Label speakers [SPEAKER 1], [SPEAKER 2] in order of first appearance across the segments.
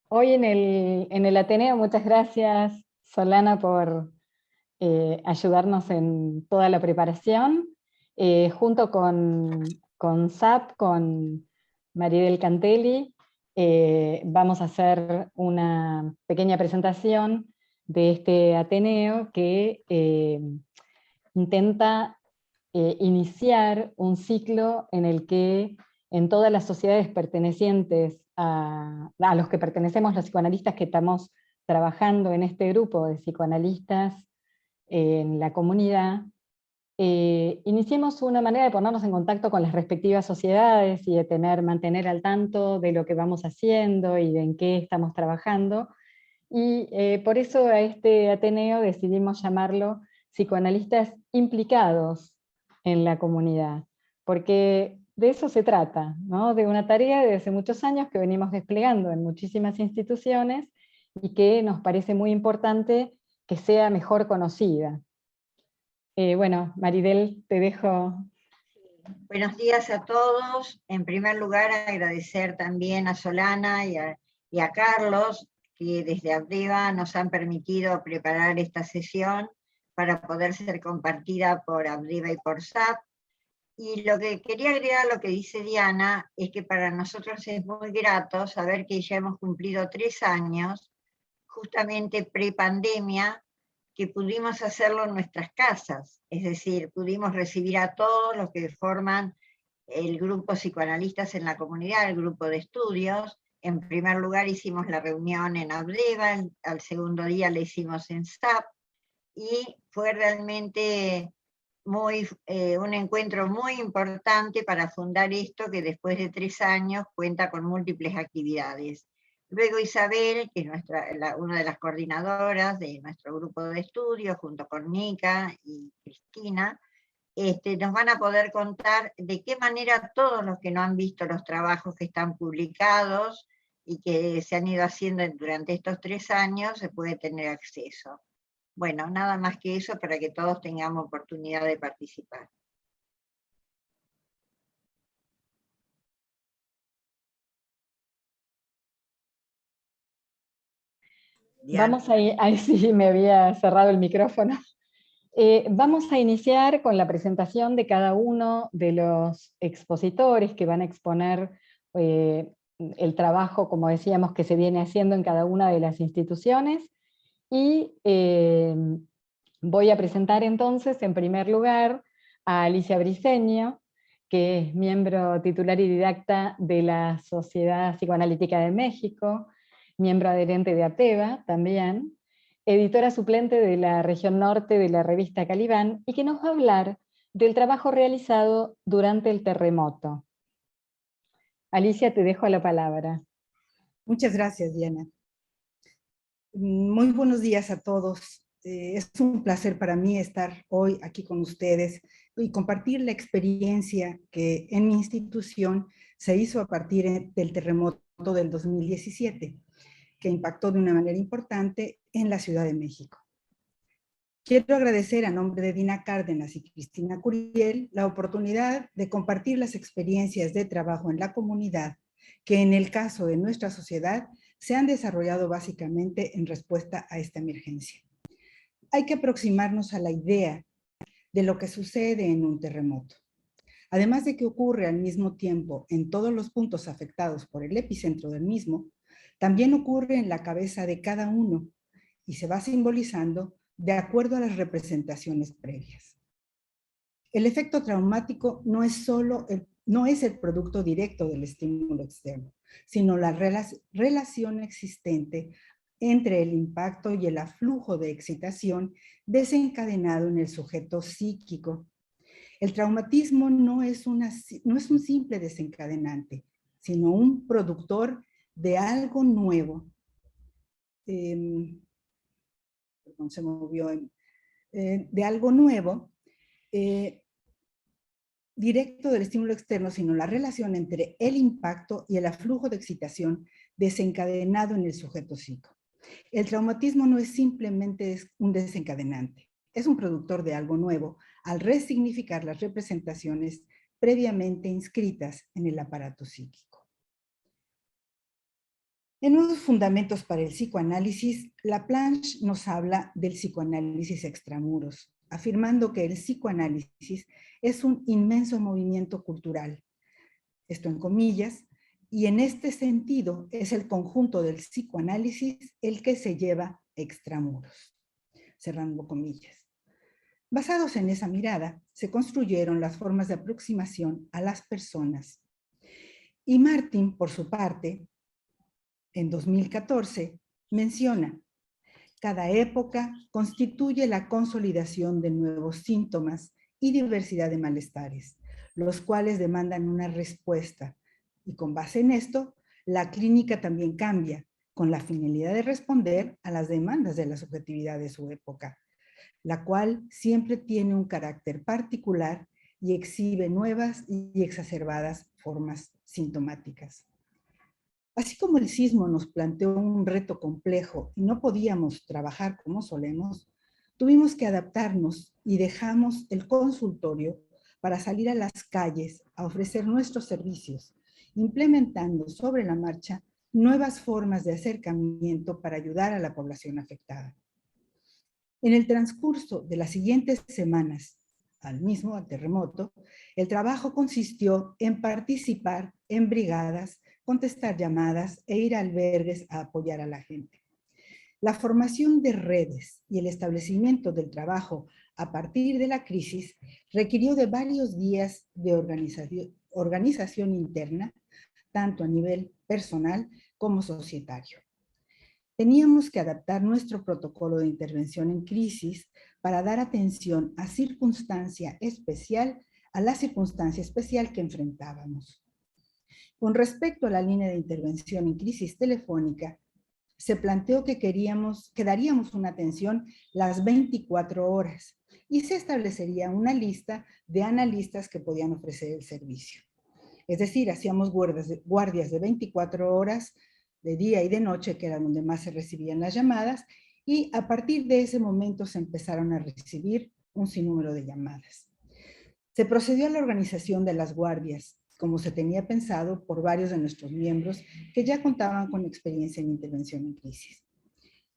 [SPEAKER 1] Hoy en el Ateneo, muchas gracias Solana por ayudarnos en toda la preparación, junto con SAP, con Maribel Cantelli, vamos a hacer una pequeña presentación de este Ateneo que intenta iniciar un ciclo en el que en todas las sociedades pertenecientes a los que pertenecemos los psicoanalistas que estamos trabajando en este grupo de psicoanalistas en la comunidad, iniciemos una manera de ponernos en contacto con las respectivas sociedades y de mantener al tanto de lo que vamos haciendo y de en qué estamos trabajando. Y por eso a este Ateneo decidimos llamarlo Psicoanalistas Implicados en la Comunidad, porque de eso se trata, ¿no? De una tarea de hace muchos años que venimos desplegando en muchísimas instituciones y que nos parece muy importante que sea mejor conocida. Bueno, Maribel, te dejo.
[SPEAKER 2] Buenos días a todos. En primer lugar, agradecer también a Solana y a Carlos, que desde Abdeva nos han permitido preparar esta sesión para poder ser compartida por Abdeva y por SAP. Y lo que quería agregar a lo que dice Diana es que para nosotros es muy grato saber que ya hemos cumplido 3 años, justamente pre-pandemia, que pudimos hacerlo en nuestras casas, es decir, pudimos recibir a todos los que forman el grupo Psicoanalistas en la Comunidad, el grupo de estudios. En primer lugar hicimos la reunión en Abdeva, al segundo día la hicimos en SAP, y fue realmente un encuentro muy importante para fundar esto que después de 3 años cuenta con múltiples actividades. Luego Isabel, que es una de las coordinadoras de nuestro grupo de estudio, junto con Nica y Cristina, nos van a poder contar de qué manera todos los que no han visto los trabajos que están publicados y que se han ido haciendo durante estos 3 años se puede tener acceso. Bueno, nada más que eso para que todos tengamos oportunidad de participar. Diana.
[SPEAKER 1] Vamos ahí sí me había cerrado el micrófono. Vamos a iniciar con la presentación de cada uno de los expositores que van a exponer el trabajo, como decíamos, que se viene haciendo en cada una de las instituciones. Y voy a presentar entonces, en primer lugar, a Alicia Briceño, que es miembro titular y didacta de la Sociedad Psicoanalítica de México, miembro adherente de ATEVA también, editora suplente de la región norte de la revista Calibán, y que nos va a hablar del trabajo realizado durante el terremoto. Alicia, te dejo la palabra.
[SPEAKER 3] Muchas gracias, Diana. Muy buenos días a todos. Es un placer para mí estar hoy aquí con ustedes y compartir la experiencia que en mi institución se hizo a partir del terremoto del 2017, que impactó de una manera importante en la Ciudad de México. Quiero agradecer a nombre de Dina Cárdenas y Cristina Curiel la oportunidad de compartir las experiencias de trabajo en la comunidad que en el caso de nuestra sociedad se han desarrollado básicamente en respuesta a esta emergencia. Hay que aproximarnos a la idea de lo que sucede en un terremoto. Además de que ocurre al mismo tiempo en todos los puntos afectados por el epicentro del mismo, también ocurre en la cabeza de cada uno y se va simbolizando de acuerdo a las representaciones previas. El efecto traumático no es el producto directo del estímulo externo, sino la relación existente entre el impacto y el aflujo de excitación desencadenado en el sujeto psíquico. El traumatismo no es un simple desencadenante, sino un productor de algo nuevo. Se movió de algo nuevo, directo del estímulo externo, sino la relación entre el impacto y el aflujo de excitación desencadenado en el sujeto psíquico. El traumatismo no es simplemente un desencadenante, es un productor de algo nuevo al resignificar las representaciones previamente inscritas en el aparato psíquico. En Nuevos Fundamentos para el Psicoanálisis, Laplanche nos habla del psicoanálisis extramuros, afirmando que el psicoanálisis es un inmenso movimiento cultural, esto en comillas, y en este sentido es el conjunto del psicoanálisis el que se lleva extramuros, cerrando comillas. Basados en esa mirada, se construyeron las formas de aproximación a las personas. Y Martin, por su parte, en 2014, menciona: cada época constituye la consolidación de nuevos síntomas y diversidad de malestares, los cuales demandan una respuesta. Y con base en esto, la clínica también cambia, con la finalidad de responder a las demandas de la subjetividad de su época, la cual siempre tiene un carácter particular y exhibe nuevas y exacerbadas formas sintomáticas. Así como el sismo nos planteó un reto complejo y no podíamos trabajar como solemos, tuvimos que adaptarnos y dejamos el consultorio para salir a las calles a ofrecer nuestros servicios, implementando sobre la marcha nuevas formas de acercamiento para ayudar a la población afectada. En el transcurso de las siguientes semanas, al terremoto, el trabajo consistió en participar en brigadas, contestar llamadas e ir a albergues a apoyar a la gente. La formación de redes y el establecimiento del trabajo a partir de la crisis requirió de varios días de organización interna, tanto a nivel personal como societario. Teníamos que adaptar nuestro protocolo de intervención en crisis para dar atención a la circunstancia especial que enfrentábamos. Con respecto a la línea de intervención en crisis telefónica, se planteó que daríamos una atención las 24 horas y se establecería una lista de analistas que podían ofrecer el servicio. Es decir, hacíamos guardias de 24 horas de día y de noche, que era donde más se recibían las llamadas, y a partir de ese momento se empezaron a recibir un sinnúmero de llamadas. Se procedió a la organización de las guardias, como se tenía pensado por varios de nuestros miembros que ya contaban con experiencia en intervención en crisis.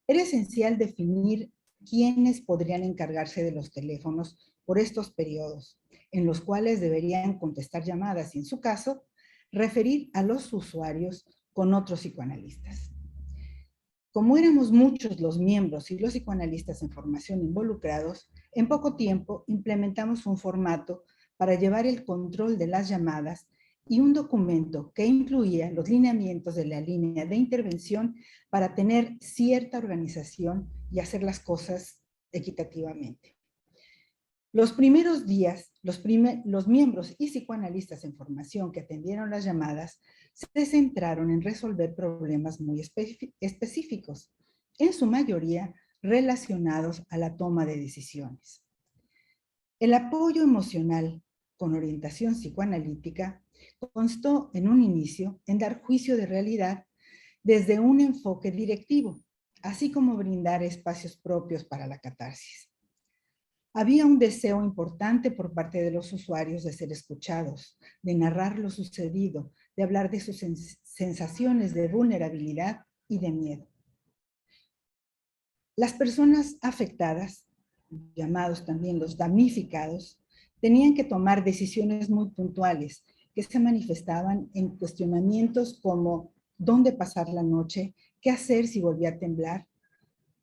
[SPEAKER 3] Era esencial definir quiénes podrían encargarse de los teléfonos por estos periodos, en los cuales deberían contestar llamadas y, en su caso, referir a los usuarios con otros psicoanalistas. Como éramos muchos los miembros y los psicoanalistas en formación involucrados, en poco tiempo implementamos un formato para llevar el control de las llamadas y un documento que incluía los lineamientos de la línea de intervención para tener cierta organización y hacer las cosas equitativamente. Los primeros días, los miembros y psicoanalistas en formación que atendieron las llamadas se centraron en resolver problemas muy específicos, en su mayoría relacionados a la toma de decisiones. El apoyo emocional con orientación psicoanalítica constó en un inicio en dar juicio de realidad desde un enfoque directivo, así como brindar espacios propios para la catarsis. Había un deseo importante por parte de los usuarios de ser escuchados, de narrar lo sucedido, de hablar de sus sensaciones de vulnerabilidad y de miedo. Las personas afectadas, llamados también los damnificados, tenían que tomar decisiones muy puntuales que se manifestaban en cuestionamientos como dónde pasar la noche, qué hacer si volvía a temblar,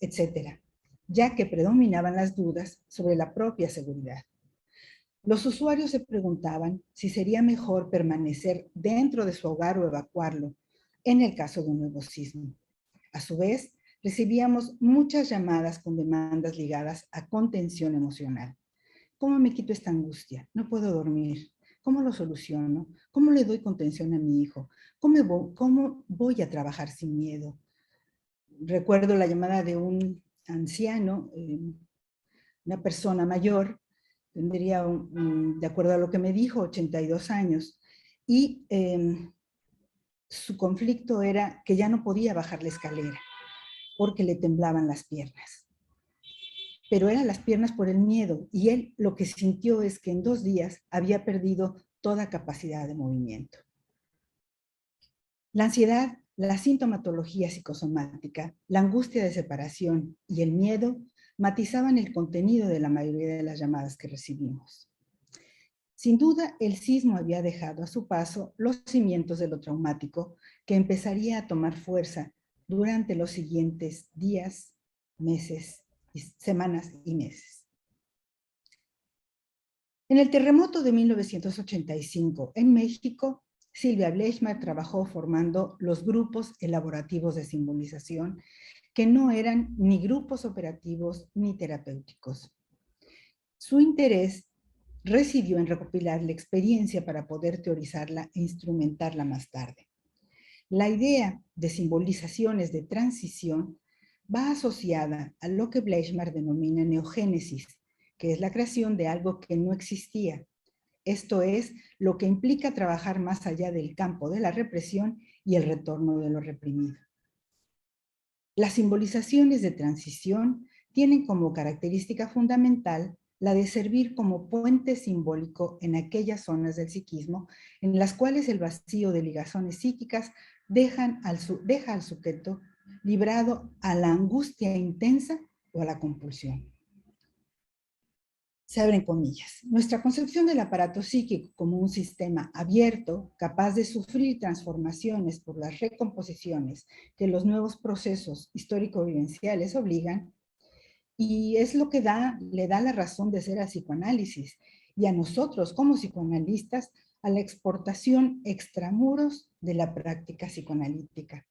[SPEAKER 3] etcétera, ya que predominaban las dudas sobre la propia seguridad. Los usuarios se preguntaban si sería mejor permanecer dentro de su hogar o evacuarlo en el caso de un nuevo sismo. A su vez, recibíamos muchas llamadas con demandas ligadas a contención emocional. ¿Cómo me quito esta angustia? No puedo dormir. ¿Cómo lo soluciono? ¿Cómo le doy contención a mi hijo? ¿Cómo voy a trabajar sin miedo? Recuerdo la llamada de un anciano, una persona mayor, tendría, de acuerdo a lo que me dijo, 82 años, y su conflicto era que ya no podía bajar la escalera porque le temblaban las piernas. Pero eran las piernas por el miedo, y él lo que sintió es que en 2 días había perdido toda capacidad de movimiento. La ansiedad La sintomatología psicosomática, la angustia de separación y el miedo matizaban el contenido de la mayoría de las llamadas que recibimos. Sin duda, el sismo había dejado a su paso los cimientos de lo traumático que empezaría a tomar fuerza durante los siguientes días, meses, semanas y meses. En el terremoto de 1985 en México, Silvia Bleichmar trabajó formando los grupos elaborativos de simbolización, que no eran ni grupos operativos ni terapéuticos. Su interés residió en recopilar la experiencia para poder teorizarla e instrumentarla más tarde. La idea de simbolizaciones de transición va asociada a lo que Bleichmar denomina neogénesis, que es la creación de algo que no existía. Esto es lo que implica trabajar más allá del campo de la represión y el retorno de lo reprimido. Las simbolizaciones de transición tienen como característica fundamental la de servir como puente simbólico en aquellas zonas del psiquismo en las cuales el vacío de ligazones psíquicas deja al sujeto librado a la angustia intensa o a la compulsión. Se abren comillas. Nuestra concepción del aparato psíquico como un sistema abierto, capaz de sufrir transformaciones por las recomposiciones que los nuevos procesos histórico-vivenciales obligan, y es lo que le da la razón de ser al psicoanálisis y a nosotros como psicoanalistas a la exportación extramuros de la práctica psicoanalítica.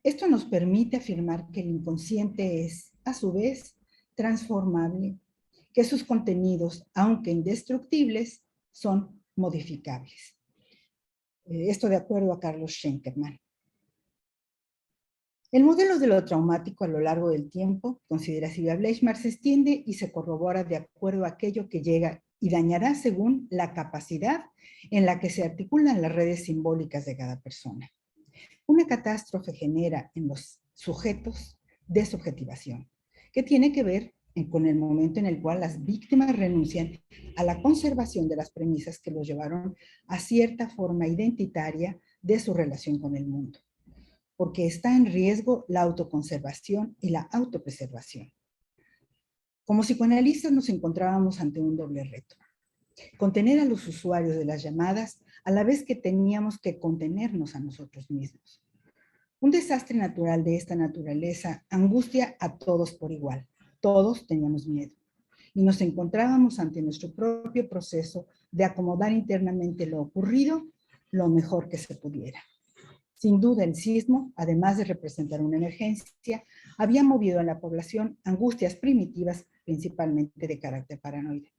[SPEAKER 3] Esto nos permite afirmar que el inconsciente es, a su vez, transformable, que sus contenidos, aunque indestructibles, son modificables. Esto de acuerdo a Carlos Schenkelman. El modelo de lo traumático a lo largo del tiempo, considera Silvia Bleichmar, se extiende y se corrobora de acuerdo a aquello que llega y dañará según la capacidad en la que se articulan las redes simbólicas de cada persona. Una catástrofe genera en los sujetos desubjetivación, que tiene que ver con el momento en el cual las víctimas renuncian a la conservación de las premisas que los llevaron a cierta forma identitaria de su relación con el mundo, porque está en riesgo la autoconservación y la autopreservación. Como psicoanalistas nos encontrábamos ante un doble reto: contener a los usuarios de las llamadas a la vez que teníamos que contenernos a nosotros mismos. Un desastre natural de esta naturaleza angustia a todos por igual. Todos teníamos miedo y nos encontrábamos ante nuestro propio proceso de acomodar internamente lo ocurrido lo mejor que se pudiera. Sin duda, el sismo, además de representar una emergencia, había movido a la población angustias primitivas, principalmente de carácter paranoide.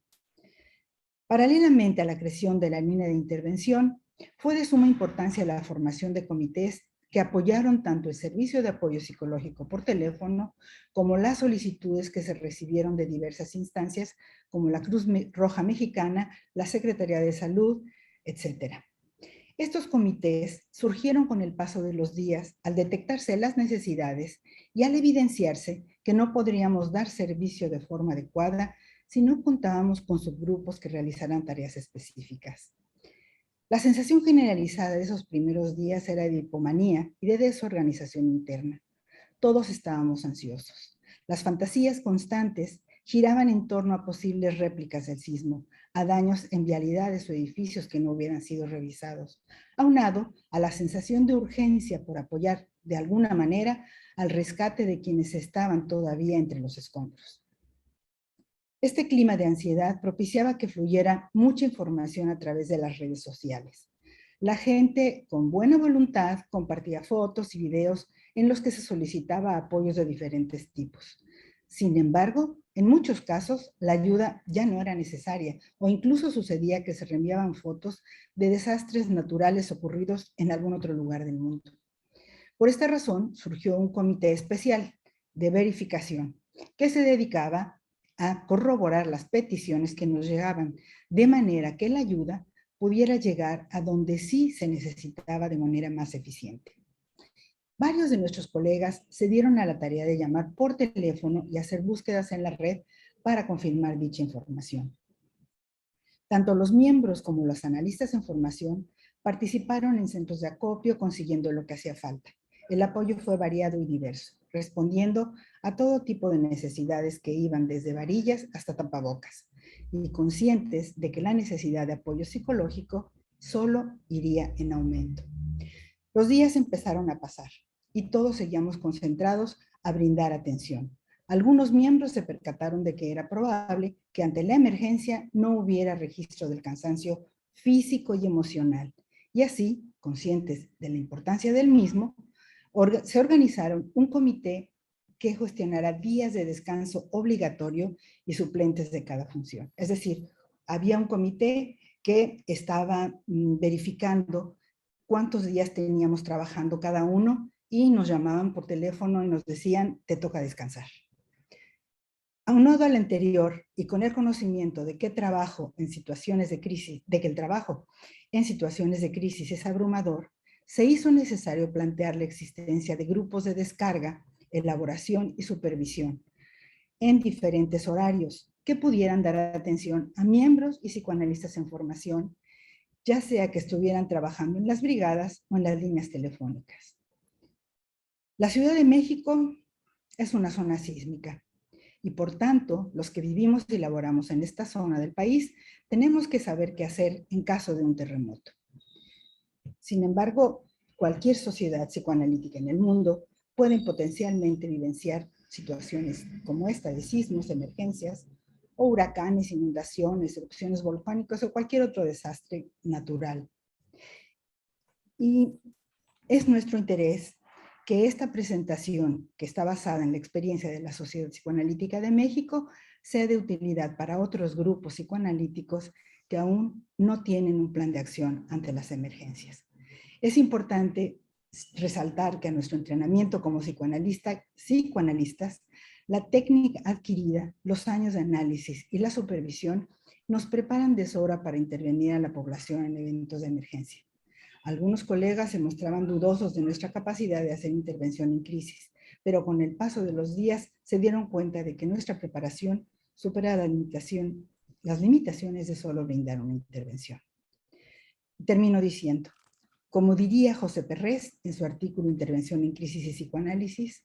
[SPEAKER 3] Paralelamente a la creación de la línea de intervención, fue de suma importancia la formación de comités que apoyaron tanto el servicio de apoyo psicológico por teléfono como las solicitudes que se recibieron de diversas instancias como la Cruz Roja Mexicana, la Secretaría de Salud, etc. Estos comités surgieron con el paso de los días al detectarse las necesidades y al evidenciarse que no podríamos dar servicio de forma adecuada si no contábamos con subgrupos que realizaran tareas específicas. La sensación generalizada de esos primeros días era de hipomanía y de desorganización interna. Todos estábamos ansiosos. Las fantasías constantes giraban en torno a posibles réplicas del sismo, a daños en vialidades o edificios que no hubieran sido revisados, aunado a la sensación de urgencia por apoyar de alguna manera al rescate de quienes estaban todavía entre los escombros. Este clima de ansiedad propiciaba que fluyera mucha información a través de las redes sociales. La gente, con buena voluntad, compartía fotos y videos en los que se solicitaba apoyos de diferentes tipos. Sin embargo, en muchos casos, la ayuda ya no era necesaria, o incluso sucedía que se reenviaban fotos de desastres naturales ocurridos en algún otro lugar del mundo. Por esta razón, surgió un comité especial de verificación que se dedicaba a corroborar las peticiones que nos llegaban, de manera que la ayuda pudiera llegar a donde sí se necesitaba de manera más eficiente. Varios de nuestros colegas se dieron a la tarea de llamar por teléfono y hacer búsquedas en la red para confirmar dicha información. Tanto los miembros como los analistas en formación Participaron en centros de acopio consiguiendo lo que hacía falta. El apoyo fue variado y diverso, respondiendo a todo tipo de necesidades que iban desde varillas hasta tapabocas, y conscientes de que la necesidad de apoyo psicológico solo iría en aumento. Los días empezaron a pasar y todos seguíamos concentrados a brindar atención. Algunos miembros se percataron de que era probable que ante la emergencia no hubiera registro del cansancio físico y emocional, y así, conscientes de la importancia del mismo, se organizaron un comité que gestionara días de descanso obligatorio y suplentes de cada función. Es decir, había un comité que estaba verificando cuántos días teníamos trabajando cada uno y nos llamaban por teléfono y nos decían, te toca descansar. Aunado al anterior y con el conocimiento de que trabajo en situaciones de crisis, de que el trabajo en situaciones de crisis es abrumador, se hizo necesario plantear la existencia de grupos de descarga, elaboración y supervisión en diferentes horarios que pudieran dar atención a miembros y psicoanalistas en formación, ya sea que estuvieran trabajando en las brigadas o en las líneas telefónicas. La Ciudad de México es una zona sísmica y por tanto, los que vivimos y laboramos en esta zona del país tenemos que saber qué hacer en caso de un terremoto. Sin embargo, cualquier sociedad psicoanalítica en el mundo puede potencialmente vivenciar situaciones como esta de sismos, emergencias, o huracanes, inundaciones, erupciones volcánicas o cualquier otro desastre natural. Y es nuestro interés que esta presentación, que está basada en la experiencia de la Sociedad Psicoanalítica de México, sea de utilidad para otros grupos psicoanalíticos que aún no tienen un plan de acción ante las emergencias. Es importante resaltar que a nuestro entrenamiento como psicoanalistas, la técnica adquirida, los años de análisis y la supervisión nos preparan de sobra para intervenir a la población en eventos de emergencia. Algunos colegas se mostraban dudosos de nuestra capacidad de hacer intervención en crisis, pero con el paso de los días se dieron cuenta de que nuestra preparación supera las limitaciones de solo brindar una intervención. Termino diciendo, como diría José Perrés en su artículo Intervención en Crisis y Psicoanálisis,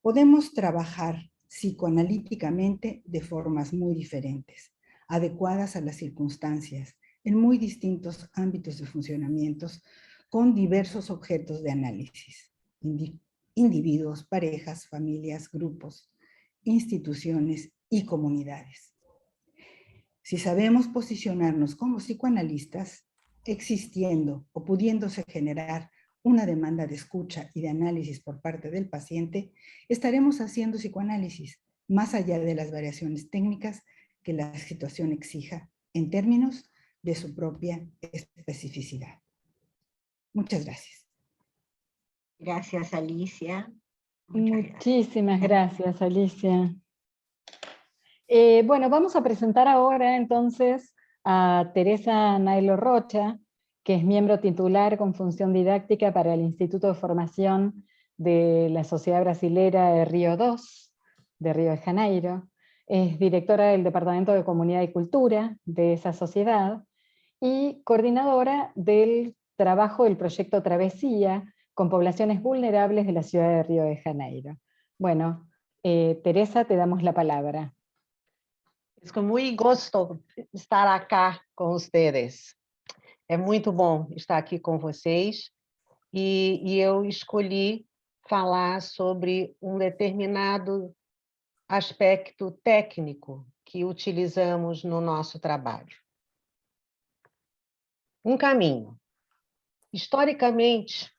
[SPEAKER 3] podemos trabajar psicoanalíticamente de formas muy diferentes, adecuadas a las circunstancias, en muy distintos ámbitos de funcionamientos, con diversos objetos de análisis, individuos, parejas, familias, grupos, instituciones y comunidades. Si sabemos posicionarnos como psicoanalistas, existiendo o pudiéndose generar una demanda de escucha y de análisis por parte del paciente, estaremos haciendo psicoanálisis más allá de las variaciones técnicas que la situación exija en términos de su propia especificidad. Muchas gracias.
[SPEAKER 2] Gracias, Alicia.
[SPEAKER 1] Muchísimas gracias, Alicia. Bueno, vamos a presentar ahora entonces a Teresa Nailo Rocha, que es miembro titular con función didáctica para el Instituto de Formación de la Sociedad Brasilera de Río 2, de Río de Janeiro. Es directora del Departamento de Comunidad y Cultura de esa sociedad y coordinadora del trabajo del proyecto Travesía con poblaciones vulnerables de la ciudad de Río de Janeiro. Bueno, Teresa, te damos la palabra.
[SPEAKER 4] Es com muito gosto estar aqui com vocês. É muito bom estar aqui com vocês e eu escolhi falar sobre um determinado aspecto técnico que utilizamos no nosso trabalho. Um caminho. Historicamente,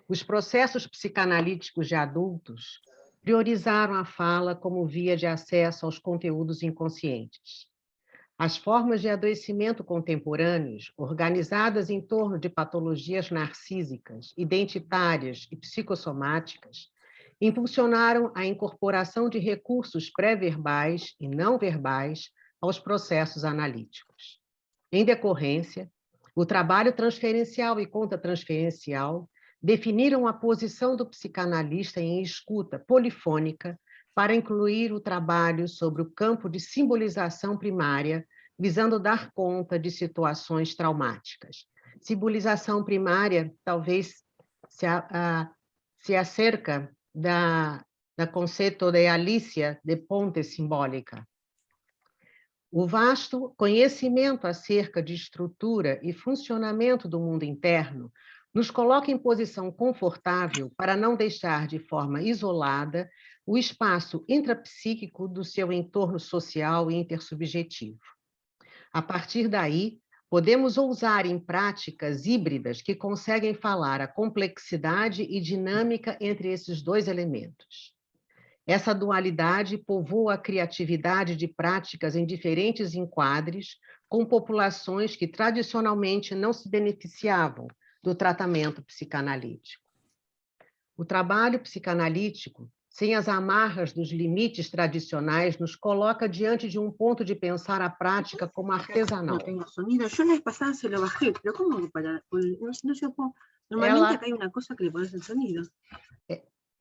[SPEAKER 4] os processos psicanalíticos de adultos priorizaram a fala como via de acesso aos conteúdos inconscientes. As formas de adoecimento contemporâneos, organizadas em torno de patologias narcísicas, identitárias e psicossomáticas, impulsionaram a incorporação de recursos pré-verbais e não verbais aos processos analíticos. Em decorrência, o trabalho transferencial e contratransferencial definiram a posição do psicanalista em escuta polifônica para incluir o trabalho sobre o campo de simbolização primária, visando dar conta de situações traumáticas, simbolização primária talvez se acerca da conceito de Alicia de Ponte Simbólica. O vasto conhecimento acerca de estrutura e funcionamento do mundo interno nos coloca em posição confortável para não deixar de forma isolada o espaço intrapsíquico do seu entorno social e intersubjetivo. A partir daí, podemos ousar em práticas híbridas que conseguem falar a complexidade e dinâmica entre esses dois elementos. Essa dualidade povoa a criatividade de práticas em diferentes enquadres, com populações que tradicionalmente não se beneficiavam do tratamento psicanalítico. O trabalho psicanalítico, sem as amarras dos limites tradicionais, nos coloca diante de um ponto de pensar a prática como artesanal.
[SPEAKER 5] No tengo sonido. Yo la vez pasada se lo bajé, pero ¿cómo hago para...? No se puedo... Normalmente acá hay una cosa que le pones el sonido.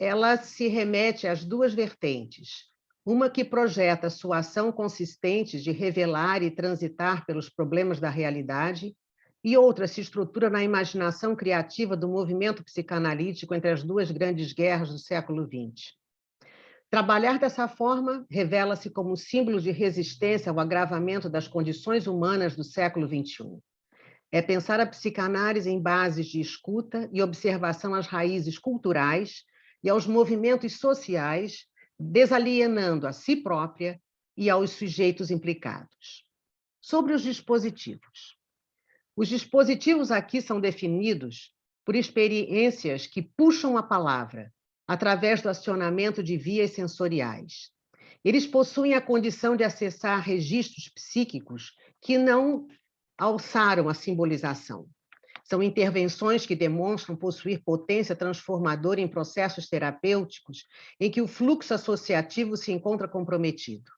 [SPEAKER 4] Ela se remete às duas vertentes. Uma que projeta sua ação consistente de revelar e transitar pelos problemas da realidade, e outra se estrutura na imaginação criativa do movimento psicanalítico entre as duas grandes guerras do século XX. Trabalhar dessa forma revela-se como símbolo de resistência ao agravamento das condições humanas do século XXI. É pensar a psicanálise em bases de escuta e observação às raízes culturais e aos movimentos sociais, desalienando a si própria e aos sujeitos implicados. Sobre os dispositivos. Os dispositivos aqui são definidos por experiências que puxam a palavra, através do acionamento de vias sensoriais. Eles possuem a condição de acessar registros psíquicos que não alçaram a simbolização. São intervenções que demonstram possuir potência transformadora em processos terapêuticos em que o fluxo associativo se encontra comprometido.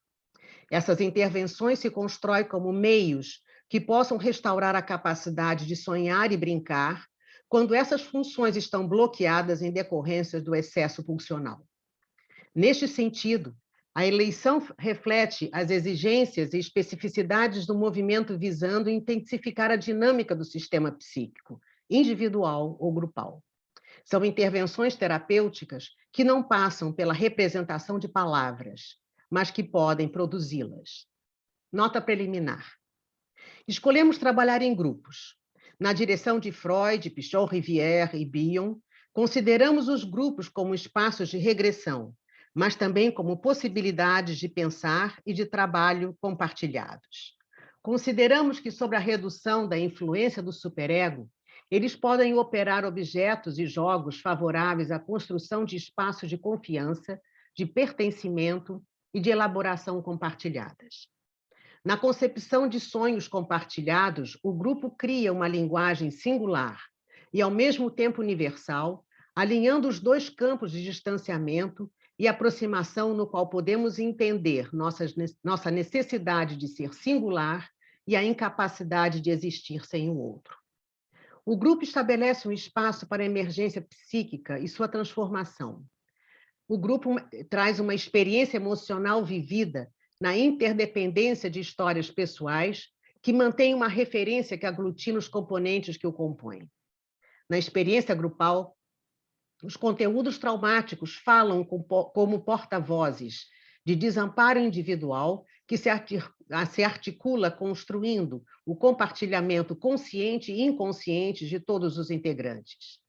[SPEAKER 4] Essas intervenções se constroem como meios que possam restaurar a capacidade de sonhar e brincar quando essas funções estão bloqueadas em decorrência do excesso pulsional. Neste sentido, a eleição reflete as exigências e especificidades do movimento visando intensificar a dinâmica do sistema psíquico, individual ou grupal. São intervenções terapêuticas que não passam pela representação de palavras, mas que podem produzi-las. Nota preliminar. Escolhemos trabalhar em grupos. Na direção de Freud, Pichon-Rivière e Bion, consideramos os grupos como espaços de regressão, mas também como possibilidades de pensar e de trabalho compartilhados. Consideramos que, sobre a redução da influência do superego, eles podem operar objetos e jogos favoráveis à construção de espaços de confiança, de pertencimento e de elaboração compartilhadas. Na concepção de sonhos compartilhados, o grupo cria uma linguagem singular e, ao mesmo tempo, universal, alinhando os dois campos de distanciamento e aproximação no qual podemos entender nossa necessidade de ser singular e a incapacidade de existir sem o outro. O grupo estabelece um espaço para a emergência psíquica e sua transformação. O grupo traz uma experiência emocional vivida na interdependência de histórias pessoais que mantém uma referência que aglutina os componentes que o compõem. Na experiência grupal, os conteúdos traumáticos falam como porta-vozes de desamparo individual que se articula construindo o compartilhamento consciente e inconsciente de todos os integrantes.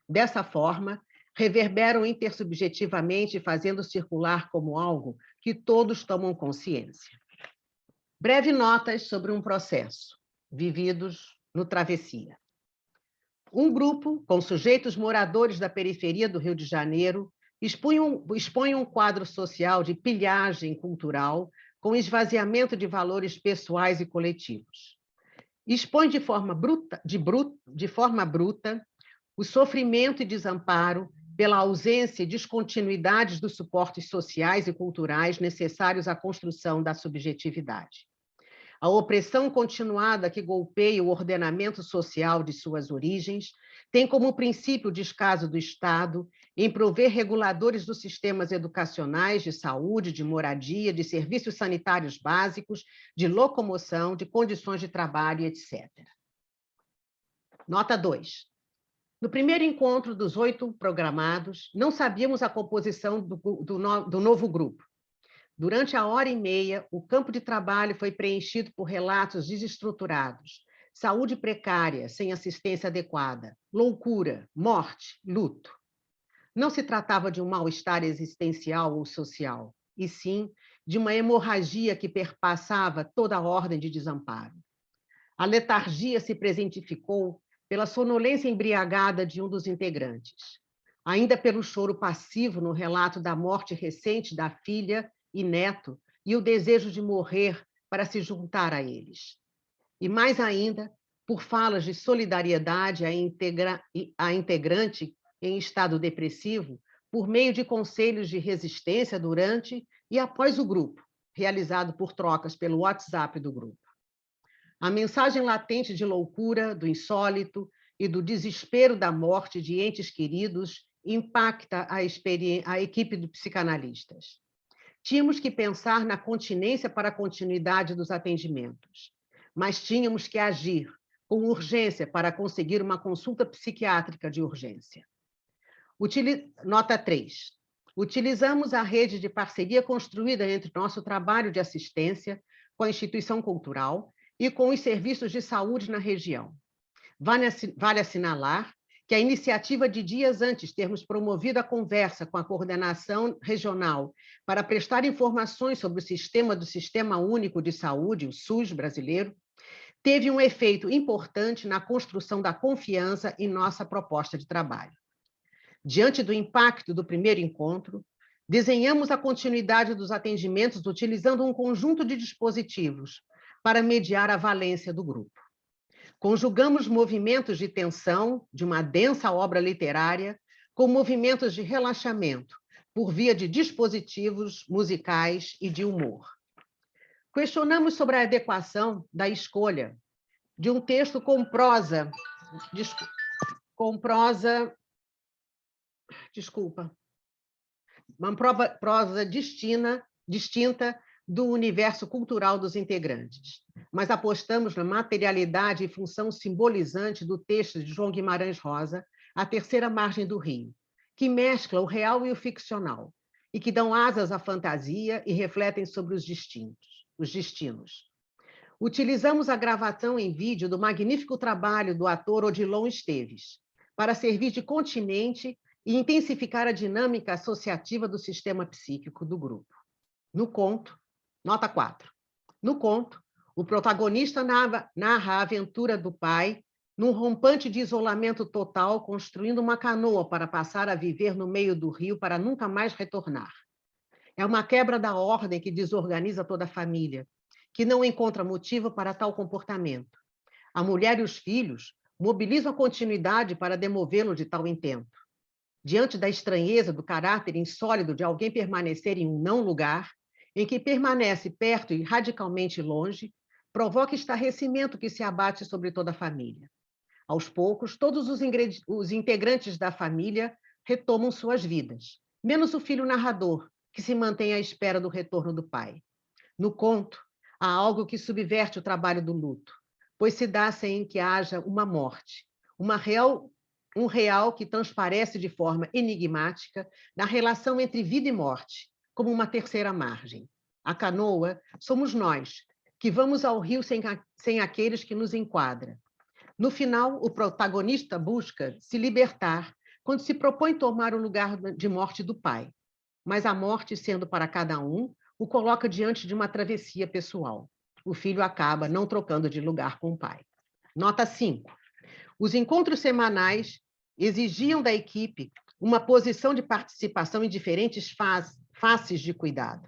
[SPEAKER 4] Dessa forma, reverberam intersubjetivamente, fazendo circular como algo que todos tomam consciência. Breve notas sobre um processo, vividos no Travessia. Um grupo, com sujeitos moradores da periferia do Rio de Janeiro, expõe um quadro social de pilhagem cultural com esvaziamento de valores pessoais e coletivos. Expõe de forma bruta o sofrimento e desamparo pela ausência e descontinuidades dos suportes sociais e culturais necessários à construção da subjetividade. A opressão continuada que golpeia o ordenamento social de suas origens tem como princípio o descaso do Estado em prover reguladores dos sistemas educacionais, de saúde, de moradia, de serviços sanitários básicos, de locomoção, de condições de trabalho, etc. Nota 2. No primeiro encontro dos 8 programados, não sabíamos a composição do novo grupo. Durante a hora e meia, o campo de trabalho foi preenchido por relatos desestruturados, saúde precária, sem assistência adequada, loucura, morte, luto. Não se tratava de um mal-estar existencial ou social, e sim de uma hemorragia que perpassava toda a ordem de desamparo. A letargia se presentificou pela sonolência embriagada de um dos integrantes, ainda pelo choro passivo no relato da morte recente da filha e neto e o desejo de morrer para se juntar a eles. E mais ainda, por falas de solidariedade à integrante em estado depressivo, por meio de conselhos de resistência durante e após o grupo, realizado por trocas pelo WhatsApp do grupo. A mensagem latente de loucura, do insólito e do desespero da morte de entes queridos impacta a equipe de psicanalistas. Tínhamos que pensar na continência para a continuidade dos atendimentos, mas tínhamos que agir com urgência para conseguir uma consulta psiquiátrica de urgência. Nota 3. Utilizamos a rede de parceria construída entre nosso trabalho de assistência com a instituição cultural e com os serviços de saúde na região. Vale assinalar que a iniciativa de dias antes termos promovido a conversa com a coordenação regional para prestar informações sobre o sistema do Sistema Único de Saúde, o SUS brasileiro, teve um efeito importante na construção da confiança em nossa proposta de trabalho. Diante do impacto do primeiro encontro, desenhamos a continuidade dos atendimentos utilizando um conjunto de dispositivos para mediar a valência do grupo. Conjugamos movimentos de tensão de uma densa obra literária com movimentos de relaxamento, por via de dispositivos musicais e de humor. Questionamos sobre a adequação da escolha de um texto com prosa distinta do universo cultural dos integrantes, mas apostamos na materialidade e função simbolizante do texto de João Guimarães Rosa, A Terceira Margem do Rio, que mescla o real e o ficcional, e que dão asas à fantasia e refletem sobre os destinos. Utilizamos a gravação em vídeo do magnífico trabalho do ator Odilon Esteves, para servir de continente e intensificar a dinâmica associativa do sistema psíquico do grupo. No conto, nota 4. No conto, o protagonista narra a aventura do pai num rompante de isolamento total, construindo uma canoa para passar a viver no meio do rio para nunca mais retornar. É uma quebra da ordem que desorganiza toda a família, que não encontra motivo para tal comportamento. A mulher e os filhos mobilizam a continuidade para demovê-lo de tal intento. Diante da estranheza do caráter insólido de alguém permanecer em um não lugar, em que permanece perto e radicalmente longe, provoca estarrecimento que se abate sobre toda a família. Aos poucos, todos os integrantes da família retomam suas vidas, menos o filho narrador, que se mantém à espera do retorno do pai. No conto, há algo que subverte o trabalho do luto, pois se dá sem que haja uma morte, um real que transparece de forma enigmática na relação entre vida e morte, como uma terceira margem. A canoa somos nós, que vamos ao rio sem aqueles que nos enquadram. No final, o protagonista busca se libertar quando se propõe tomar o lugar de morte do pai, mas a morte, sendo para cada um, o coloca diante de uma travessia pessoal. O filho acaba não trocando de lugar com o pai. Nota 5. Os encontros semanais exigiam da equipe uma posição de participação em diferentes faces de cuidado.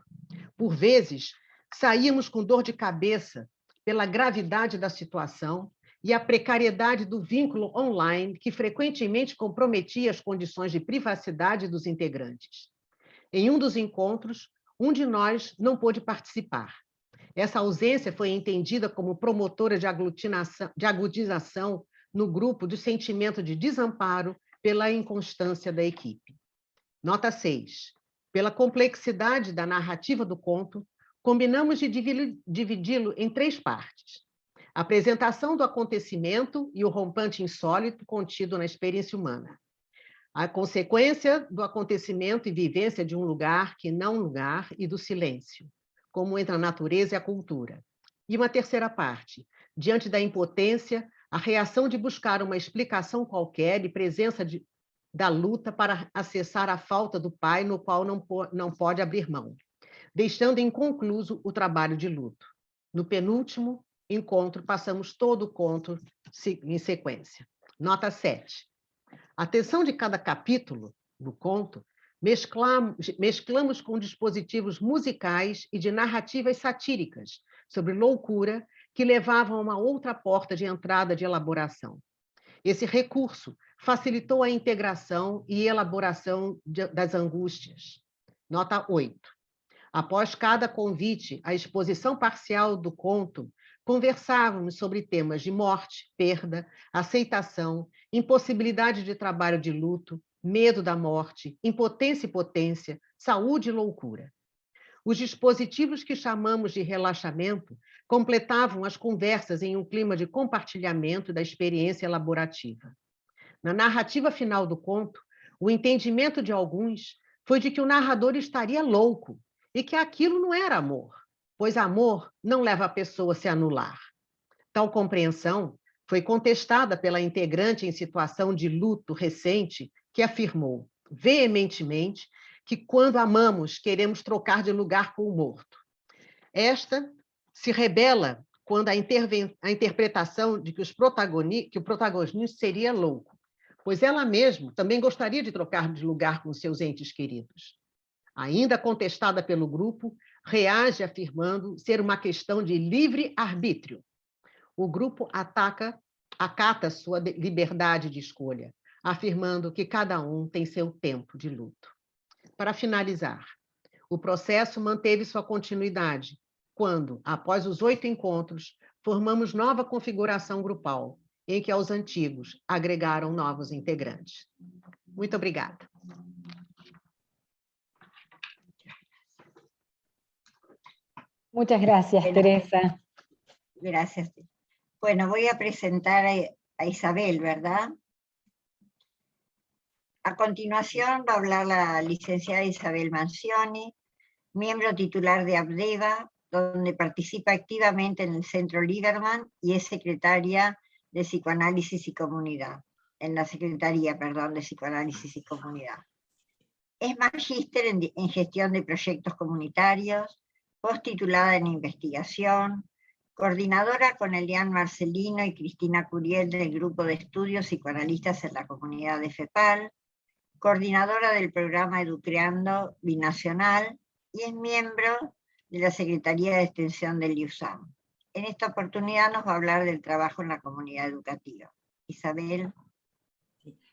[SPEAKER 4] Por vezes, saíamos com dor de cabeça pela gravidade da situação e a precariedade do vínculo online, que frequentemente comprometia as condições de privacidade dos integrantes. Em um dos encontros, um de nós não pôde participar. Essa ausência foi entendida como promotora de agudização no grupo do sentimento de desamparo pela inconstância da equipe. Nota 6. Pela complexidade da narrativa do conto, combinamos de dividi-lo em 3 partes. Apresentação do acontecimento e o rompante insólito contido na experiência humana. A consequência do acontecimento e vivência de um lugar que não lugar e do silêncio, como entre a natureza e a cultura. E uma terceira parte, diante da impotência, a reação de buscar uma explicação qualquer e presença da luta para acessar a falta do pai no qual não pode abrir mão, deixando inconcluso o trabalho de luto. No penúltimo encontro, passamos todo o conto em sequência. Nota 7. A atenção de cada capítulo do conto mesclamos com dispositivos musicais e de narrativas satíricas sobre loucura que levavam a uma outra porta de entrada de elaboração. Esse recurso facilitou a integração e elaboração das angústias. Nota 8. Após cada convite à exposição parcial do conto, conversávamos sobre temas de morte, perda, aceitação, impossibilidade de trabalho de luto, medo da morte, impotência e potência, saúde e loucura. Os dispositivos que chamamos de relaxamento completavam as conversas em um clima de compartilhamento da experiência elaborativa. Na narrativa final do conto, o entendimento de alguns foi de que o narrador estaria louco e que aquilo não era amor, pois amor não leva a pessoa a se anular. Tal compreensão foi contestada pela integrante em situação de luto recente, que afirmou veementemente que quando amamos queremos trocar de lugar com o morto. Esta se rebela quando a interpretação de que o protagonista seria louco, pois ela mesma também gostaria de trocar de lugar com seus entes queridos. Ainda contestada pelo grupo, reage afirmando ser uma questão de livre-arbítrio. O grupo acata sua liberdade de escolha, afirmando que cada um tem seu tempo de luto. Para finalizar, o processo manteve sua continuidade, quando, após os 8 encontros, formamos nova configuração grupal, em que aos antigos agregaram novos integrantes. Muito obrigada.
[SPEAKER 1] Muchas gracias, Teresa.
[SPEAKER 2] Gracias. Bueno, voy a presentar a Isabel, ¿verdad? A continuación va a hablar la licenciada Isabel Manzioni, miembro titular de ABDEVA, donde participa activamente en el Centro Lieberman y es secretaria de Psicoanálisis y Comunidad, en la Secretaría, perdón, de Psicoanálisis y Comunidad. Es magíster en gestión de proyectos comunitarios, posttitulada en investigación, coordinadora con Elian Marcelino y Cristina Curiel del Grupo de Estudios Psicoanalistas en la Comunidad de FEPAL, coordinadora del programa Educreando Binacional y es miembro de la Secretaría de Extensión del IUSAM. En esta oportunidad nos va a hablar del trabajo en la comunidad educativa. Isabel.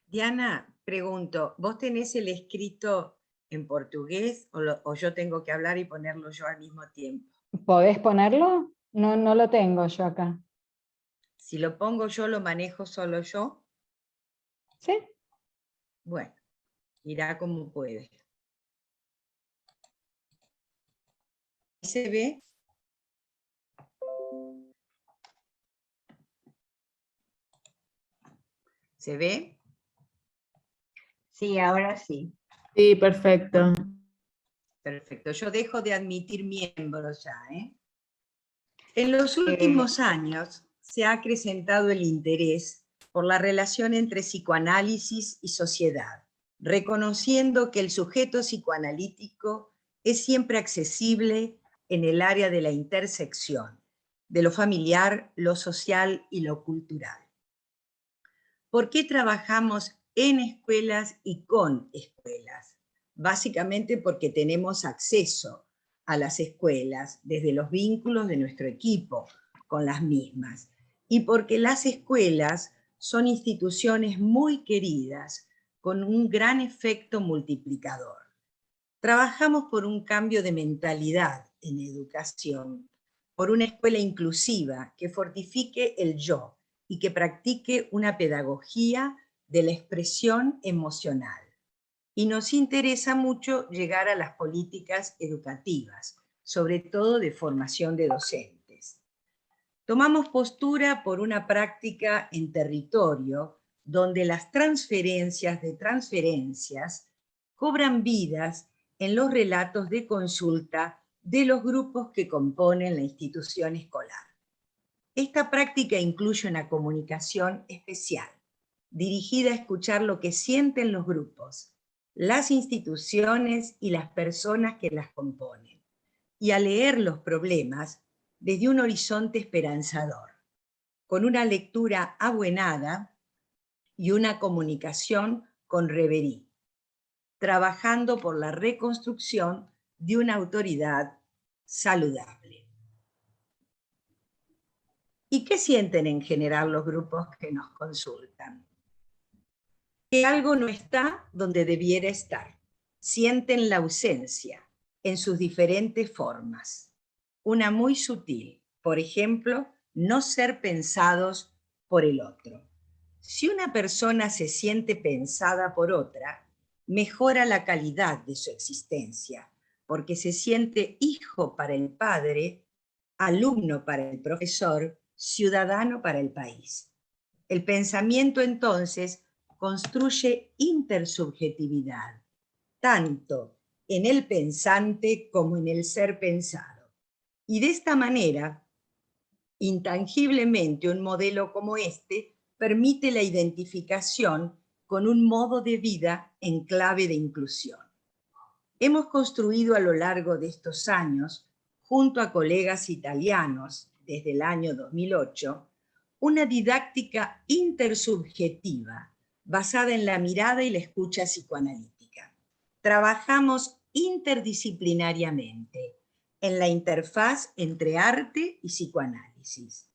[SPEAKER 6] Diana, pregunto, ¿vos tenés el escrito en portugués o yo tengo que hablar y ponerlo yo al mismo tiempo?
[SPEAKER 1] ¿Podés ponerlo? No lo tengo yo acá.
[SPEAKER 6] Si lo pongo yo, ¿lo manejo solo yo?
[SPEAKER 1] ¿Sí?
[SPEAKER 6] Bueno, irá como puede. ¿Se ve? ¿Se ve?
[SPEAKER 2] Sí, ahora sí.
[SPEAKER 7] Sí, perfecto.
[SPEAKER 6] Perfecto, yo dejo de admitir miembros ya, ¿eh? En los últimos años se ha acrecentado el interés por la relación entre psicoanálisis y sociedad, reconociendo que el sujeto psicoanalítico es siempre accesible en el área de la intersección, de lo familiar, lo social y lo cultural. ¿Por qué trabajamos en escuelas y con escuelas? Básicamente porque tenemos acceso a las escuelas desde los vínculos de nuestro equipo con las mismas y porque las escuelas son instituciones muy queridas con un gran efecto multiplicador. Trabajamos por un cambio de mentalidad en educación, por una escuela inclusiva que fortifique el yo y que practique una pedagogía de la expresión emocional. Y nos interesa mucho llegar a las políticas educativas, sobre todo de formación de docentes. Tomamos postura por una práctica en territorio donde las transferencias de transferencias cobran vidas en los relatos de consulta de los grupos que componen la institución escolar. Esta práctica incluye una comunicación especial, dirigida a escuchar lo que sienten los grupos, las instituciones y las personas que las componen, y a leer los problemas desde un horizonte esperanzador, con una lectura abuenada y una comunicación con reverie, trabajando por la reconstrucción de una autoridad saludable. ¿Y qué sienten en general los grupos que nos consultan? Que algo no está donde debiera estar. Sienten la ausencia en sus diferentes formas. Una muy sutil, por ejemplo, no ser pensados por el otro. Si una persona se siente pensada por otra, mejora la calidad de su existencia, porque se siente hijo para el padre, alumno para el profesor, ciudadano para el país. El pensamiento entonces construye intersubjetividad, tanto en el pensante como en el ser pensado. Y de esta manera, intangiblemente, un modelo como este permite la identificación con un modo de vida en clave de inclusión. Hemos construido a lo largo de estos años, junto a colegas italianos desde el año 2008, una didáctica intersubjetiva basada en la mirada y la escucha psicoanalítica. Trabajamos interdisciplinariamente en la interfaz entre arte y psicoanálisis.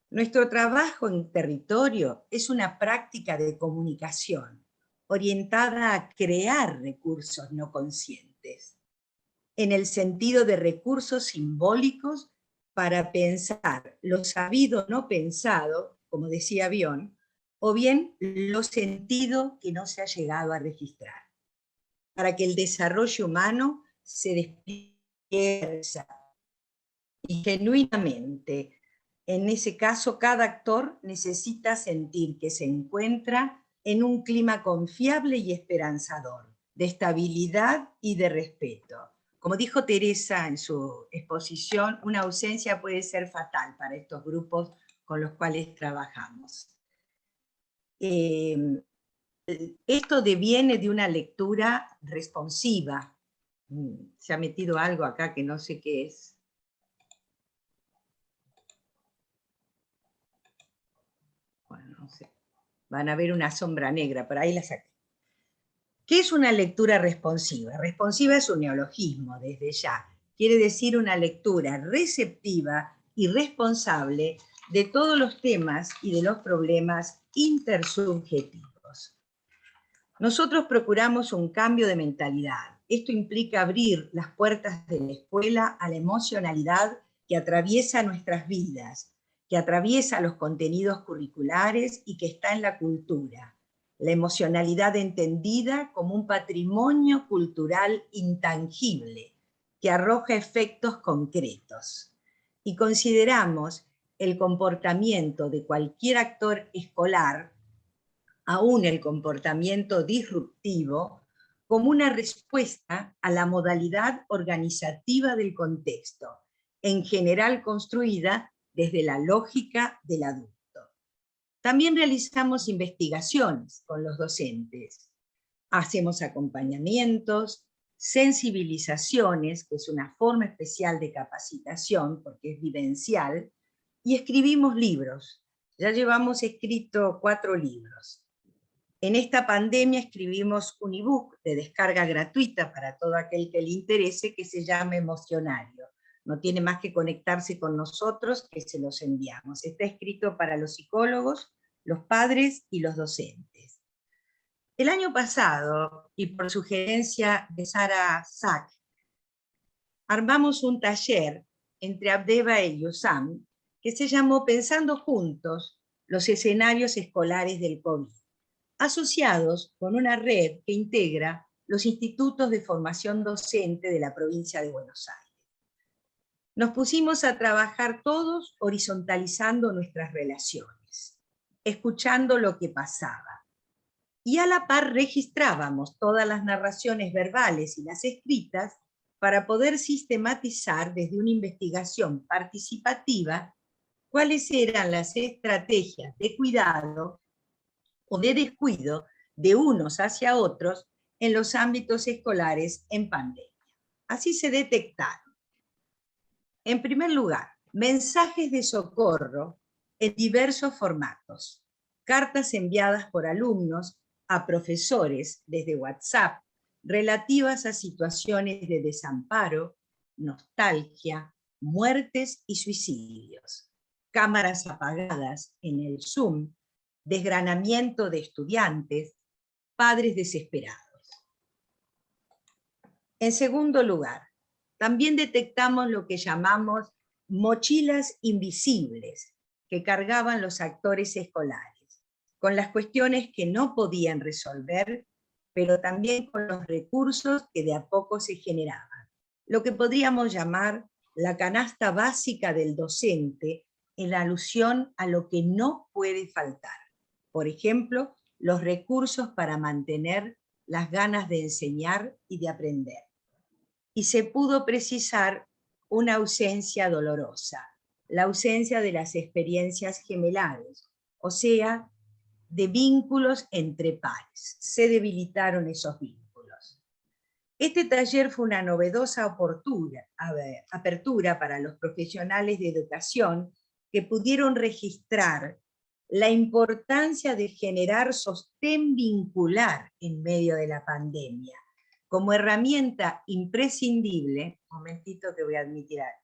[SPEAKER 6] Nuestro trabajo en territorio es una práctica de comunicación orientada a crear recursos no conscientes, en el sentido de recursos simbólicos para pensar lo sabido no pensado, como decía Bion, o bien lo sentido que no se ha llegado a registrar, para que el desarrollo humano se despliegue y genuinamente. En ese caso, cada actor necesita sentir que se encuentra en un clima confiable y esperanzador, de estabilidad y de respeto. Como dijo Teresa en su exposición, una ausencia puede ser fatal para estos grupos con los cuales trabajamos. Esto deviene de una lectura responsiva. Se ha metido algo acá que no sé qué es. Bueno, no sé. Van a ver una sombra negra, pero ahí la saqué. ¿Qué es una lectura responsiva? Responsiva es un neologismo desde ya. Quiere decir una lectura receptiva y responsable de todos los temas y de los problemas intersubjetivos. Nosotros procuramos un cambio de mentalidad. Esto implica abrir las puertas de la escuela a la emocionalidad que atraviesa nuestras vidas, que atraviesa los contenidos curriculares y que está en la cultura. La emocionalidad entendida como un patrimonio cultural intangible que arroja efectos concretos. Y consideramos el comportamiento de cualquier actor escolar, aún el comportamiento disruptivo, como una respuesta a la modalidad organizativa del contexto, en general construida desde la lógica del adulto. También realizamos investigaciones con los docentes. Hacemos acompañamientos, sensibilizaciones, que es una forma especial de capacitación porque es vivencial, y escribimos libros. Ya llevamos escrito 4 libros. En esta pandemia escribimos un ebook de descarga gratuita para todo aquel que le interese, que se llama Emocionario. No tiene más que conectarse con nosotros, que se los enviamos. Está escrito para los psicólogos, los padres y los docentes. El año pasado, y por sugerencia de Sara Sack, armamos un taller entre Abdeva y Yusam, que se llamó Pensando Juntos los escenarios escolares del COVID, asociados con una red que integra los institutos de formación docente de la provincia de Buenos Aires. Nos pusimos a trabajar todos horizontalizando nuestras relaciones, escuchando lo que pasaba. Y a la par registrábamos todas las narraciones verbales y las escritas para poder sistematizar desde una investigación participativa cuáles eran las estrategias de cuidado o de descuido de unos hacia otros en los ámbitos escolares en pandemia. Así se detectaron. En primer lugar, mensajes de socorro en diversos formatos, cartas enviadas por alumnos a profesores desde WhatsApp relativas a situaciones de desamparo, nostalgia, muertes y suicidios, cámaras apagadas en el Zoom, desgranamiento de estudiantes, padres desesperados. En segundo lugar, también detectamos lo que llamamos mochilas invisibles que cargaban los actores escolares, con las cuestiones que no podían resolver, pero también con los recursos que de a poco se generaban. Lo que podríamos llamar la canasta básica del docente en alusión a lo que no puede faltar. Por ejemplo, los recursos para mantener las ganas de enseñar y de aprender. Y se pudo precisar una ausencia dolorosa, la ausencia de las experiencias gemelares, o sea, de vínculos entre pares. Se debilitaron esos vínculos. Este taller fue una novedosa apertura para los profesionales de educación que pudieron registrar la importancia de generar sostén vincular en medio de la pandemia, como herramienta imprescindible, momentito que voy a admitir algo,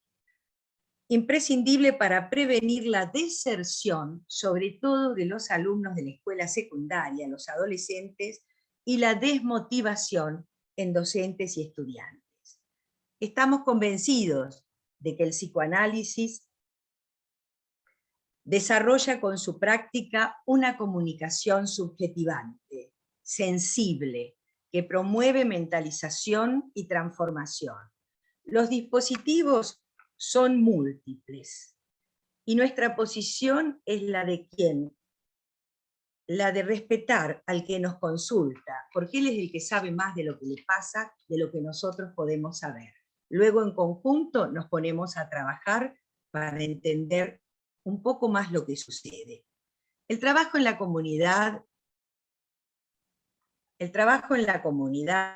[SPEAKER 6] imprescindible para prevenir la deserción, sobre todo de los alumnos de la escuela secundaria, los adolescentes, y la desmotivación en docentes y estudiantes. Estamos convencidos de que el psicoanálisis desarrolla con su práctica una comunicación subjetivante, sensible, que promueve mentalización y transformación. Los dispositivos son múltiples y nuestra posición es la de respetar al que nos consulta, porque él es el que sabe más de lo que le pasa, de lo que nosotros podemos saber. Luego en conjunto nos ponemos a trabajar para entender un poco más lo que sucede. El trabajo en la comunidad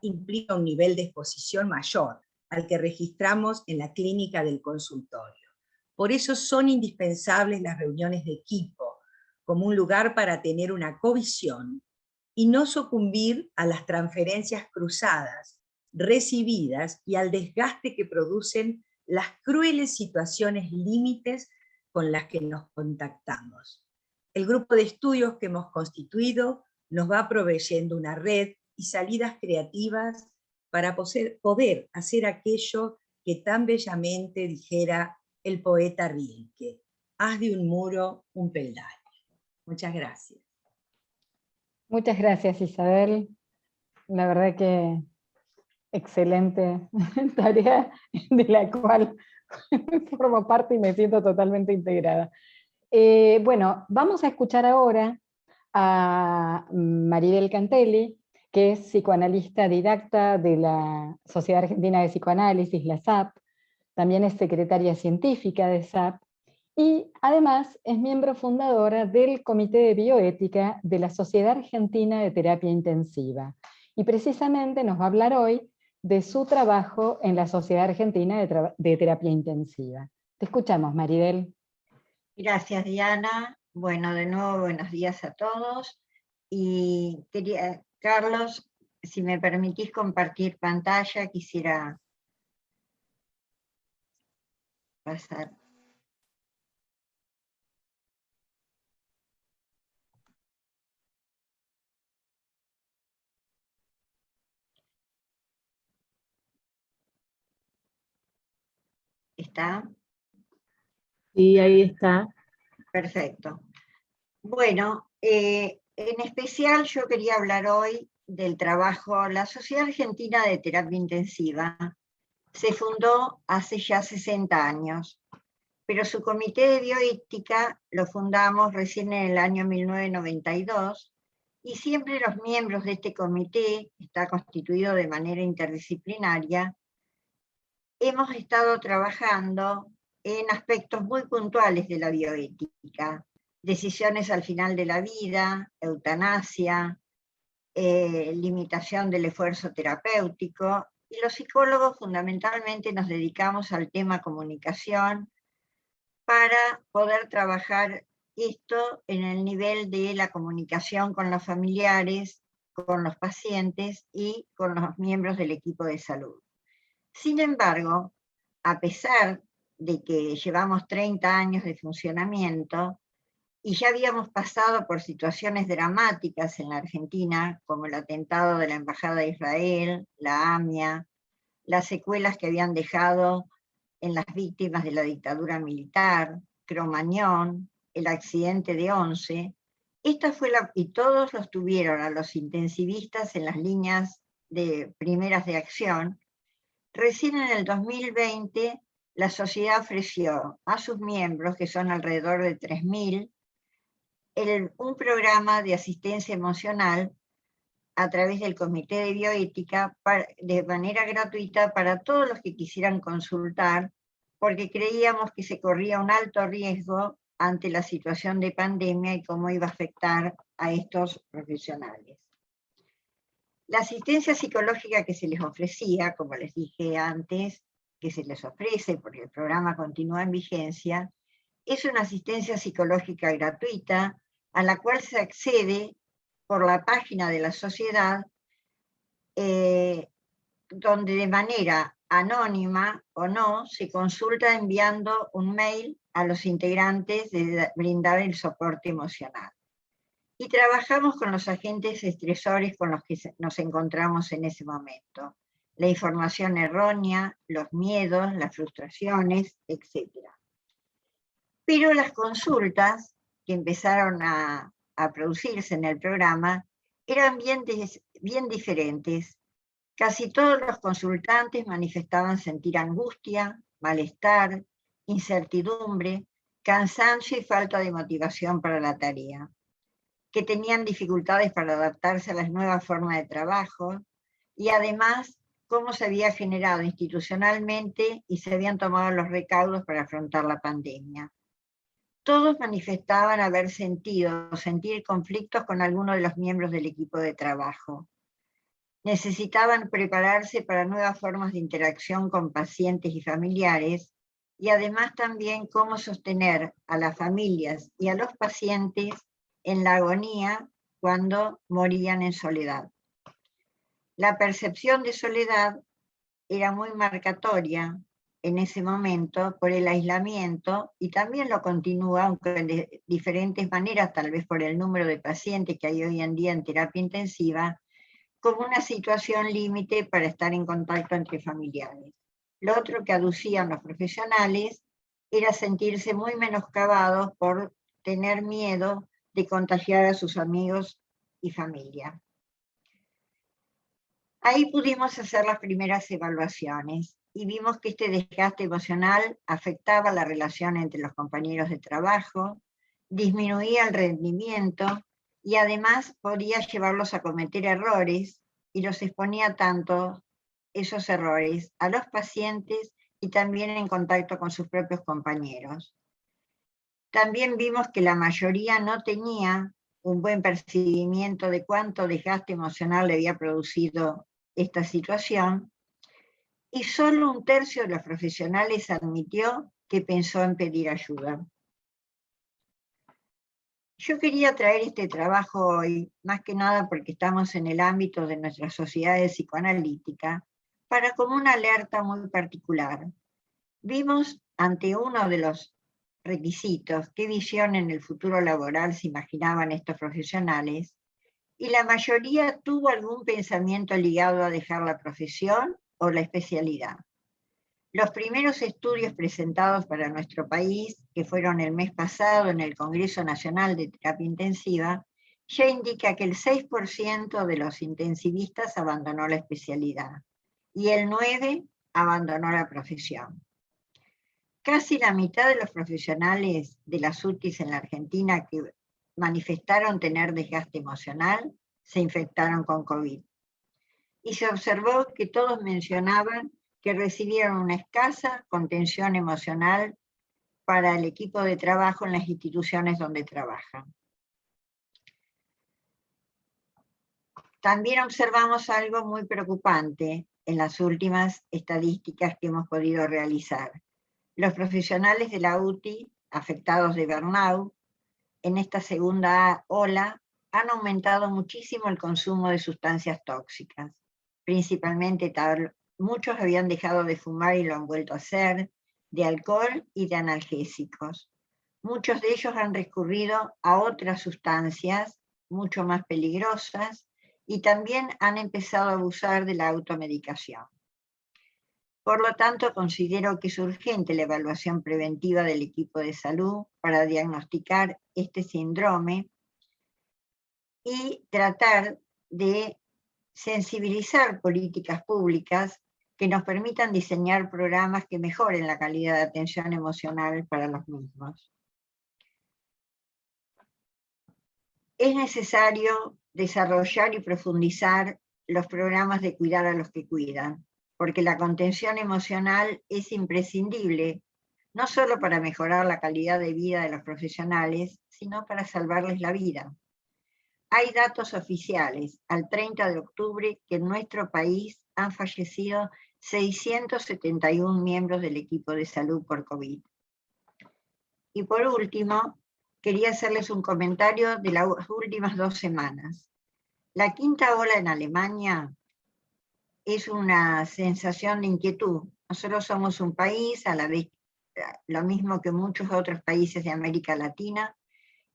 [SPEAKER 6] implica un nivel de exposición mayor al que registramos en la clínica del consultorio. Por eso son indispensables las reuniones de equipo, como un lugar para tener una covisión y no sucumbir a las transferencias cruzadas, recibidas y al desgaste que producen las crueles situaciones límites con las que nos contactamos. El grupo de estudios que hemos constituido nos va proveyendo una red y salidas creativas para poder hacer aquello que tan bellamente dijera el poeta Rilke: haz de un muro un peldaño. Muchas gracias.
[SPEAKER 1] Muchas gracias, Isabel. La verdad que excelente tarea de la cual formo parte y me siento totalmente integrada. Bueno, vamos a escuchar ahora a Maribel Cantelli, que es psicoanalista didacta de la Sociedad Argentina de Psicoanálisis, la SAP, también es secretaria científica de SAP, y además es miembro fundadora del Comité de Bioética de la Sociedad Argentina de Terapia Intensiva. Y precisamente nos va a hablar hoy de su trabajo en la Sociedad Argentina de Terapia Intensiva. Te escuchamos, Maribel.
[SPEAKER 2] Gracias, Diana. Bueno, de nuevo, buenos días a todos. Y quería, Carlos, si me permitís compartir pantalla, quisiera pasar. ¿Está?
[SPEAKER 7] Sí, ahí está.
[SPEAKER 2] Perfecto. Bueno, en especial yo quería hablar hoy del trabajo, la Sociedad Argentina de Terapia Intensiva Se fundó hace ya 60 años, pero su comité de bioética lo fundamos recién en el año 1992, y siempre los miembros de este comité, está constituido de manera interdisciplinaria, hemos estado trabajando en aspectos muy puntuales de la bioética: decisiones al final de la vida, eutanasia, limitación del esfuerzo terapéutico, y los psicólogos fundamentalmente nos dedicamos al tema comunicación para poder trabajar esto en el nivel de la comunicación con los familiares, con los pacientes y con los miembros del equipo de salud. Sin embargo, a pesar de que llevamos 30 años de funcionamiento y ya habíamos pasado por situaciones dramáticas en la Argentina, como el atentado de la Embajada de Israel, la AMIA, las secuelas que habían dejado en las víctimas de la dictadura militar, Cromañón, el accidente de Once, y todos los tuvieron a los intensivistas en las líneas primeras de acción. Recién en el 2020 la sociedad ofreció a sus miembros, que son alrededor de 3.000, un programa de asistencia emocional a través del Comité de Bioética de manera gratuita para todos los que quisieran consultar, porque creíamos que se corría un alto riesgo ante la situación de pandemia y cómo iba a afectar a estos profesionales. La asistencia psicológica que se les ofrecía, como les dije antes, que se les ofrece porque el programa continúa en vigencia, es una asistencia psicológica gratuita a la cual se accede por la página de la sociedad, donde de manera anónima o no se consulta enviando un mail a los integrantes de brindar el soporte emocional. Y trabajamos con los agentes estresores con los que nos encontramos en ese momento: la información errónea, los miedos, las frustraciones, etc. Pero las consultas que empezaron a producirse en el programa eran bien diferentes. Casi todos los consultantes manifestaban sentir angustia, malestar, incertidumbre, cansancio y falta de motivación para la tarea, que tenían dificultades para adaptarse a las nuevas formas de trabajo, y además cómo se había generado institucionalmente y se habían tomado los recaudos para afrontar la pandemia. Todos manifestaban sentir conflictos con alguno de los miembros del equipo de trabajo. Necesitaban prepararse para nuevas formas de interacción con pacientes y familiares, y además también cómo sostener a las familias y a los pacientes en la agonía cuando morían en soledad. La percepción de soledad era muy marcatoria en ese momento por el aislamiento, y también lo continúa, aunque de diferentes maneras, tal vez por el número de pacientes que hay hoy en día en terapia intensiva, como una situación límite para estar en contacto entre familiares. Lo otro que aducían los profesionales era sentirse muy menoscabados por tener miedo de contagiar a sus amigos y familia. Ahí pudimos hacer las primeras evaluaciones y vimos que este desgaste emocional afectaba la relación entre los compañeros de trabajo, disminuía el rendimiento y además podía llevarlos a cometer errores, y los exponía tanto esos errores a los pacientes y también en contacto con sus propios compañeros. También vimos que la mayoría no tenía un buen percibimiento de cuánto desgaste emocional le había producido esta situación, y solo 1/3 de los profesionales admitió que pensó en pedir ayuda. Yo quería traer este trabajo hoy, más que nada porque estamos en el ámbito de nuestra sociedad psicoanalítica, para como una alerta muy particular. Vimos ante uno de los requisitos qué visión en el futuro laboral se imaginaban estos profesionales, y la mayoría tuvo algún pensamiento ligado a dejar la profesión o la especialidad. Los primeros estudios presentados para nuestro país, que fueron el mes pasado en el Congreso Nacional de Terapia Intensiva, ya indica que el 6% de los intensivistas abandonó la especialidad, y el 9% abandonó la profesión. Casi la mitad de los profesionales de las UTIs en la Argentina que manifestaron tener desgaste emocional se infectaron con COVID. Y se observó que todos mencionaban que recibieron una escasa contención emocional para el equipo de trabajo en las instituciones donde trabajan. También observamos algo muy preocupante en las últimas estadísticas que hemos podido realizar. Los profesionales de la UTI afectados de burnout en esta segunda ola han aumentado muchísimo el consumo de sustancias tóxicas, principalmente muchos habían dejado de fumar y lo han vuelto a hacer, de alcohol y de analgésicos. Muchos de ellos han recurrido a otras sustancias mucho más peligrosas y también han empezado a abusar de la automedicación. Por lo tanto, considero que es urgente la evaluación preventiva del equipo de salud para diagnosticar este síndrome y tratar de sensibilizar políticas públicas que nos permitan diseñar programas que mejoren la calidad de atención emocional para los mismos. Es necesario desarrollar y profundizar los programas de cuidar a los que cuidan, porque la contención emocional es imprescindible, no solo para mejorar la calidad de vida de los profesionales, sino para salvarles la vida. Hay datos oficiales, al 30 de octubre, que en nuestro país han fallecido 671 miembros del equipo de salud por COVID. Y por último, quería hacerles un comentario de las últimas 2 semanas. La quinta ola en Alemania es una sensación de inquietud. Nosotros somos un país, a la vez lo mismo que muchos otros países de América Latina,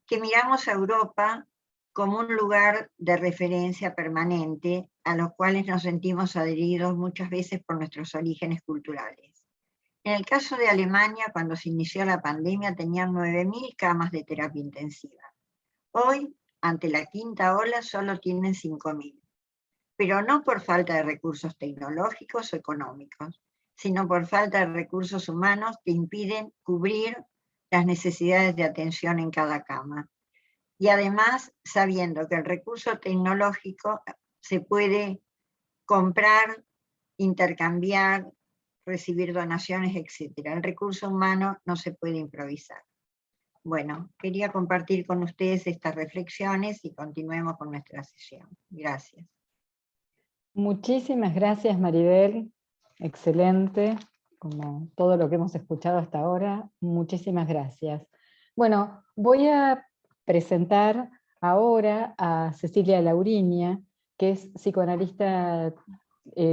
[SPEAKER 2] que miramos a Europa como un lugar de referencia permanente, a los cuales nos sentimos adheridos muchas veces por nuestros orígenes culturales. En el caso de Alemania, cuando se inició la pandemia, tenían 9.000 camas de terapia intensiva. Hoy, ante la quinta ola, solo tienen 5.000. Pero no por falta de recursos tecnológicos o económicos, sino por falta de recursos humanos que impiden cubrir las necesidades de atención en cada cama. Y además, sabiendo que el recurso tecnológico se puede comprar, intercambiar, recibir donaciones, etc. El recurso humano no se puede improvisar. Bueno, quería compartir con ustedes estas reflexiones y continuemos con nuestra sesión. Gracias.
[SPEAKER 1] Muchísimas gracias, Maribel. Excelente, como todo lo que hemos escuchado hasta ahora. Muchísimas gracias. Bueno, voy a presentar ahora a Cecilia Lauriña, que es psicoanalista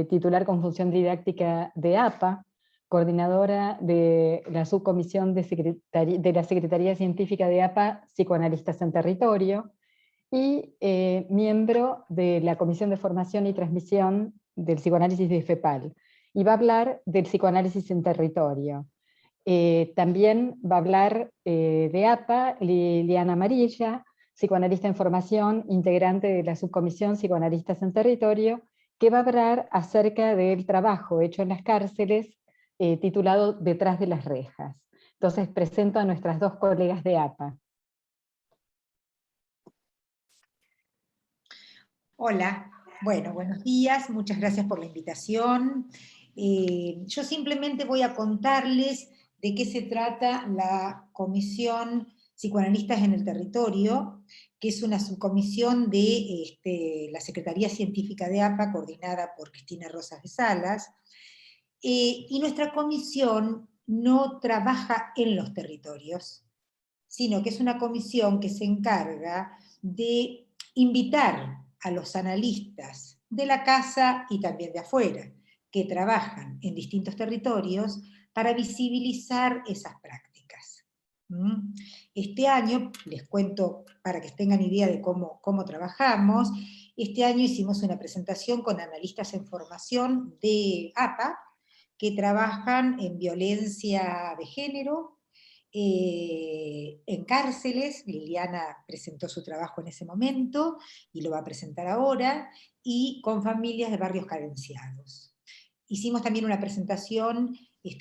[SPEAKER 1] titular con función didáctica de APA, coordinadora de la subcomisión de la Secretaría Científica de APA, Psicoanalistas en Territorio, y miembro de la Comisión de Formación y Transmisión del Psicoanálisis de FEPAL, y va a hablar del psicoanálisis en territorio. También va a hablar de APA, Liliana Amarilla, psicoanalista en formación, integrante de la subcomisión Psicoanalistas en Territorio, que va a hablar acerca del trabajo hecho en las cárceles, titulado Detrás de las rejas. Entonces presento a nuestras 2 colegas de APA.
[SPEAKER 8] Hola, bueno, buenos días, muchas gracias por la invitación. Yo simplemente voy a contarles de qué se trata la Comisión Psicoanalistas en el Territorio, que es una subcomisión de la Secretaría Científica de APA, coordinada por Cristina Rosas de Salas, y nuestra comisión no trabaja en los territorios, sino que es una comisión que se encarga de invitar a los analistas de la casa y también de afuera, que trabajan en distintos territorios, para visibilizar esas prácticas. Este año, les cuento para que tengan idea de cómo trabajamos, este año hicimos una presentación con analistas en formación de APA, que trabajan en violencia de género, en cárceles. Liliana presentó su trabajo en ese momento, y lo va a presentar ahora, y con familias de barrios carenciados. Hicimos también una presentación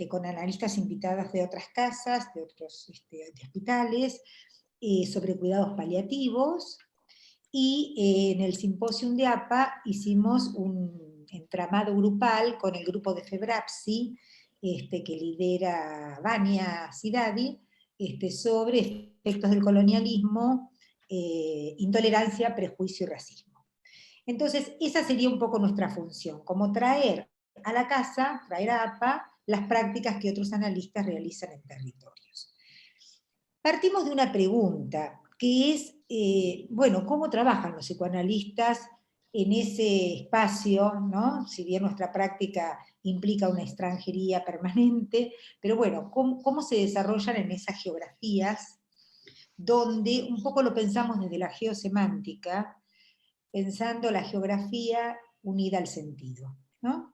[SPEAKER 8] con analistas invitadas de otras casas, de otros de hospitales, sobre cuidados paliativos, y en el simposium de APA hicimos un entramado grupal con el grupo de FEBRAPSI, que lidera Vania Sidadi, sobre efectos del colonialismo, intolerancia, prejuicio y racismo. Entonces, esa sería un poco nuestra función, como traer a la casa, traer a APA, las prácticas que otros analistas realizan en territorios. Partimos de una pregunta, que es, bueno, ¿cómo trabajan los psicoanalistas en ese espacio, ¿no? Si bien nuestra práctica implica una extranjería permanente, pero bueno, ¿cómo se desarrollan en esas geografías, donde un poco lo pensamos desde la geosemántica, pensando la geografía unida al sentido, ¿no?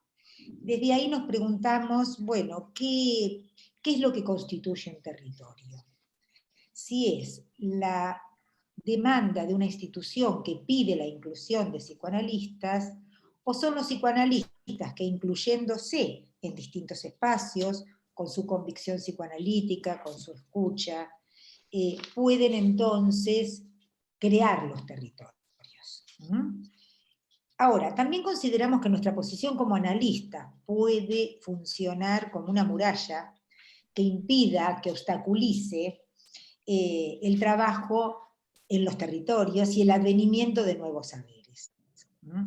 [SPEAKER 8] Desde ahí nos preguntamos, bueno, ¿qué es lo que constituye un territorio? Si es la demanda de una institución que pide la inclusión de psicoanalistas, o son los psicoanalistas que, incluyéndose en distintos espacios, con su convicción psicoanalítica, con su escucha, pueden entonces crear los territorios. Ahora, también consideramos que nuestra posición como analista puede funcionar como una muralla que impida, que obstaculice el trabajo en los territorios y el advenimiento de nuevos saberes.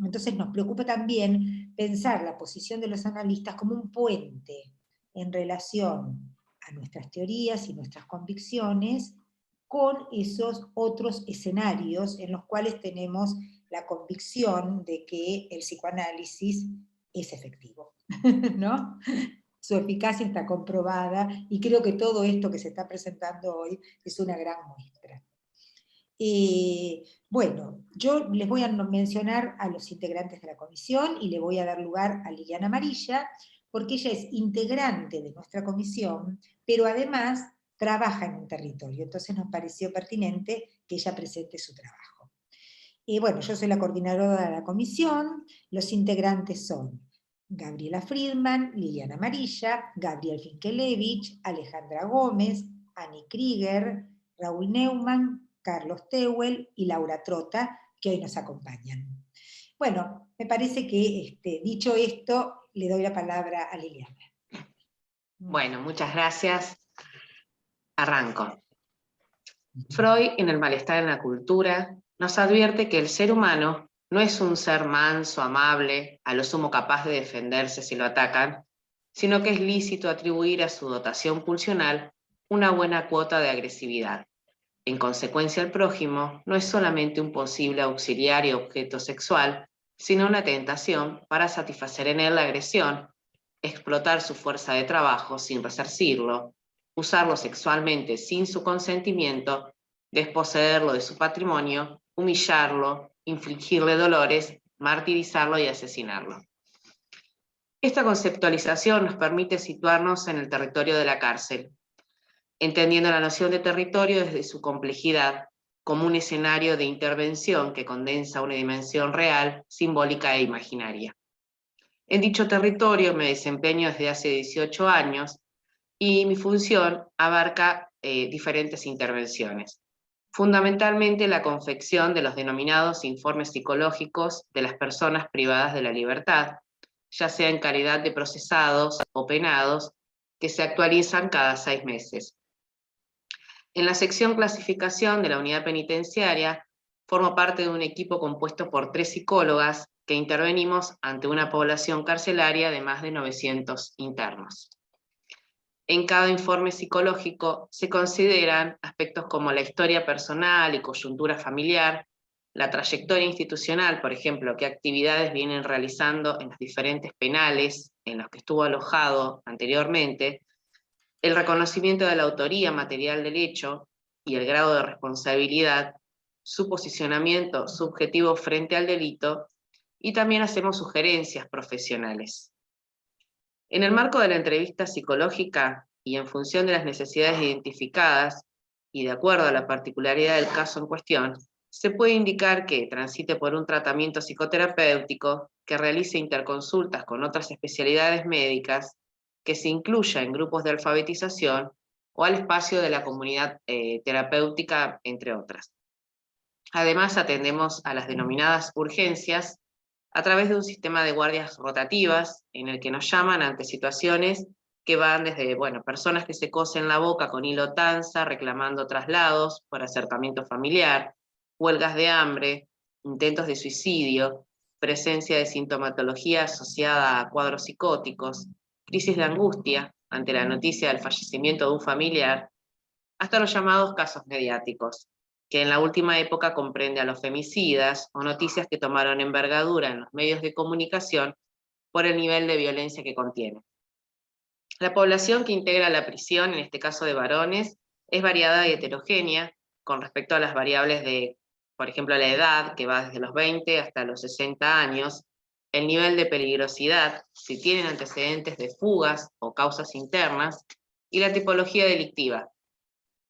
[SPEAKER 8] Entonces nos preocupa también pensar la posición de los analistas como un puente en relación a nuestras teorías y nuestras convicciones con esos otros escenarios en los cuales tenemos la convicción de que el psicoanálisis es efectivo, ¿no? Su eficacia está comprobada, y creo que todo esto que se está presentando hoy es una gran muestra. Bueno, yo les voy a mencionar a los integrantes de la comisión, y le voy a dar lugar a Liliana Amarilla, porque ella es integrante de nuestra comisión, pero además trabaja en un territorio, entonces nos pareció pertinente que ella presente su trabajo. Bueno, yo soy la coordinadora de la comisión, los integrantes son Gabriela Friedman, Liliana Amarilla, Gabriel Finkelevich, Alejandra Gómez, Annie Krieger, Raúl Neumann, Carlos Teuel y Laura Trota, que hoy nos acompañan. Bueno, me parece que dicho esto, le doy la palabra a Liliana.
[SPEAKER 9] Bueno, muchas gracias. Arranco. Freud, en El malestar en la cultura, nos advierte que el ser humano no es un ser manso, amable, a lo sumo capaz de defenderse si lo atacan, sino que es lícito atribuir a su dotación pulsional una buena cuota de agresividad. En consecuencia, el prójimo no es solamente un posible auxiliar y objeto sexual, sino una tentación para satisfacer en él la agresión, explotar su fuerza de trabajo sin resarcirlo, usarlo sexualmente sin su consentimiento, desposeerlo de su patrimonio, humillarlo, infligirle dolores, martirizarlo y asesinarlo. Esta conceptualización nos permite situarnos en el territorio de la cárcel, entendiendo la noción de territorio desde su complejidad como un escenario de intervención que condensa una dimensión real, simbólica e imaginaria. En dicho territorio me desempeño desde hace 18 años y mi función abarca diferentes intervenciones. Fundamentalmente la confección de los denominados informes psicológicos de las personas privadas de la libertad, ya sea en calidad de procesados o penados, que se actualizan cada 6 meses. En la sección clasificación de la unidad penitenciaria, formo parte de un equipo compuesto por 3 psicólogas que intervenimos ante una población carcelaria de más de 900 internos. En cada informe psicológico se consideran aspectos como la historia personal y coyuntura familiar, la trayectoria institucional, por ejemplo, qué actividades vienen realizando en los diferentes penales en los que estuvo alojado anteriormente, el reconocimiento de la autoría material del hecho y el grado de responsabilidad, su posicionamiento subjetivo frente al delito, y también hacemos sugerencias profesionales. En el marco de la entrevista psicológica y en función de las necesidades identificadas y de acuerdo a la particularidad del caso en cuestión, se puede indicar que transite por un tratamiento psicoterapéutico, que realice interconsultas con otras especialidades médicas, que se incluya en grupos de alfabetización o al espacio de la comunidad terapéutica, entre otras. Además, atendemos a las denominadas urgencias a través de un sistema de guardias rotativas en el que nos llaman ante situaciones que van desde, personas que se cosen la boca con hilo tanza reclamando traslados por acercamiento familiar, huelgas de hambre, intentos de suicidio, presencia de sintomatología asociada a cuadros psicóticos, crisis de angustia ante la noticia del fallecimiento de un familiar, hasta los llamados casos mediáticos, que en la última época comprende a los femicidas o noticias que tomaron envergadura en los medios de comunicación por el nivel de violencia que contiene. La población que integra la prisión, en este caso de varones, es variada y heterogénea con respecto a las variables de, por ejemplo, la edad, que va desde los 20 hasta los 60 años, el nivel de peligrosidad, si tienen antecedentes de fugas o causas internas, y la tipología delictiva,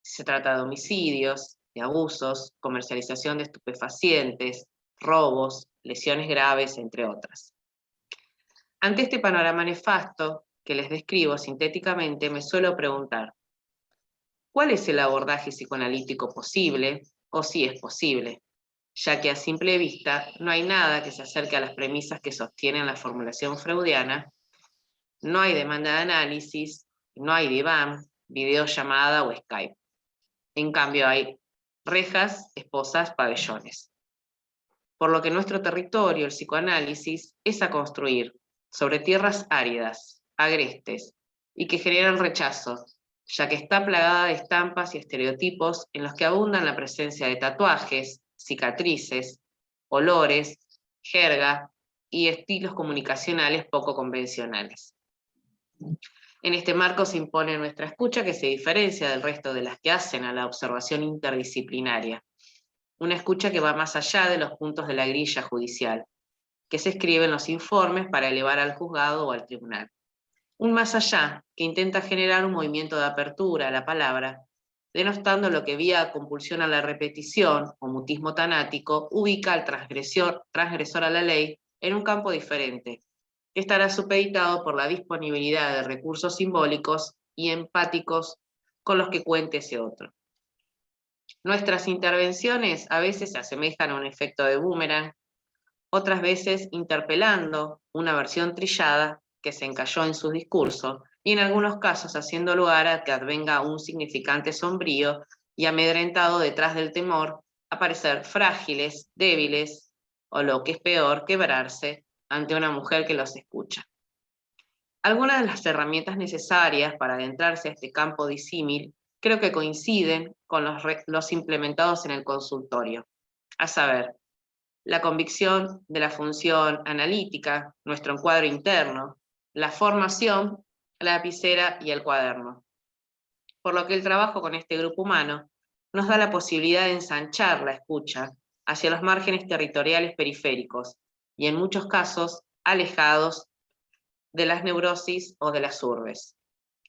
[SPEAKER 9] si se trata de homicidios, de abusos, comercialización de estupefacientes, robos, lesiones graves, entre otras. Ante este panorama nefasto que les describo sintéticamente, me suelo preguntar, ¿cuál es el abordaje psicoanalítico posible, o si es posible? Ya que a simple vista no hay nada que se acerque a las premisas que sostienen la formulación freudiana, no hay demanda de análisis, no hay diván, videollamada o Skype. En cambio hay rejas, esposas, pabellones. Por lo que nuestro territorio, el psicoanálisis, es a construir sobre tierras áridas, agrestes, y que generan rechazo, ya que está plagada de estampas y estereotipos en los que abundan la presencia de tatuajes, cicatrices, olores, jerga y estilos comunicacionales poco convencionales. En este marco se impone nuestra escucha, que se diferencia del resto de las que hacen a la observación interdisciplinaria. Una escucha que va más allá de los puntos de la grilla judicial, que se escriben los informes para elevar al juzgado o al tribunal. Un más allá que intenta generar un movimiento de apertura a la palabra, denostando lo que vía compulsión a la repetición o mutismo tanático ubica al transgresor a la ley en un campo diferente, que estará supeditado por la disponibilidad de recursos simbólicos y empáticos con los que cuente ese otro. Nuestras intervenciones a veces se asemejan a un efecto de boomerang, otras veces interpelando una versión trillada que se encalló en su discurso, y en algunos casos haciendo lugar a que advenga un significante sombrío y amedrentado detrás del temor a parecer frágiles, débiles, o lo que es peor, quebrarse ante una mujer que los escucha. Algunas de las herramientas necesarias para adentrarse a este campo disímil creo que coinciden con los implementados en el consultorio, a saber, la convicción de la función analítica, nuestro encuadro interno, la formación, la lapicera y el cuaderno. Por lo que el trabajo con este grupo humano nos da la posibilidad de ensanchar la escucha hacia los márgenes territoriales periféricos y en muchos casos alejados de las neurosis o de las urbes.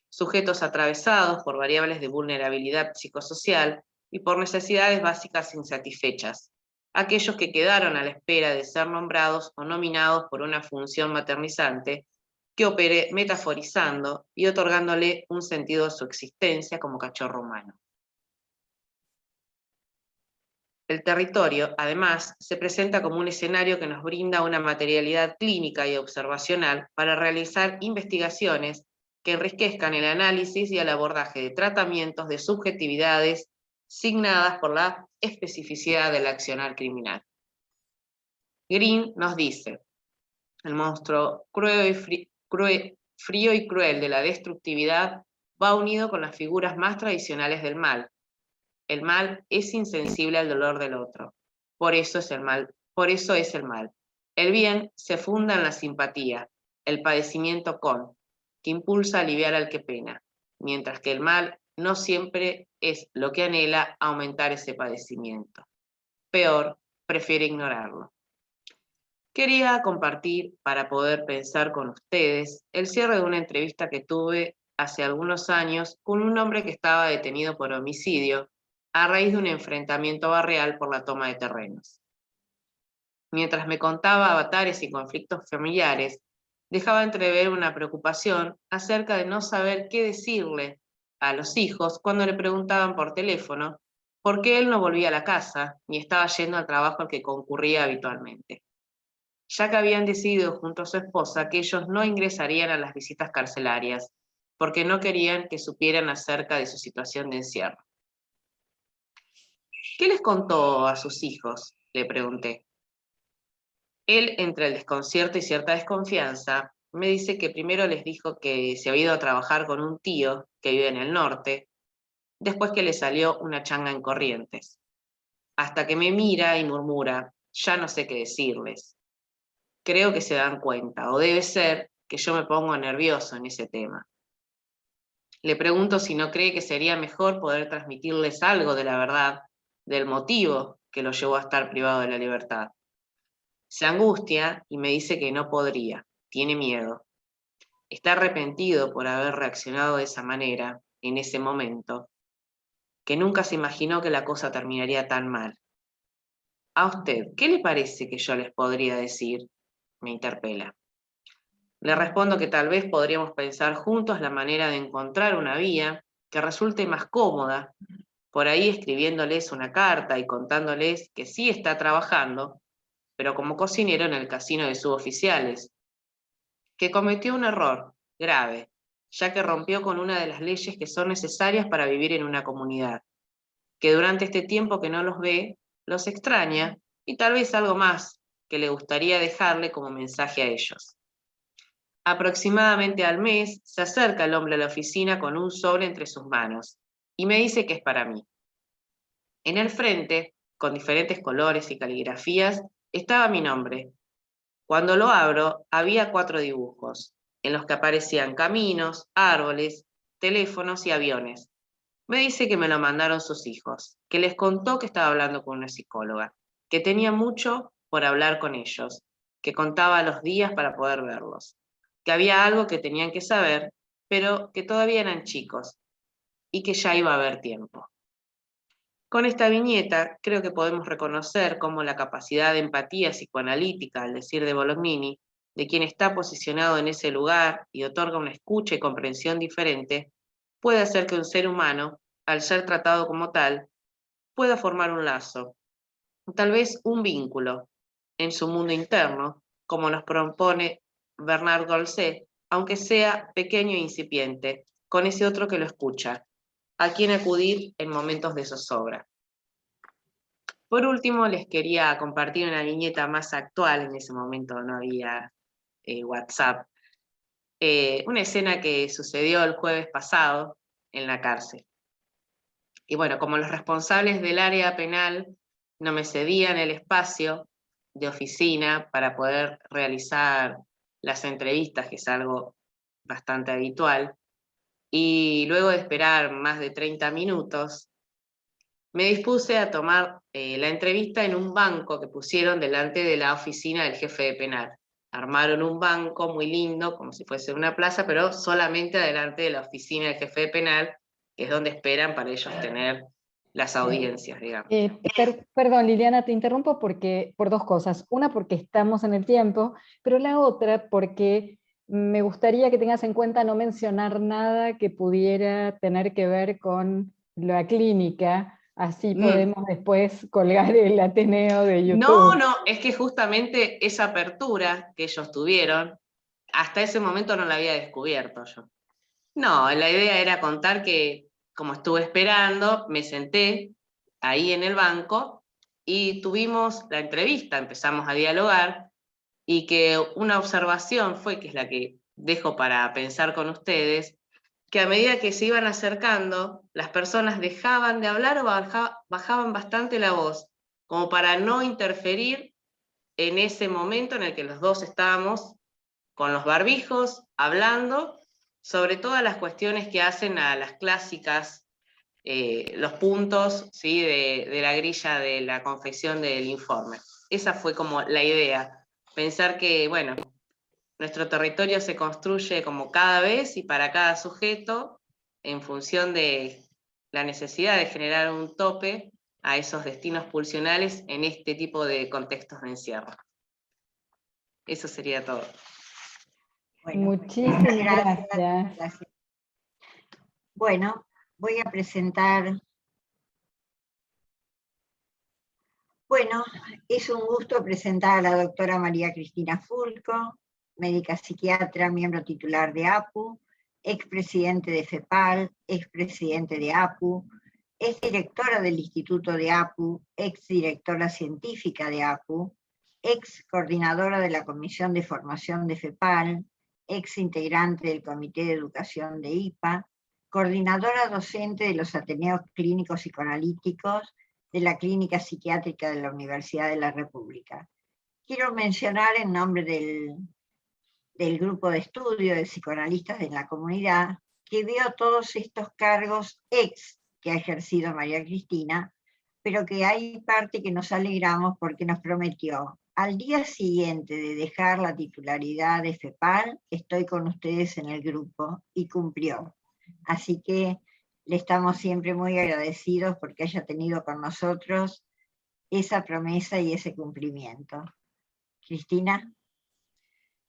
[SPEAKER 9] Sujetos atravesados por variables de vulnerabilidad psicosocial y por necesidades básicas insatisfechas, aquellos que quedaron a la espera de ser nombrados o nominados por una función maternizante que opere metaforizando y otorgándole un sentido a su existencia como cachorro humano. El territorio, además, se presenta como un escenario que nos brinda una materialidad clínica y observacional para realizar investigaciones que enriquezcan el análisis y el abordaje de tratamientos de subjetividades signadas por la especificidad del accionar criminal. Green nos dice, el monstruo frío y cruel de la destructividad va unido con las figuras más tradicionales del mal. El mal es insensible al dolor del otro, por eso es el mal. El bien se funda en la simpatía, el padecimiento que impulsa a aliviar al que pena, mientras que el mal no siempre es lo que anhela aumentar ese padecimiento. Peor, prefiere ignorarlo. Quería compartir, para poder pensar con ustedes, el cierre de una entrevista que tuve hace algunos años con un hombre que estaba detenido por homicidio a raíz de un enfrentamiento barrial por la toma de terrenos. Mientras me contaba avatares y conflictos familiares, dejaba entrever una preocupación acerca de no saber qué decirle a los hijos cuando le preguntaban por teléfono por qué él no volvía a la casa ni estaba yendo al trabajo al que concurría habitualmente, ya que habían decidido junto a su esposa que ellos no ingresarían a las visitas carcelarias, porque no querían que supieran acerca de su situación de encierro. ¿Qué les contó a sus hijos?, le pregunté. Él, entre el desconcierto y cierta desconfianza, me dice que primero les dijo que se había ido a trabajar con un tío que vive en el norte, después que le salió una changa en Corrientes. Hasta que me mira y murmura, ya no sé qué decirles. Creo que se dan cuenta, o debe ser que yo me pongo nervioso en ese tema. Le pregunto si no cree que sería mejor poder transmitirles algo de la verdad, del motivo que lo llevó a estar privado de la libertad. Se angustia y me dice que no podría, tiene miedo. Está arrepentido por haber reaccionado de esa manera, en ese momento, que nunca se imaginó que la cosa terminaría tan mal. ¿A usted qué le parece que yo les podría decir?, me interpela. Le respondo que tal vez podríamos pensar juntos la manera de encontrar una vía que resulte más cómoda, por ahí escribiéndoles una carta y contándoles que sí está trabajando, pero como cocinero en el casino de suboficiales, que cometió un error grave, ya que rompió con una de las leyes que son necesarias para vivir en una comunidad, que durante este tiempo que no los ve, los extraña y tal vez algo más que le gustaría dejarle como mensaje a ellos. Aproximadamente al mes se acerca el hombre a la oficina con un sobre entre sus manos y me dice que es para mí. En el frente, con diferentes colores y caligrafías, estaba mi nombre. Cuando lo abro, había 4 dibujos, en los que aparecían caminos, árboles, teléfonos y aviones. Me dice que me lo mandaron sus hijos, que les contó que estaba hablando con una psicóloga, que tenía mucho por hablar con ellos, que contaba los días para poder verlos, que había algo que tenían que saber, pero que todavía eran chicos, y que ya iba a haber tiempo. Con esta viñeta creo que podemos reconocer cómo la capacidad de empatía psicoanalítica, al decir de Bolognini, de quien está posicionado en ese lugar y otorga una escucha y comprensión diferente, puede hacer que un ser humano, al ser tratado como tal, pueda formar un lazo, tal vez un vínculo, en su mundo interno, como nos propone Bernard Golset, aunque sea pequeño e incipiente, con ese otro que lo escucha, a quien acudir en momentos de zozobra. Por último, les quería compartir una viñeta más actual, en ese momento no había WhatsApp, una escena que sucedió el jueves pasado en la cárcel. Y bueno, como los responsables del área penal no me cedían el espacio de oficina para poder realizar las entrevistas, que es algo bastante habitual, y luego de esperar más de 30 minutos, me dispuse a tomar la entrevista en un banco que pusieron delante de la oficina del jefe de penal. Armaron un banco muy lindo, como si fuese una plaza, pero solamente delante de la oficina del jefe de penal, que es donde esperan para ellos tener las audiencias, digamos.
[SPEAKER 1] Perdón, Liliana, te interrumpo por 2 cosas. Una, porque estamos en el tiempo, pero la otra, porque me gustaría que tengas en cuenta no mencionar nada que pudiera tener que ver con la clínica, así podemos después colgar el Ateneo de YouTube.
[SPEAKER 9] No, es que justamente esa apertura que ellos tuvieron, hasta ese momento no la había descubierto yo. No, la idea era contar que, como estuve esperando, me senté ahí en el banco y tuvimos la entrevista, empezamos a dialogar, y que una observación fue, que es la que dejo para pensar con ustedes, que a medida que se iban acercando, las personas dejaban de hablar o bajaban bastante la voz, como para no interferir en ese momento en el que los dos estábamos con los barbijos, hablando sobre todas las cuestiones que hacen a las clásicas, los puntos, ¿sí?, de la grilla de la confección del informe. Esa fue como la idea, pensar que, bueno, nuestro territorio se construye como cada vez y para cada sujeto en función de la necesidad de generar un tope a esos destinos pulsionales en este tipo de contextos de encierro. Eso sería todo.
[SPEAKER 2] Bueno,
[SPEAKER 1] Muchísimas gracias.
[SPEAKER 2] Bueno, voy a presentar. Bueno, es un gusto presentar a la doctora María Cristina Fulco, médica psiquiatra, miembro titular de APU, expresidente de FEPAL, expresidente de APU, es directora del Instituto de APU, exdirectora científica de APU, ex coordinadora de la Comisión de Formación de FEPAL, ex integrante del Comité de Educación de IPA, coordinadora docente de los Ateneos Clínicos Psicoanalíticos de la Clínica Psiquiátrica de la Universidad de la República. Quiero mencionar en nombre del grupo de estudio de psicoanalistas en la comunidad que veo todos estos cargos ex que ha ejercido María Cristina, pero que hay parte que nos alegramos porque nos prometió: al día siguiente de dejar la titularidad de FEPAL, estoy con ustedes en el grupo, y cumplió. Así que le estamos siempre muy agradecidos porque haya tenido con nosotros esa promesa y ese cumplimiento. Cristina.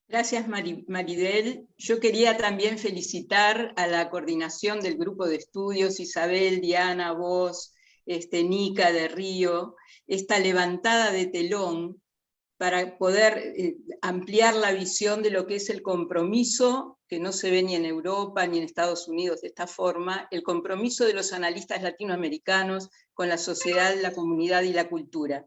[SPEAKER 6] Gracias, Maridel. Yo quería también felicitar a la coordinación del grupo de estudios, Isabel, Diana, vos, Nica de Río, esta levantada de telón para poder ampliar la visión de lo que es el compromiso, que no se ve ni en Europa ni en Estados Unidos de esta forma, el compromiso de los analistas latinoamericanos con la sociedad, la comunidad y la cultura.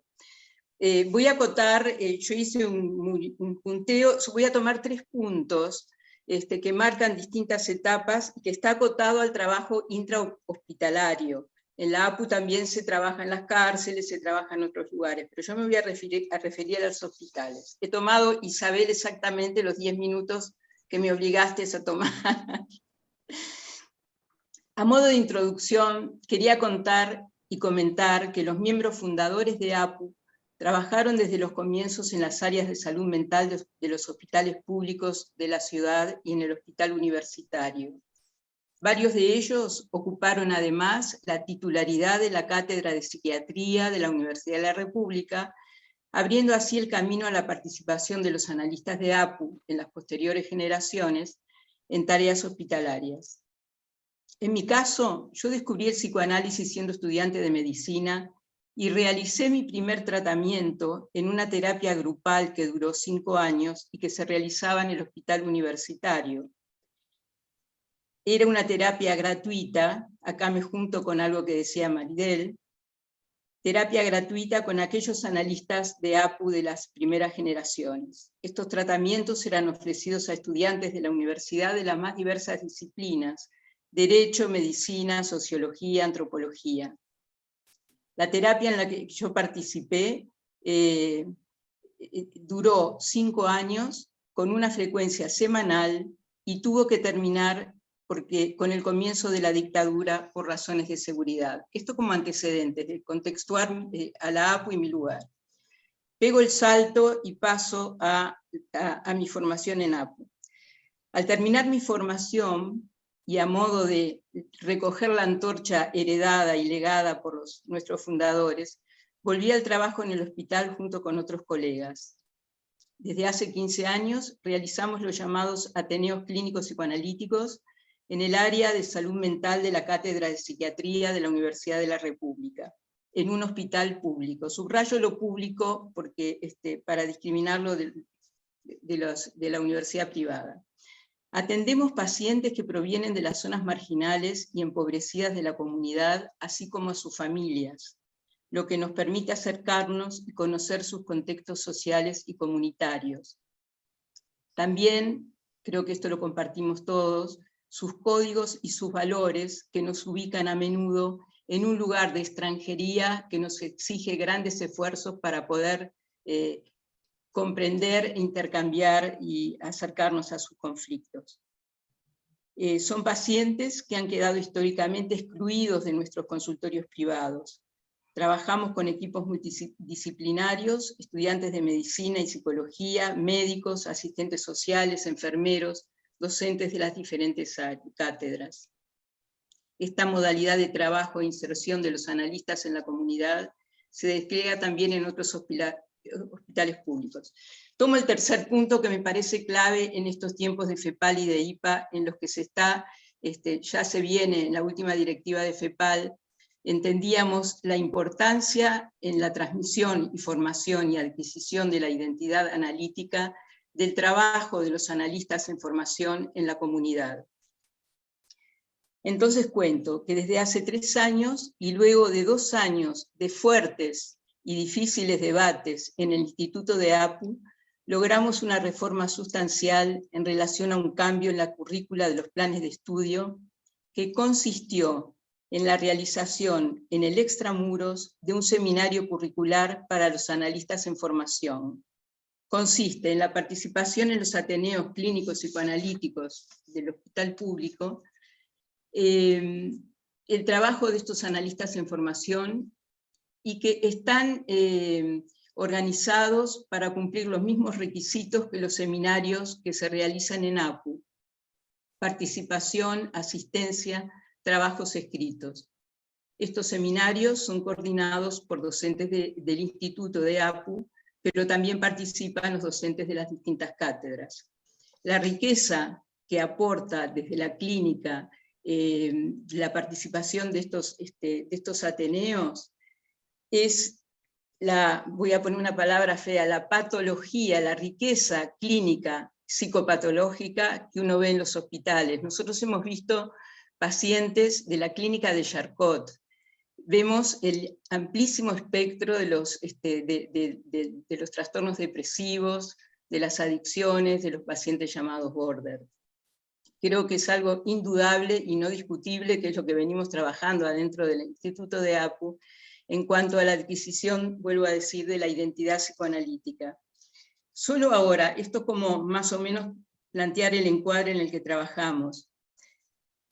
[SPEAKER 6] Voy a acotar, yo hice un punteo, voy a tomar 3 puntos que marcan distintas etapas, que está acotado al trabajo intrahospitalario. En la APU también se trabaja en las cárceles, se trabaja en otros lugares, pero yo me voy a referir a los hospitales. He tomado, Isabel, exactamente los 10 minutos que me obligaste a tomar. A modo de introducción, quería contar y comentar que los miembros fundadores de APU trabajaron desde los comienzos en las áreas de salud mental de los hospitales públicos de la ciudad y en el hospital universitario. Varios de ellos ocuparon además la titularidad de la Cátedra de Psiquiatría de la Universidad de la República, abriendo así el camino a la participación de los analistas de APU en las posteriores generaciones en tareas hospitalarias. En mi caso, yo descubrí el psicoanálisis siendo estudiante de medicina y realicé mi primer tratamiento en una terapia grupal que duró 5 años y que se realizaba en el hospital universitario. Era una terapia gratuita, acá me junto con algo que decía Maridel, terapia gratuita con aquellos analistas de APU de las primeras generaciones. Estos tratamientos eran ofrecidos a estudiantes de la universidad de las más diversas disciplinas: derecho, medicina, sociología, antropología. La terapia en la que yo participé duró 5 años con una frecuencia semanal y tuvo que terminar con el comienzo de la dictadura por razones de seguridad. Esto como antecedentes, de contextuar a la APU y mi lugar. Pego el salto y paso a mi formación en APU. Al terminar mi formación, y a modo de recoger la antorcha heredada y legada por nuestros fundadores, volví al trabajo en el hospital junto con otros colegas. Desde hace 15 años realizamos los llamados Ateneos Clínicos Psicoanalíticos en el área de salud mental de la Cátedra de Psiquiatría de la Universidad de la República, en un hospital público. Subrayo lo público porque, para discriminarlo de la universidad privada. Atendemos pacientes que provienen de las zonas marginales y empobrecidas de la comunidad, así como a sus familias, lo que nos permite acercarnos y conocer sus contextos sociales y comunitarios. También, creo que esto lo compartimos todos, sus códigos y sus valores que nos ubican a menudo en un lugar de extranjería que nos exige grandes esfuerzos para poder comprender, intercambiar y acercarnos a sus conflictos. Son pacientes que han quedado históricamente excluidos de nuestros consultorios privados. Trabajamos con equipos multidisciplinarios, estudiantes de medicina y psicología, médicos, asistentes sociales, enfermeros, docentes de las diferentes cátedras. esta modalidad de trabajo e inserción de los analistas en la comunidad se despliega también en otros hospitales públicos. Tomo el tercer punto que me parece clave en estos tiempos de FEPAL y de IPA, en los que ya se viene en la última directiva de FEPAL, entendíamos la importancia en la transmisión y formación y adquisición de la identidad analítica del trabajo de los analistas en formación en la comunidad. Entonces cuento que desde hace 3 años, y luego de 2 años de fuertes y difíciles debates en el Instituto de APU, logramos una reforma sustancial en relación a un cambio en la currícula de los planes de estudio, que consistió en la realización en el Extramuros de un seminario curricular para los analistas en formación. Consiste en la participación en los ateneos clínicos psicoanalíticos del hospital público, el trabajo de estos analistas en formación, y que están organizados para cumplir los mismos requisitos que los seminarios que se realizan en APU: participación, asistencia, trabajos escritos. Estos seminarios son coordinados por docentes del Instituto de APU, pero también participan los docentes de las distintas cátedras. La riqueza que aporta desde la clínica la participación de estos ateneos es voy a poner una palabra fea, la patología, la riqueza clínica psicopatológica que uno ve en los hospitales. Nosotros hemos visto pacientes de la clínica de Charcot, vemos el amplísimo espectro de los trastornos depresivos, de las adicciones, de los pacientes llamados border. Creo que es algo indudable y no discutible, que es lo que venimos trabajando adentro del Instituto de APU, en cuanto a la adquisición, vuelvo a decir, de la identidad psicoanalítica. Solo ahora, esto como más o menos plantear el encuadre en el que trabajamos.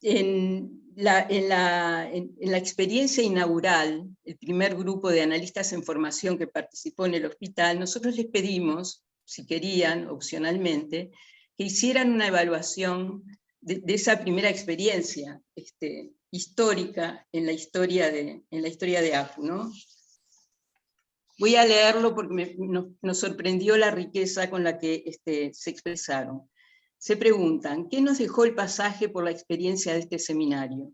[SPEAKER 6] En la experiencia inaugural, el primer grupo de analistas en formación que participó en el hospital, nosotros les pedimos, si querían, opcionalmente, que hicieran una evaluación de esa primera experiencia histórica en la historia de APU, ¿no? Voy a leerlo porque nos sorprendió la riqueza con la que se expresaron. Se preguntan, ¿qué nos dejó el pasaje por la experiencia de este seminario?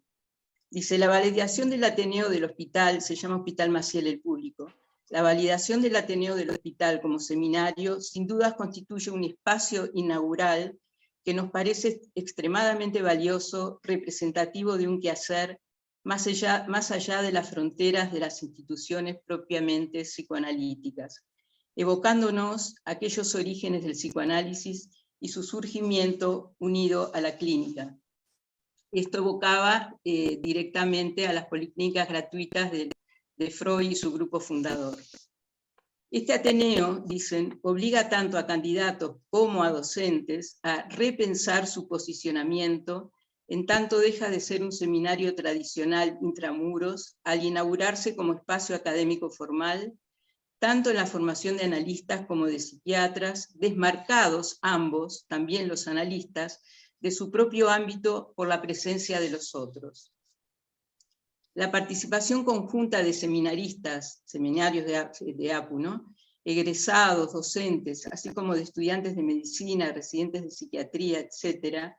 [SPEAKER 6] Dice, la validación del Ateneo del hospital, se llama Hospital Maciel el público, la validación del Ateneo del hospital como seminario sin duda constituye un espacio inaugural que nos parece extremadamente valioso, representativo de un quehacer más allá de las fronteras de las instituciones propiamente psicoanalíticas, evocándonos aquellos orígenes del psicoanálisis y su surgimiento unido a la clínica. Esto evocaba directamente a las policlínicas gratuitas de Freud y su grupo fundador. Este Ateneo, dicen, obliga tanto a candidatos como a docentes a repensar su posicionamiento, en tanto deja de ser un seminario tradicional intramuros al inaugurarse como espacio académico formal, tanto en la formación de analistas como de psiquiatras, desmarcados ambos, también los analistas, de su propio ámbito por la presencia de los otros. La participación conjunta de seminaristas, seminarios de APU, ¿no?, egresados, docentes, así como de estudiantes de medicina, residentes de psiquiatría, etc.,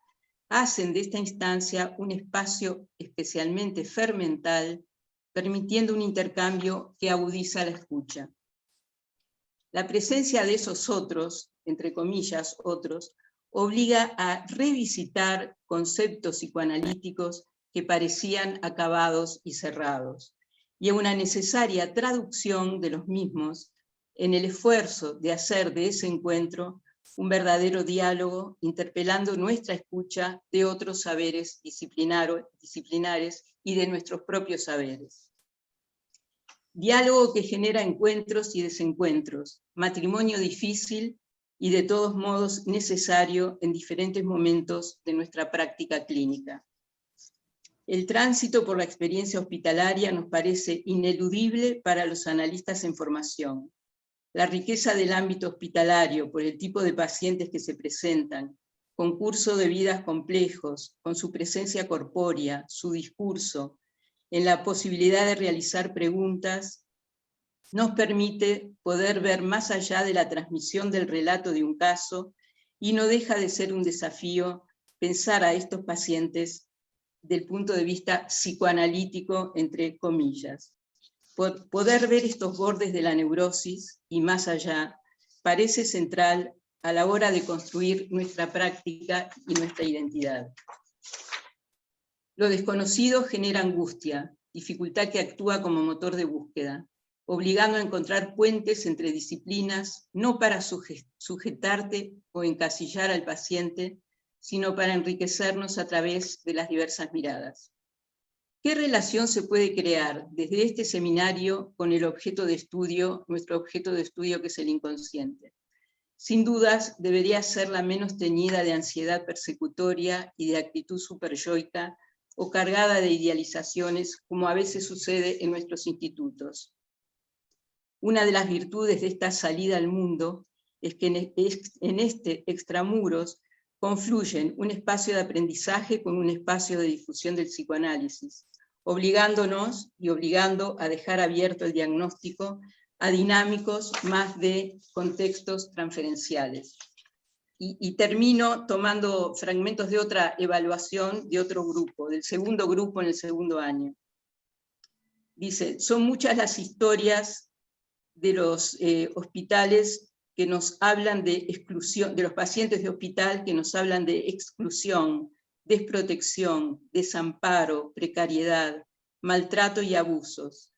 [SPEAKER 6] hacen de esta instancia un espacio especialmente fermental, permitiendo un intercambio que agudiza la escucha. La presencia de esos otros, entre comillas, otros, obliga a revisitar conceptos psicoanalíticos que parecían acabados y cerrados, y a una necesaria traducción de los mismos en el esfuerzo de hacer de ese encuentro un verdadero diálogo, interpelando nuestra escucha de otros saberes disciplinares y de nuestros propios saberes. Diálogo que genera encuentros y desencuentros, matrimonio difícil y de todos modos necesario en diferentes momentos de nuestra práctica clínica. El tránsito por la experiencia hospitalaria nos parece ineludible para los analistas en formación. La riqueza del ámbito hospitalario por el tipo de pacientes que se presentan
[SPEAKER 10] concurso de vidas complejos, con su presencia corpórea, su discurso, en la posibilidad de realizar preguntas, nos permite poder ver más allá de la transmisión del relato de un caso, y no deja de ser un desafío pensar a estos pacientes del punto de vista psicoanalítico, entre comillas. Poder ver estos bordes de la neurosis y más allá parece central a la hora de construir nuestra práctica y nuestra identidad. Lo desconocido genera angustia, dificultad que actúa como motor de búsqueda, obligando a encontrar puentes entre disciplinas, no para sujetarte o encasillar al paciente, sino para enriquecernos a través de las diversas miradas. ¿Qué relación se puede crear desde este seminario con el objeto de estudio, nuestro objeto de estudio, que es el inconsciente? Sin dudas, debería ser la menos teñida de ansiedad persecutoria y de actitud superyoica o cargada de idealizaciones, como a veces sucede en nuestros institutos. Una de las virtudes de esta salida al mundo es que en este extramuros confluyen un espacio de aprendizaje con un espacio de difusión del psicoanálisis, obligándonos y obligando a dejar abierto el diagnóstico a dinámicos más de contextos transferenciales. Y termino tomando fragmentos de otra evaluación de otro grupo, del segundo grupo en el segundo año. Dice, son muchas las historias de los hospitales que nos hablan de exclusión, de los pacientes de hospital que nos hablan de exclusión, desprotección, desamparo, precariedad, maltrato y abusos.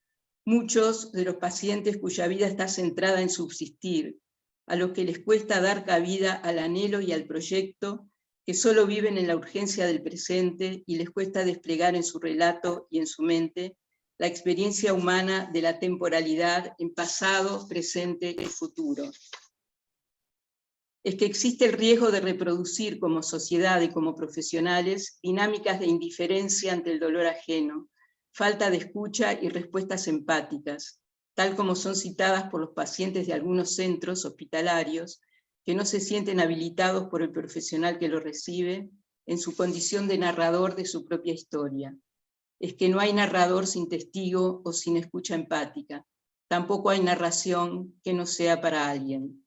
[SPEAKER 10] Muchos de los pacientes cuya vida está centrada en subsistir, a los que les cuesta dar cabida al anhelo y al proyecto, que solo viven en la urgencia del presente y les cuesta desplegar en su relato y en su mente la experiencia humana de la temporalidad en pasado, presente y futuro. Es que existe el riesgo de reproducir como sociedad y como profesionales dinámicas de indiferencia ante el dolor ajeno, falta de escucha y respuestas empáticas, tal como son citadas por los pacientes de algunos centros hospitalarios que no se sienten habilitados por el profesional que lo recibe en su condición de narrador de su propia historia. Es que no hay narrador sin testigo o sin escucha empática. Tampoco hay narración que no sea para alguien.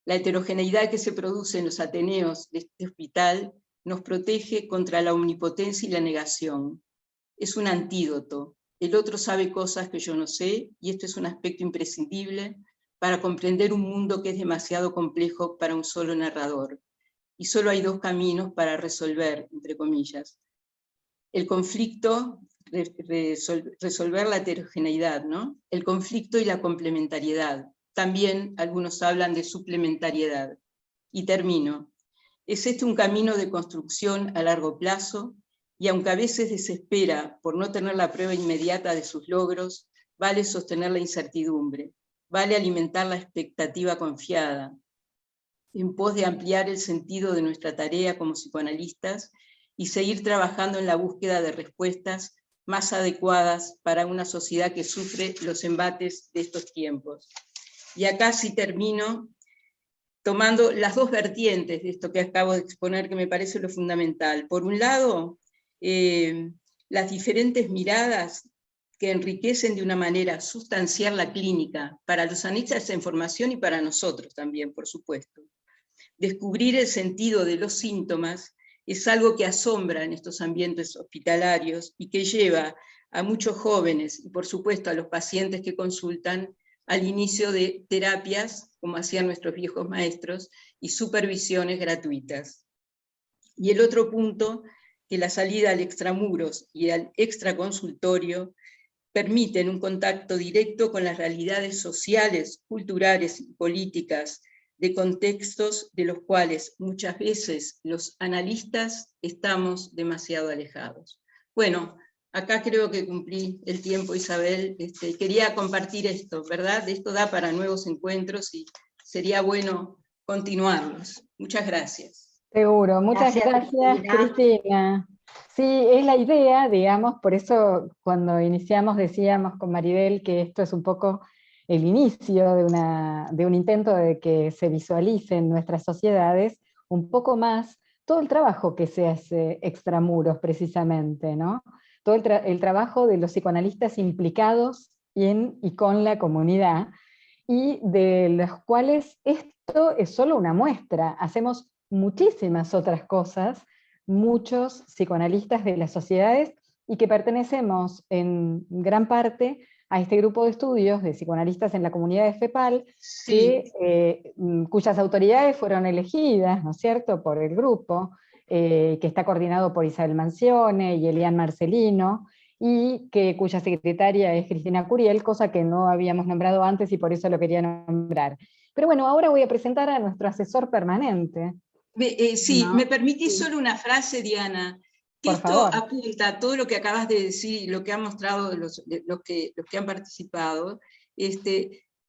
[SPEAKER 10] La heterogeneidad que se produce en los ateneos de este hospital nos protege contra la omnipotencia y la negación. Es un antídoto. El otro sabe cosas que yo no sé, y esto es un aspecto imprescindible para comprender un mundo que es demasiado complejo para un solo narrador. Y solo hay dos caminos para resolver, entre comillas. El conflicto, resolver la heterogeneidad, ¿no? El conflicto y la complementariedad. También algunos hablan de suplementariedad. Y termino. Es este un camino de construcción a largo plazo, y aunque a veces desespera por no tener la prueba inmediata de sus logros, vale sostener la incertidumbre, vale alimentar la expectativa confiada, en pos de ampliar el sentido de nuestra tarea como psicoanalistas y seguir trabajando en la búsqueda de respuestas más adecuadas para una sociedad que sufre los embates de estos tiempos. Y acá sí termino tomando las dos vertientes de esto que acabo de exponer, que me parece lo fundamental. Por un lado, las diferentes miradas que enriquecen de una manera sustancial la clínica, para los analistas de información y para nosotros también, por supuesto. Descubrir el sentido de los síntomas es algo que asombra en estos ambientes hospitalarios y que lleva a muchos jóvenes, y por supuesto a los pacientes que consultan, al inicio de terapias, como hacían nuestros viejos maestros, y supervisiones gratuitas. Y el otro punto, que la salida al extramuros y al extraconsultorio permiten un contacto directo con las realidades sociales, culturales y políticas de contextos de los cuales muchas veces los analistas estamos demasiado alejados. Bueno, acá creo que cumplí el tiempo, Isabel. Quería compartir esto, ¿verdad? Esto da para nuevos encuentros y sería bueno continuarlos. Muchas gracias.
[SPEAKER 1] Seguro, muchas gracias, Cristina. Sí, es la idea, digamos, por eso cuando iniciamos decíamos con Maribel que esto es un poco el inicio de un intento de que se visualicen nuestras sociedades, un poco más todo el trabajo que se hace extramuros precisamente, ¿no? Todo el trabajo de los psicoanalistas implicados en y con la comunidad, y de los cuales esto es solo una muestra. Hacemos muchísimas otras cosas, muchos psicoanalistas de las sociedades, y que pertenecemos en gran parte a este grupo de estudios de psicoanalistas en la comunidad de FEPAL,
[SPEAKER 10] Sí.
[SPEAKER 1] cuyas autoridades fueron elegidas, ¿no es cierto?, por el grupo, que está coordinado por Isabel Mancione y Elian Marcelino, y cuya secretaria es Cristina Curiel, cosa que no habíamos nombrado antes y por eso lo quería nombrar. Pero bueno, ahora voy a presentar a nuestro asesor permanente.
[SPEAKER 10] Sí,
[SPEAKER 1] ¿no?
[SPEAKER 10] ¿me permitís
[SPEAKER 1] Sí.
[SPEAKER 10] solo una frase, Diana? Que
[SPEAKER 1] Por
[SPEAKER 10] esto
[SPEAKER 1] favor.
[SPEAKER 10] apunta a todo lo que acabas de decir, lo que han mostrado los que han participado,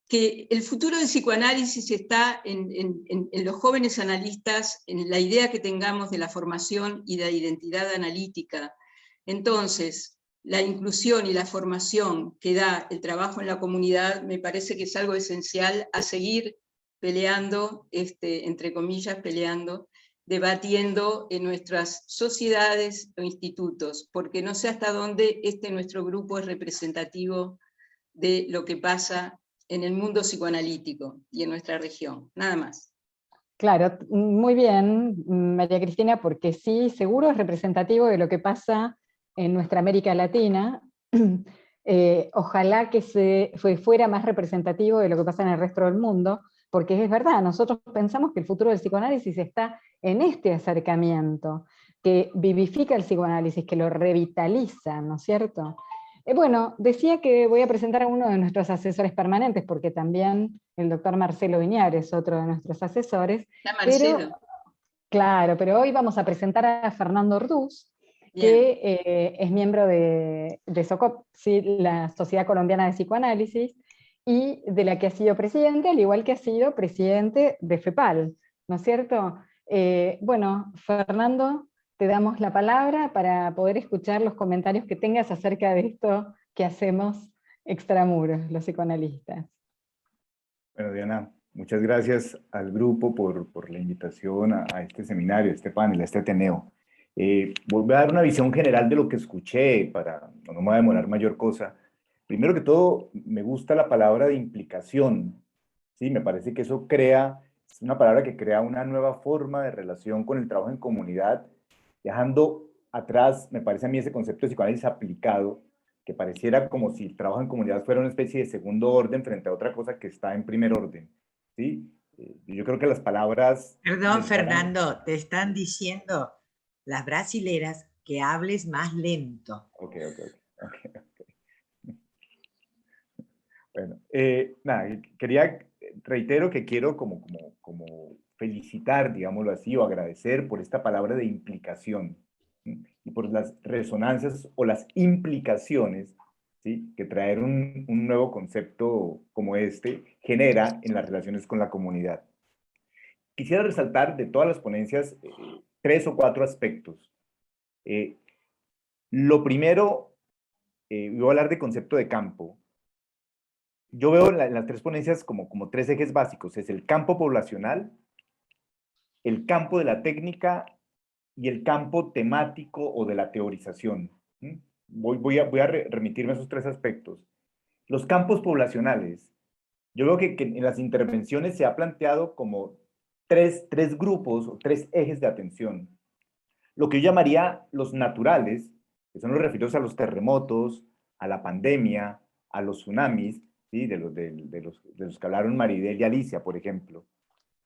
[SPEAKER 10] que el futuro del psicoanálisis está en los jóvenes analistas, en la idea que tengamos de la formación y de la identidad analítica. Entonces, la inclusión y la formación que da el trabajo en la comunidad me parece que es algo esencial a seguir peleando, entre comillas, peleando, debatiendo en nuestras sociedades o institutos, porque no sé hasta dónde nuestro grupo es representativo de lo que pasa en el mundo psicoanalítico y en nuestra región. Nada más.
[SPEAKER 1] Claro, muy bien, María Cristina, porque sí, seguro es representativo de lo que pasa en nuestra América Latina. Ojalá que fuera más representativo de lo que pasa en el resto del mundo, porque es verdad, nosotros pensamos que el futuro del psicoanálisis está en este acercamiento, que vivifica el psicoanálisis, que lo revitaliza, ¿no es cierto? Bueno, decía que voy a presentar a uno de nuestros asesores permanentes, porque también el doctor Marcelo Viñares, otro de nuestros asesores.
[SPEAKER 10] Marcelo.
[SPEAKER 1] Claro, pero hoy vamos a presentar a Fernando Orduz, que es miembro de SOCOP, ¿sí? La Sociedad Colombiana de Psicoanálisis, y de la que ha sido presidente, al igual que ha sido presidente de FEPAL, ¿no es cierto? Bueno, Fernando, te damos la palabra para poder escuchar los comentarios que tengas acerca de esto que hacemos extramuros, los psicoanalistas.
[SPEAKER 11] Bueno, Diana, muchas gracias al grupo por la invitación a este seminario, a este panel, a este Ateneo. Voy a dar una visión general de lo que escuché, no me voy a demorar mayor cosa. Primero que todo, me gusta la palabra de implicación. Sí, me parece que eso es una palabra que crea una nueva forma de relación con el trabajo en comunidad, dejando atrás, me parece a mí, ese concepto de psicoanálisis aplicado, que pareciera como si el trabajo en comunidad fuera una especie de segundo orden frente a otra cosa que está en primer orden, ¿sí? Yo creo que las palabras...
[SPEAKER 12] Perdón, Fernando, te están diciendo las brasileras que hables más lento.
[SPEAKER 11] Ok. Bueno, nada, reitero que quiero como felicitar, digámoslo así, o agradecer por esta palabra de implicación, ¿sí? Y por las resonancias o las implicaciones, ¿sí?, que traer un nuevo concepto como este genera en las relaciones con la comunidad. Quisiera resaltar de todas las ponencias 3 o 4 aspectos. Lo primero, voy a hablar de concepto de campo. Yo veo en las 3 ponencias como 3 ejes básicos. Es el campo poblacional, el campo de la técnica y el campo temático o de la teorización. Voy a remitirme a esos 3 aspectos. Los campos poblacionales. Yo veo que en las intervenciones se ha planteado como 3 grupos o 3 ejes de atención. Lo que yo llamaría los naturales, que son los referidos a los terremotos, a la pandemia, a los tsunamis, ¿sí?, de los que hablaron Maribel y Alicia, por ejemplo.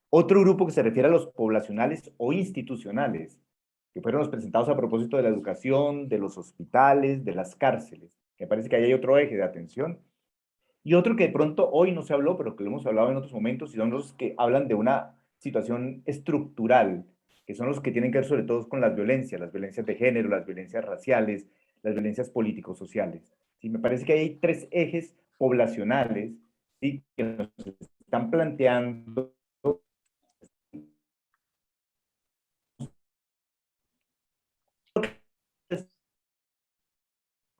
[SPEAKER 11] Otro grupo que se refiere a los poblacionales o institucionales, que fueron los presentados a propósito de la educación, de los hospitales, de las cárceles. Me parece que ahí hay otro eje de atención. Y otro que de pronto hoy no se habló, pero que lo hemos hablado en otros momentos, y son los que hablan de una situación estructural, que son los que tienen que ver sobre todo con las violencias de género, las violencias raciales, las violencias político-sociales. ¿Sí? Me parece que hay 3 ejes poblacionales, ¿sí?, que nos están planteando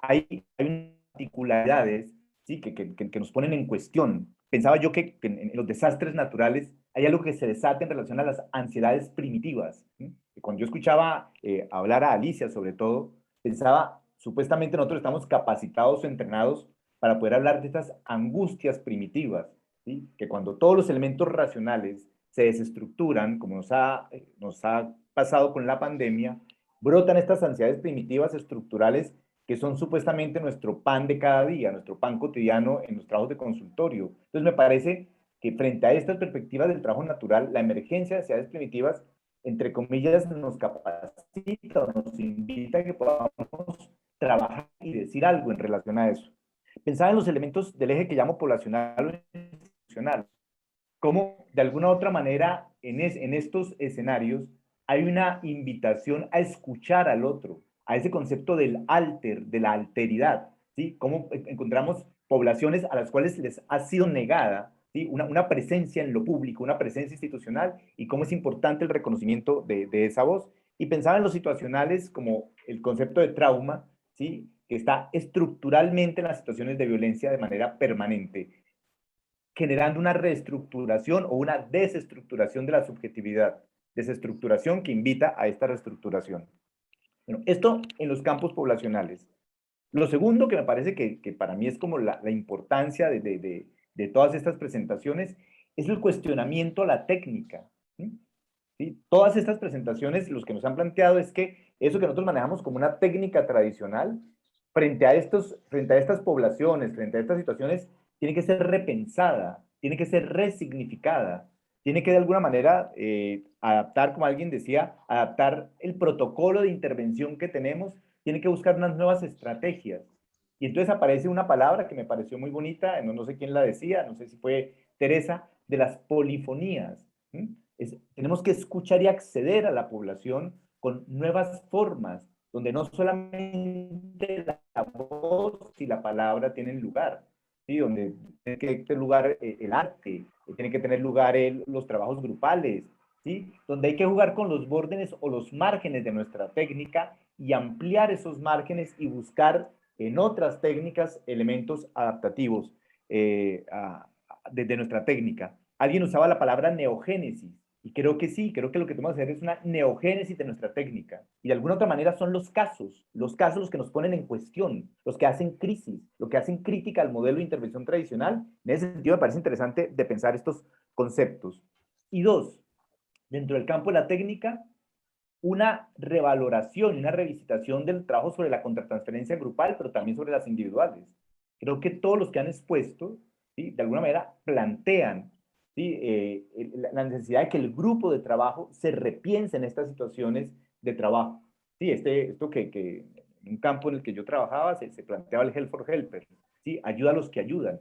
[SPEAKER 11] hay particularidades, ¿sí?, que nos ponen en cuestión. Pensaba yo que en los desastres naturales hay algo que se desata en relación a las ansiedades primitivas. Cuando yo escuchaba hablar a Alicia, sobre todo, pensaba, supuestamente nosotros estamos capacitados o entrenados para poder hablar de estas angustias primitivas, ¿sí? Que cuando todos los elementos racionales se desestructuran, como nos ha pasado con la pandemia, brotan estas ansiedades primitivas estructurales que son supuestamente nuestro pan de cada día, nuestro pan cotidiano en los trabajos de consultorio. Entonces me parece que frente a estas perspectivas del trabajo natural, la emergencia de ansiedades primitivas, entre comillas, nos capacita o nos invita a que podamos trabajar y decir algo en relación a eso. Pensaba en los elementos del eje que llamo poblacional o institucional, cómo de alguna u otra manera en estos escenarios hay una invitación a escuchar al otro, a ese concepto del alter, de la alteridad, ¿sí? Cómo encontramos poblaciones a las cuales les ha sido negada, ¿sí? Una presencia en lo público, una presencia institucional, y cómo es importante el reconocimiento de esa voz. Y pensaba en los situacionales como el concepto de trauma, ¿sí? Que está estructuralmente en las situaciones de violencia de manera permanente, generando una reestructuración o una desestructuración de la subjetividad, desestructuración que invita a esta reestructuración. Bueno, esto en los campos poblacionales. Lo segundo que me parece que para mí es como la importancia de todas estas presentaciones es el cuestionamiento a la técnica. ¿Sí? Todas estas presentaciones, los que nos han planteado es que eso que nosotros manejamos como una técnica tradicional, frente a estas poblaciones, frente a estas situaciones, tiene que ser repensada, tiene que ser resignificada, tiene que de alguna manera adaptar, como alguien decía, adaptar el protocolo de intervención que tenemos, tiene que buscar unas nuevas estrategias. Y entonces aparece una palabra que me pareció muy bonita, no sé quién la decía, no sé si fue Teresa, de las polifonías. Tenemos que escuchar y acceder a la población con nuevas formas, donde no solamente la voz y la palabra tienen lugar, ¿sí? Donde tiene que tener lugar el arte, tiene que tener lugar los trabajos grupales, ¿sí? Donde hay que jugar con los bordes o los márgenes de nuestra técnica y ampliar esos márgenes y buscar en otras técnicas elementos adaptativos de nuestra técnica. Alguien usaba la palabra neogénesis, y creo que sí, creo que lo que tenemos que hacer es una neogénesis de nuestra técnica. Y de alguna otra manera son los casos los que nos ponen en cuestión, los que hacen crisis, lo que hacen crítica al modelo de intervención tradicional. En ese sentido me parece interesante de pensar estos conceptos. Y dos, dentro del campo de la técnica, una revaloración y una revisitación del trabajo sobre la contratransferencia grupal, pero también sobre las individuales. Creo que todos los que han expuesto, ¿sí? De alguna manera plantean, ¿sí? La necesidad de que el grupo de trabajo se repiense en estas situaciones de trabajo. Sí, esto que en un campo en el que yo trabajaba se planteaba el Help for Helpers, ¿sí? Ayuda a los que ayudan.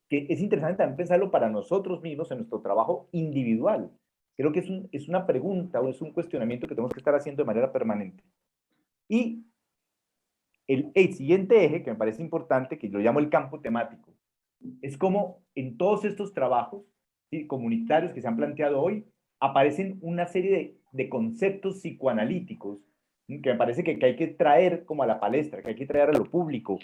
[SPEAKER 11] Que es interesante también pensarlo para nosotros mismos en nuestro trabajo individual. Creo que es una pregunta o es un cuestionamiento que tenemos que estar haciendo de manera permanente. Y el siguiente eje, que me parece importante, que yo llamo el campo temático, es como en todos estos trabajos, ¿sí? Comunitarios que se han planteado hoy, aparecen una serie de conceptos psicoanalíticos, ¿sí? Que me parece que hay que traer como a la palestra, que hay que traer a lo público.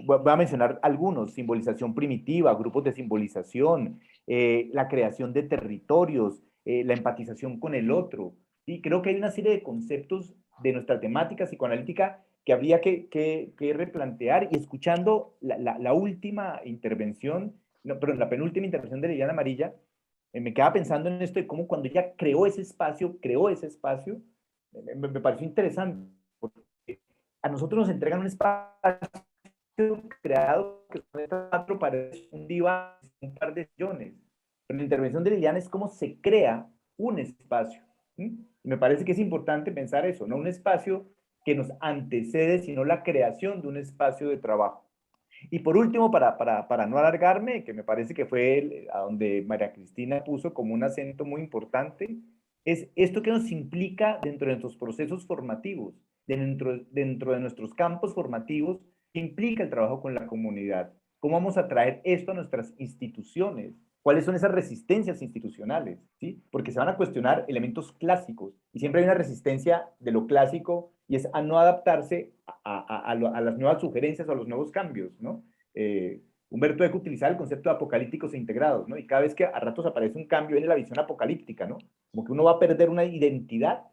[SPEAKER 11] Voy a mencionar algunos: simbolización primitiva, grupos de simbolización, la creación de territorios, la empatización con el otro. ¿Sí? Creo que hay una serie de conceptos de nuestra temática psicoanalítica que habría que replantear, y escuchando la última intervención, la penúltima intervención de Liliana Amarilla, me quedaba pensando en esto de cómo cuando ella creó ese espacio, me pareció interesante, porque a nosotros nos entregan un espacio creado que son estas 4 paredes, un diván, un par de sillones. Pero la intervención de Liliana es cómo se crea un espacio. Y me parece que es importante pensar eso, no un espacio que nos antecede, sino la creación de un espacio de trabajo. Y por último, para no alargarme, que me parece que fue a donde María Cristina puso como un acento muy importante, es esto que nos implica dentro de nuestros procesos formativos, dentro de nuestros campos formativos, que implica el trabajo con la comunidad. ¿Cómo vamos a traer esto a nuestras instituciones? ¿Cuáles son esas resistencias institucionales? ¿Sí? Porque se van a cuestionar elementos clásicos, y siempre hay una resistencia de lo clásico, y es a no adaptarse a las nuevas sugerencias o a los nuevos cambios, ¿no? Humberto Eco utilizaba el concepto de apocalípticos e integrados, ¿no? Y cada vez que a ratos aparece un cambio en la visión apocalíptica, ¿no? Como que uno va a perder una identidad,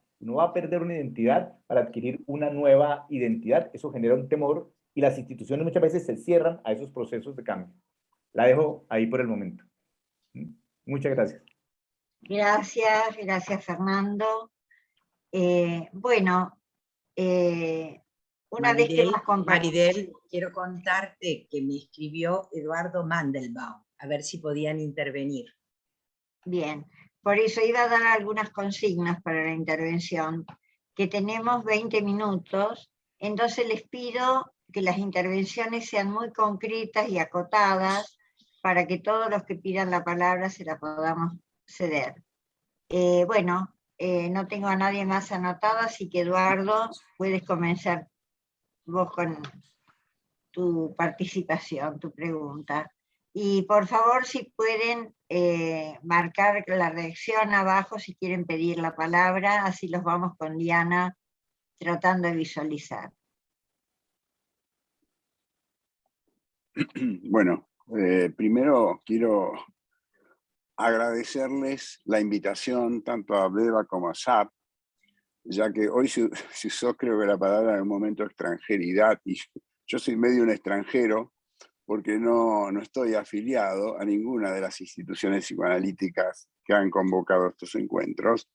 [SPEAKER 11] para adquirir una nueva identidad. Eso genera un temor y las instituciones muchas veces se cierran a esos procesos de cambio. La dejo ahí por el momento. Muchas gracias.
[SPEAKER 2] Gracias Fernando. Bueno, una vez que hemos compartido...
[SPEAKER 12] Maridel, quiero contarte que me escribió Eduardo Mandelbaum, a ver si podían intervenir.
[SPEAKER 2] Bien, por eso iba a dar algunas consignas para la intervención, que tenemos 20 minutos, entonces les pido que las intervenciones sean muy concretas y acotadas, para que todos los que pidan la palabra se la podamos ceder. Bueno, no tengo a nadie más anotado, así que Eduardo, puedes comenzar vos con tu participación, tu pregunta. Y por favor, si pueden marcar la reacción abajo, si quieren pedir la palabra, así los vamos con Diana tratando de visualizar.
[SPEAKER 13] Bueno, primero quiero agradecerles la invitación tanto a Beba como a SAP, ya que hoy se usó, creo que la palabra en un momento, extranjeridad, y yo soy medio un extranjero porque no estoy afiliado a ninguna de las instituciones psicoanalíticas que han convocado estos encuentros,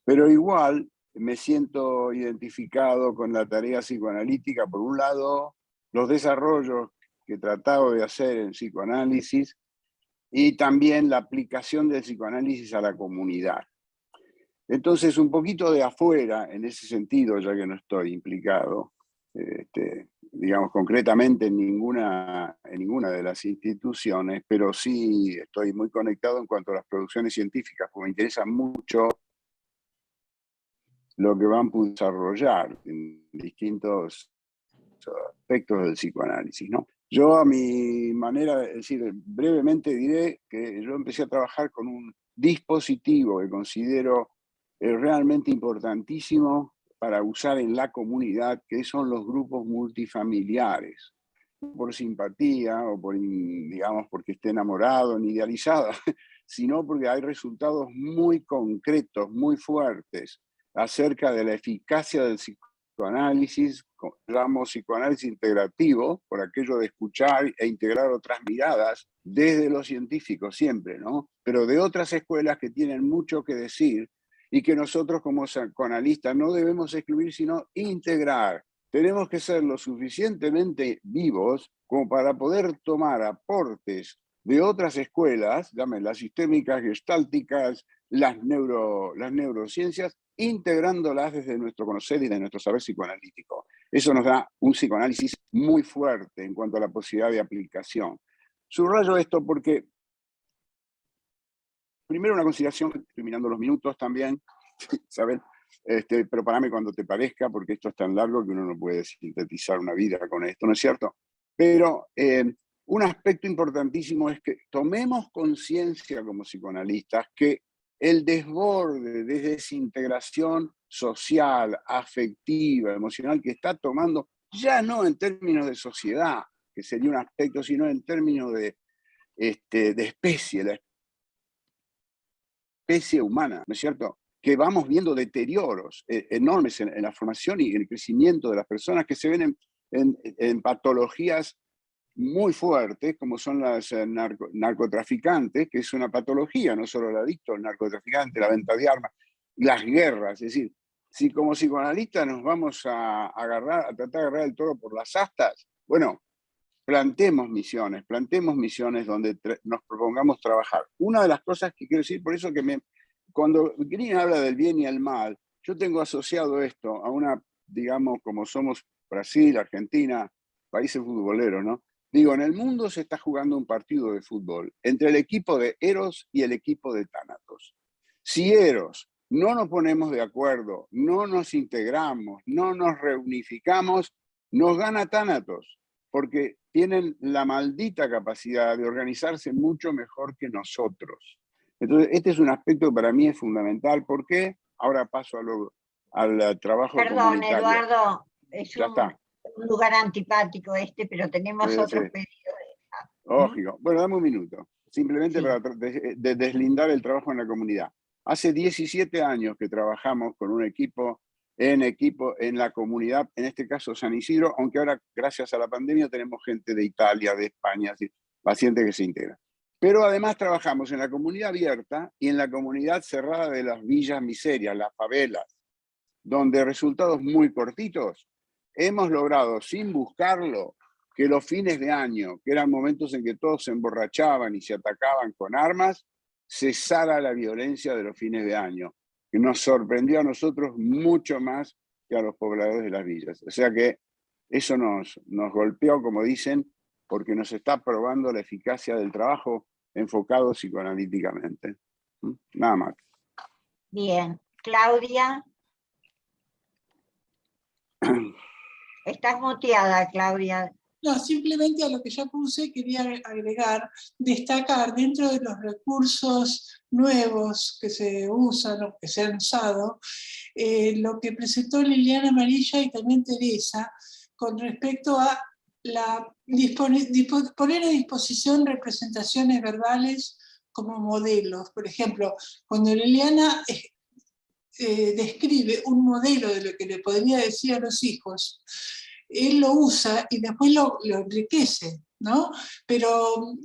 [SPEAKER 13] pero igual me siento identificado con la tarea psicoanalítica. Por un lado, los desarrollos que he tratado de hacer en psicoanálisis, y también la aplicación del psicoanálisis a la comunidad. Entonces, un poquito de afuera, en ese sentido, ya que no estoy implicado, digamos, concretamente en ninguna de las instituciones, pero sí estoy muy conectado en cuanto a las producciones científicas, porque me interesa mucho lo que van a desarrollar en distintos aspectos del psicoanálisis, ¿no? Yo, a mi manera, es decir, brevemente diré que yo empecé a trabajar con un dispositivo que considero realmente importantísimo para usar en la comunidad, que son los grupos multifamiliares. Por simpatía o por, digamos, porque esté enamorado ni idealizado, sino porque hay resultados muy concretos, muy fuertes, acerca de la eficacia del psicoanálisis, llamamos psicoanálisis integrativo, por aquello de escuchar e integrar otras miradas desde los científicos siempre, ¿no? Pero de otras escuelas que tienen mucho que decir y que nosotros como psicoanalistas no debemos excluir, sino integrar. Tenemos que ser lo suficientemente vivos como para poder tomar aportes de otras escuelas, las sistémicas, gestálticas, las neurociencias, integrándolas desde nuestro conocer y de nuestro saber psicoanalítico. Eso nos da un psicoanálisis muy fuerte en cuanto a la posibilidad de aplicación. Subrayo esto porque, primero una consideración, estoy mirando los minutos también, ¿saben? Pero parame cuando te parezca, porque esto es tan largo que uno no puede sintetizar una vida con esto, ¿no es cierto? Pero un aspecto importantísimo es que tomemos conciencia como psicoanalistas que el desborde de desintegración social, afectiva, emocional que está tomando, ya no en términos de sociedad, que sería un aspecto, sino en términos de especie, la especie humana, ¿no es cierto? Que vamos viendo deterioros enormes en la formación y en el crecimiento de las personas, que se ven en patologías muy fuertes, como son las narcotraficantes, que es una patología, no solo el adicto, el narcotraficante, la venta de armas, las guerras. Es decir, si como psicoanalistas nos vamos a tratar de agarrar el toro por las astas, bueno, planteemos misiones donde nos propongamos trabajar. Una de las cosas que quiero decir, por eso que cuando Green habla del bien y el mal, yo tengo asociado esto a una, digamos, como somos Brasil, Argentina, países futboleros, ¿no? Digo, en el mundo se está jugando un partido de fútbol entre el equipo de Eros y el equipo de Tánatos. Si Eros no nos ponemos de acuerdo, no nos integramos, no nos reunificamos, nos gana Tánatos, porque tienen la maldita capacidad de organizarse mucho mejor que nosotros. Entonces, este es un aspecto que para mí es fundamental. ¿Por qué? Ahora paso al trabajo comunitario.
[SPEAKER 2] Eduardo, es un lugar antipático pero tenemos otros pedidos.
[SPEAKER 13] Lógico. Bueno, dame un minuto. Simplemente
[SPEAKER 2] Sí.
[SPEAKER 13] para deslindar el trabajo en la comunidad. Hace 17 años que trabajamos con un equipo en la comunidad, en este caso San Isidro, aunque ahora, gracias a la pandemia, tenemos gente de Italia, de España, pacientes que se integran. Pero además trabajamos en la comunidad abierta y en la comunidad cerrada de las villas miserias, las favelas, donde resultados muy cortitos hemos logrado, sin buscarlo, que los fines de año, que eran momentos en que todos se emborrachaban y se atacaban con armas, cesara la violencia de los fines de año, que nos sorprendió a nosotros mucho más que a los pobladores de las villas. O sea que eso nos golpeó, como dicen, porque nos está probando la eficacia del trabajo enfocado psicoanalíticamente. Nada más.
[SPEAKER 2] Bien. Claudia. Estás muteada, Claudia.
[SPEAKER 14] No, simplemente a lo que ya puse quería agregar, destacar dentro de los recursos nuevos que se usan o que se han usado, lo que presentó Liliana Amarilla y también Teresa con respecto a poner a disposición representaciones verbales como modelos. Por ejemplo, cuando Liliana describe un modelo de lo que le podría decir a los hijos, él lo usa y después lo enriquece, ¿no? Pero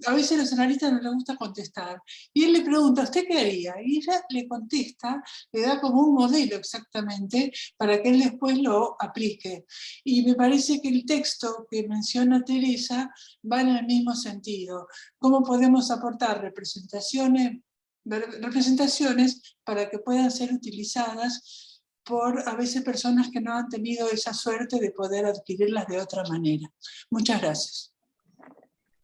[SPEAKER 14] a veces a los analistas no les gusta contestar. Y él le pregunta, ¿usted qué haría? Y ella le contesta, le da como un modelo exactamente para que él después lo aplique. Y me parece que el texto que menciona Teresa va en el mismo sentido. ¿Cómo podemos aportar representaciones para que puedan ser utilizadas por a veces personas que no han tenido esa suerte de poder adquirirlas de otra manera? Muchas gracias.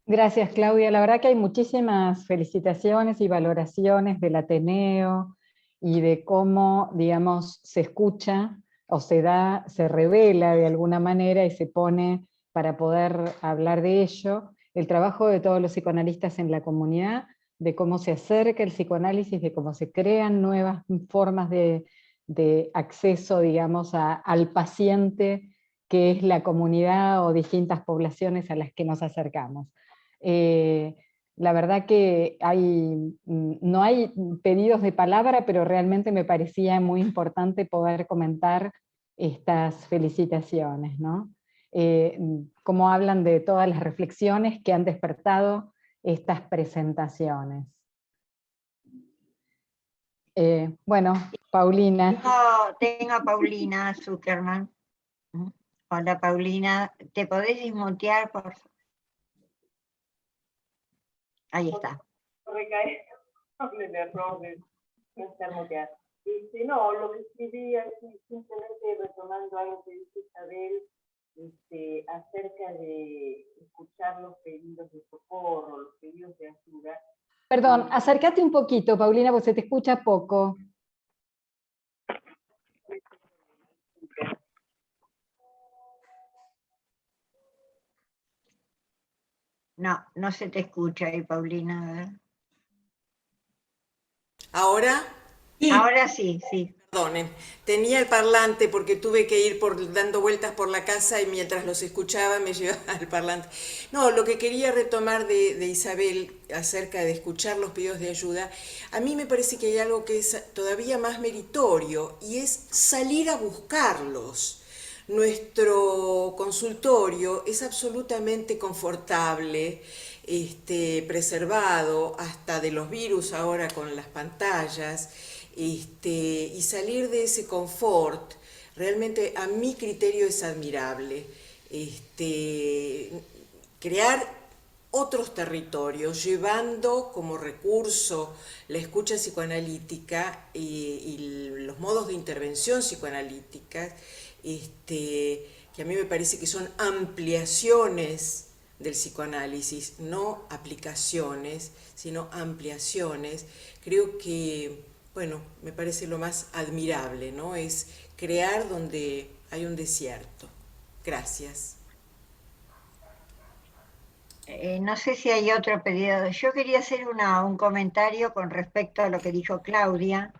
[SPEAKER 1] Gracias, Claudia. La verdad que hay muchísimas felicitaciones y valoraciones del Ateneo y de cómo, digamos, se escucha o se revela de alguna manera y se pone para poder hablar de ello, el trabajo de todos los psicoanalistas en la comunidad, de cómo se acerca el psicoanálisis, de cómo se crean nuevas formas de acceso, digamos, al paciente, que es la comunidad o distintas poblaciones a las que nos acercamos. La verdad que no hay pedidos de palabra, pero realmente me parecía muy importante poder comentar estas felicitaciones, ¿no? Cómo hablan de todas las reflexiones que han despertado estas presentaciones. Bueno, Paulina.
[SPEAKER 2] Tengo a Paulina Zuckerman. Hola, Paulina. ¿Te podés desmutear, por favor? Ahí está.
[SPEAKER 15] Recae el error de no estar muteada. No, lo que escribía es simplemente retomando algo que dice Isabel, acerca de escuchar los pedidos de socorro, los pedidos de ayuda.
[SPEAKER 1] Perdón, acércate un poquito, Paulina, porque se te escucha poco.
[SPEAKER 2] No, no se te escucha ahí, Paulina. A ver.
[SPEAKER 16] ¿Ahora?
[SPEAKER 2] Sí. Ahora sí, sí.
[SPEAKER 16] Perdonen, tenía el parlante porque tuve que ir dando vueltas por la casa y mientras los escuchaba me llevaba el parlante. No, lo que quería retomar de Isabel acerca de escuchar los pedidos de ayuda, a mí me parece que hay algo que es todavía más meritorio y es salir a buscarlos. Nuestro consultorio es absolutamente confortable, preservado hasta de los virus ahora con las pantallas, y salir de ese confort realmente a mi criterio es admirable. Crear otros territorios, llevando como recurso la escucha psicoanalítica y los modos de intervención psicoanalítica, que a mí me parece que son ampliaciones del psicoanálisis, no aplicaciones, sino ampliaciones. Creo que, bueno, me parece lo más admirable, ¿no? Es crear donde hay un desierto. Gracias.
[SPEAKER 2] No sé si hay otro pedido. Yo quería hacer un comentario con respecto a lo que dijo Claudia.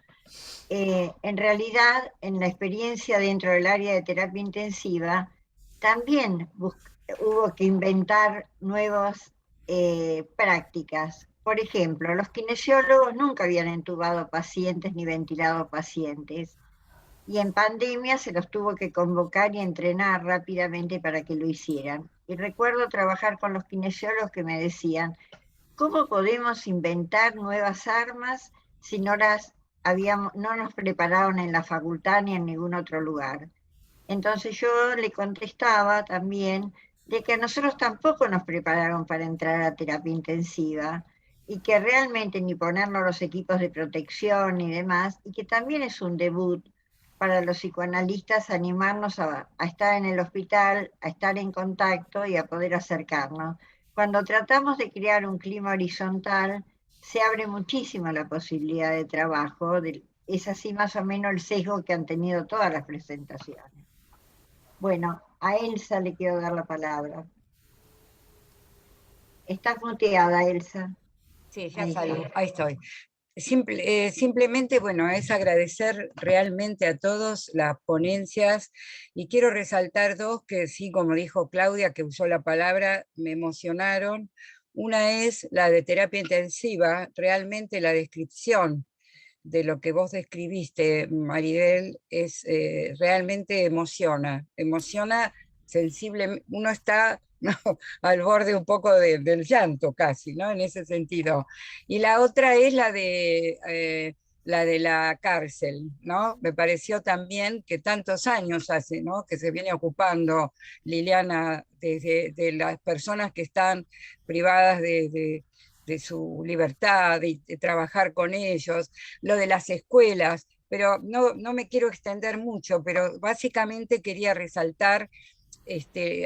[SPEAKER 2] En realidad, en la experiencia dentro del área de terapia intensiva, también hubo que inventar nuevos prácticas. Por ejemplo, los kinesiólogos nunca habían entubado pacientes ni ventilado pacientes, y en pandemia se los tuvo que convocar y entrenar rápidamente para que lo hicieran. Y recuerdo trabajar con los kinesiólogos que me decían, ¿cómo podemos inventar nuevas armas si no nos prepararon en la facultad ni en ningún otro lugar? Entonces yo le contestaba también de que a nosotros tampoco nos prepararon para entrar a terapia intensiva, y que realmente ni ponernos los equipos de protección ni demás, y que también es un debut para los psicoanalistas animarnos a estar en el hospital, a estar en contacto y a poder acercarnos. Cuando tratamos de crear un clima horizontal, se abre muchísimo la posibilidad de trabajo. Es así más o menos el sesgo que han tenido todas las presentaciones. Bueno, a Elsa le quiero dar la palabra. Estás muteada, Elsa.
[SPEAKER 17] Sí, ya salgo, ahí estoy. Simplemente, bueno, es agradecer realmente a todos las ponencias, y quiero resaltar dos que sí, como dijo Claudia, que usó la palabra, me emocionaron. Una es la de terapia intensiva, realmente la descripción de lo que vos describiste, Maribel, es realmente emociona sensible, uno está al borde un poco del llanto casi, ¿no? En ese sentido. Y la otra es la de la cárcel, ¿no? Me pareció también que tantos años hace, ¿no? Que se viene ocupando Liliana de las personas que están privadas de su libertad, de trabajar con ellos, lo de las escuelas, pero no me quiero extender mucho, pero básicamente quería resaltar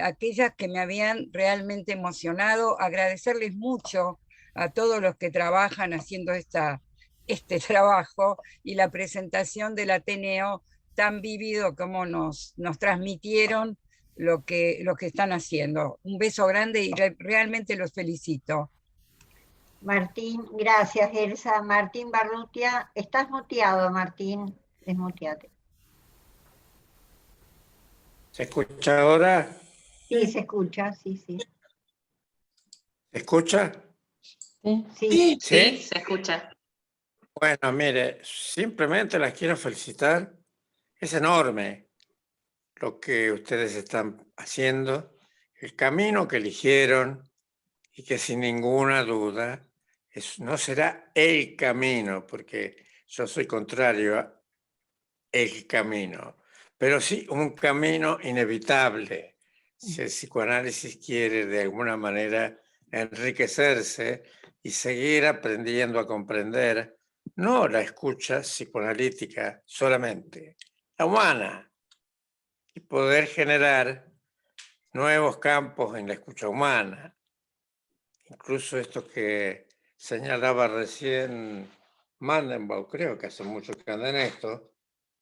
[SPEAKER 17] aquellas que me habían realmente emocionado, agradecerles mucho a todos los que trabajan haciendo este trabajo, y la presentación del Ateneo tan vívido como nos transmitieron lo que están haciendo. Un beso grande y realmente los felicito.
[SPEAKER 2] Martín, gracias, Elsa. Martín Barrutia, estás muteado, Martín, desmuteate.
[SPEAKER 18] ¿Se escucha ahora?
[SPEAKER 2] Sí, se escucha, sí.
[SPEAKER 18] ¿Se escucha?
[SPEAKER 2] Sí.
[SPEAKER 9] Sí, se escucha.
[SPEAKER 18] Bueno, mire, simplemente las quiero felicitar. Es enorme lo que ustedes están haciendo, el camino que eligieron, y que sin ninguna duda no será el camino, porque yo soy contrario a el camino, pero sí un camino inevitable si el psicoanálisis quiere de alguna manera enriquecerse y seguir aprendiendo a comprender no la escucha psicoanalítica solamente, la humana, y poder generar nuevos campos en la escucha humana. Incluso esto que señalaba recién Mandenbaum, creo que hace mucho que anda en esto,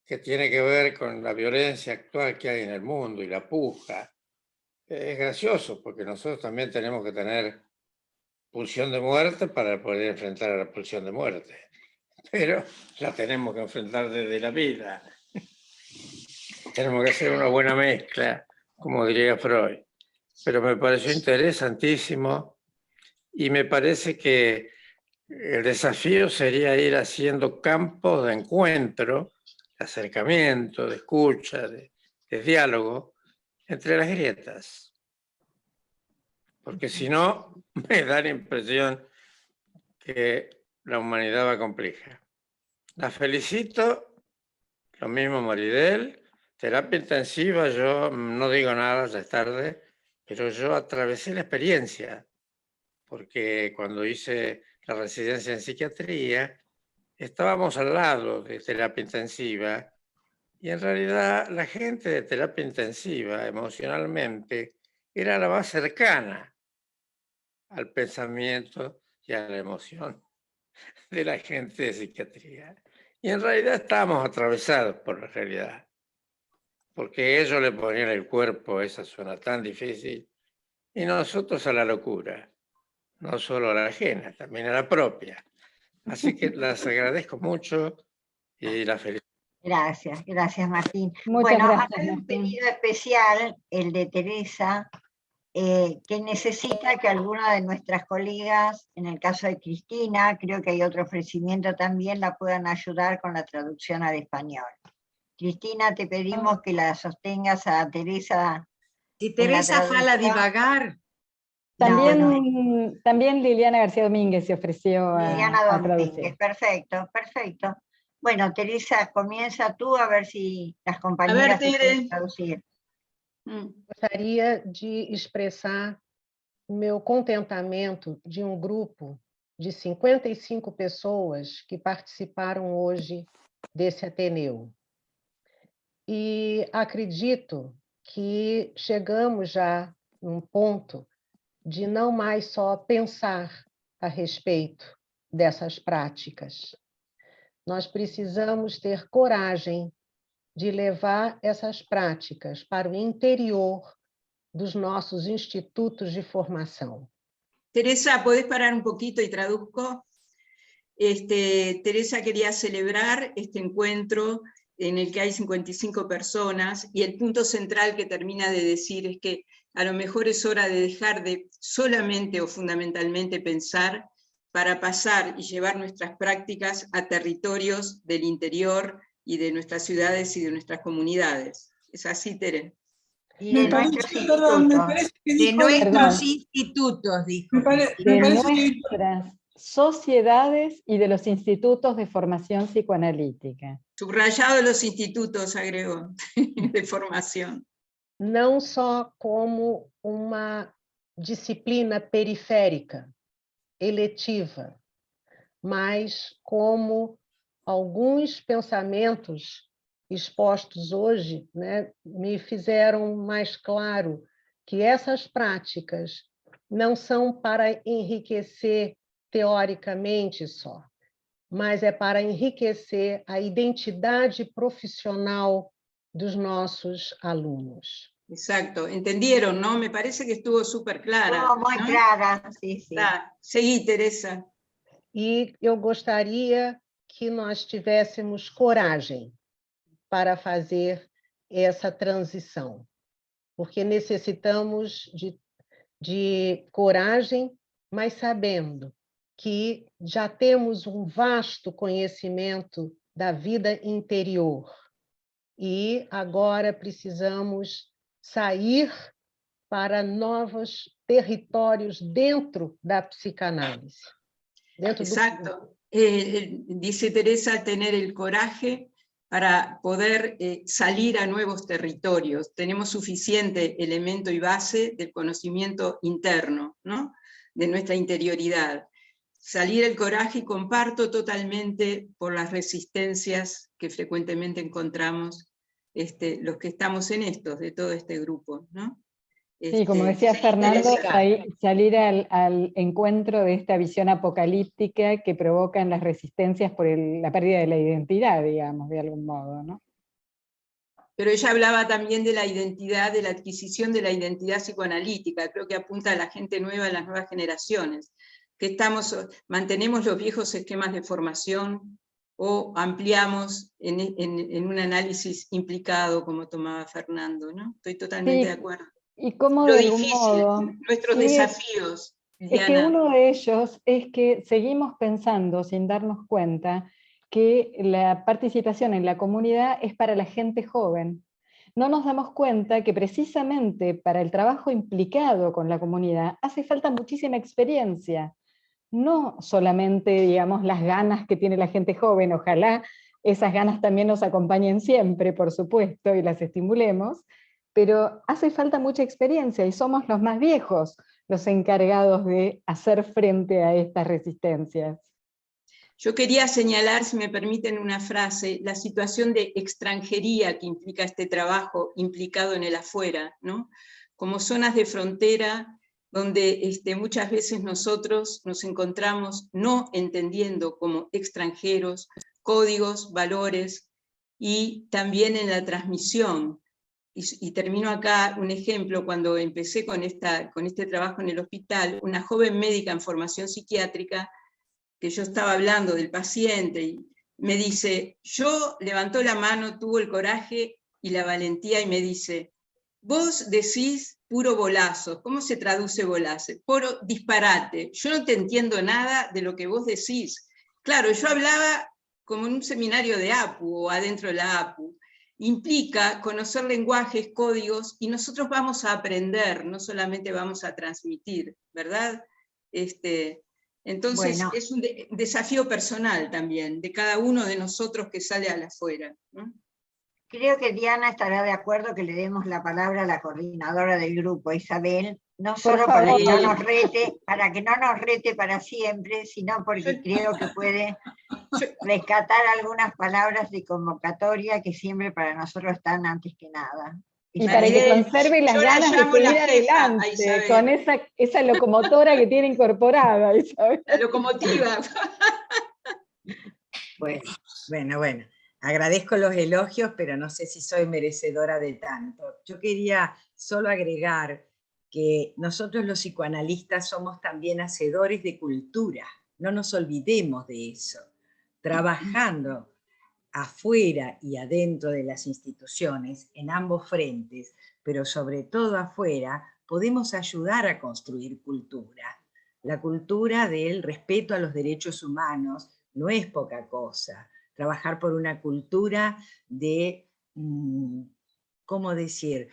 [SPEAKER 18] que tiene que ver con la violencia actual que hay en el mundo y la puja. Es gracioso, porque nosotros también tenemos que tener pulsión de muerte para poder enfrentar a la pulsión de muerte, pero la tenemos que enfrentar desde la vida. Tenemos que hacer una buena mezcla, como diría Freud. Pero me pareció interesantísimo, y me parece que el desafío sería ir haciendo campos de encuentro, de acercamiento, de escucha, de diálogo entre las grietas. Porque si no, me da la impresión que la humanidad va compleja. La felicito, lo mismo Maribel. Terapia intensiva, yo no digo nada, ya es tarde, pero yo atravesé la experiencia, porque cuando hice la residencia en psiquiatría, estábamos al lado de terapia intensiva, y en realidad la gente de terapia intensiva emocionalmente era la más cercana al pensamiento y a la emoción de la gente de psiquiatría. Y en realidad estábamos atravesados por la realidad, porque ellos le ponían el cuerpo a esa zona tan difícil, y nosotros a la locura, no solo a la ajena, también a la propia. Así que las agradezco mucho y las felicito.
[SPEAKER 2] Gracias Martín.
[SPEAKER 1] Muchas gracias,
[SPEAKER 2] acá hay un
[SPEAKER 1] Martín.
[SPEAKER 2] pedido especial, el de Teresa, que necesita que alguna de nuestras colegas, en el caso de Cristina, creo que hay otro ofrecimiento también, la puedan ayudar con la traducción al español. Cristina, te pedimos que la sostengas a Teresa.
[SPEAKER 6] Si Teresa fala divagar.
[SPEAKER 1] También Liliana García Domínguez se ofreció
[SPEAKER 2] Liliana
[SPEAKER 1] a
[SPEAKER 2] Domínguez,
[SPEAKER 1] traducir.
[SPEAKER 2] perfecto, perfecto. Bueno, Teresa, comienza tú a ver si las compañeras te pueden traducir.
[SPEAKER 4] Gostaria de expressar meu contentamento de grupo de 55 pessoas que participaram hoje desse Ateneu. E acredito que chegamos já num ponto de não mais só pensar a respeito dessas práticas. Nós precisamos ter coragem de levar essas práticas para o interior dos nossos institutos de formação.
[SPEAKER 6] Teresa, ¿podés parar un poquito y traduzco? Teresa quería celebrar este encuentro en el que hay 55 personas, y el punto central que termina de decir es que a lo mejor es hora de dejar de solamente o fundamentalmente pensar para pasar y llevar nuestras prácticas a territorios del interior y de nuestras ciudades y de nuestras comunidades. ¿Es así, Tere?
[SPEAKER 2] Y de nuestros
[SPEAKER 6] institutos, dijo.
[SPEAKER 1] De nuestras sociedades y de los institutos de formación psicoanalítica.
[SPEAKER 6] Subrayado de los institutos, agregó, de formación.
[SPEAKER 4] Não só como uma disciplina periférica, eletiva, mas como alguns pensamentos expostos hoje, né, me fizeram mais claro que essas práticas não são para enriquecer teoricamente só, mas é para enriquecer a identidade profissional dos nossos alunos.
[SPEAKER 6] Exacto, entendieron, ¿no? Me parece que estuvo súper clara.
[SPEAKER 2] No, muy clara, sí, sí.
[SPEAKER 6] Seguí, Teresa.
[SPEAKER 4] E eu gostaria que nós tivéssemos coragem para fazer essa transição, porque necessitamos de coragem, mas sabendo que já temos um vasto conhecimento da vida interior, e agora precisamos sair para novos territórios dentro da psicanálise.
[SPEAKER 6] Exacto. Dice Teresa, tener el coraje para poder salir a nuevos territorios. Tenemos suficiente elemento y base del conocimiento interno, ¿no? De nuestra interioridad. Salir el coraje, y comparto totalmente por las resistencias que frecuentemente encontramos los que estamos en estos, de todo este grupo, ¿no?
[SPEAKER 1] Sí, como decía Fernando, salir al encuentro de esta visión apocalíptica que provocan las resistencias por la pérdida de la identidad, digamos, de algún modo, ¿no?
[SPEAKER 6] Pero ella hablaba también de la identidad, de la adquisición de la identidad psicoanalítica, creo que apunta a la gente nueva, a las nuevas generaciones, que mantenemos los viejos esquemas de formación o ampliamos en un análisis implicado, como tomaba Fernando, ¿no? Estoy totalmente de acuerdo.
[SPEAKER 1] Y cómo
[SPEAKER 6] Lo
[SPEAKER 1] de algún
[SPEAKER 6] difícil,
[SPEAKER 1] modo,
[SPEAKER 6] nuestros desafíos.
[SPEAKER 1] Es que uno de ellos es que seguimos pensando, sin darnos cuenta, que la participación en la comunidad es para la gente joven. No nos damos cuenta que precisamente para el trabajo implicado con la comunidad hace falta muchísima experiencia. No solamente, digamos, las ganas que tiene la gente joven, ojalá esas ganas también nos acompañen siempre, por supuesto, y las estimulemos, pero hace falta mucha experiencia y somos los más viejos los encargados de hacer frente a estas resistencias.
[SPEAKER 6] Yo quería señalar, si me permiten una frase, la situación de extranjería que implica este trabajo implicado en el afuera, ¿no? Como zonas de frontera donde muchas veces nosotros nos encontramos no entendiendo como extranjeros códigos, valores, y también en la transmisión. Y termino acá un ejemplo. Cuando empecé con este trabajo en el hospital, una joven médica en formación psiquiátrica, que yo estaba hablando del paciente, y me dice, levantó la mano, tuvo el coraje y la valentía, y me dice,
[SPEAKER 10] Vos decís puro bolazo. ¿Cómo se traduce bolazo? Puro disparate. Yo no te entiendo nada de lo que vos decís. Claro, yo hablaba como en un seminario de APU o adentro de la APU. Implica conocer lenguajes, códigos, y nosotros vamos a aprender, no solamente vamos a transmitir, ¿verdad? Entonces
[SPEAKER 2] Bueno.
[SPEAKER 10] es un desafío personal también, de cada uno de nosotros que sale a la afuera, ¿no?
[SPEAKER 2] Creo que Diana estará de acuerdo que le demos la palabra a la coordinadora del grupo, Isabel, no solo para que no nos rete para siempre, sino porque creo que puede rescatar algunas palabras de convocatoria que siempre para nosotros están antes que nada.
[SPEAKER 1] Y para que conserve las ganas de seguir adelante, con esa locomotora que tiene incorporada, Isabel.
[SPEAKER 10] La locomotiva.
[SPEAKER 12] Bueno. Agradezco los elogios, pero no sé si soy merecedora de tanto. Yo quería solo agregar que nosotros los psicoanalistas somos también hacedores de cultura. No nos olvidemos de eso. Trabajando afuera y adentro de las instituciones, en ambos frentes, pero sobre todo afuera, podemos ayudar a construir cultura. La cultura del respeto a los derechos humanos no es poca cosa. Trabajar por una cultura de, ¿cómo decir?,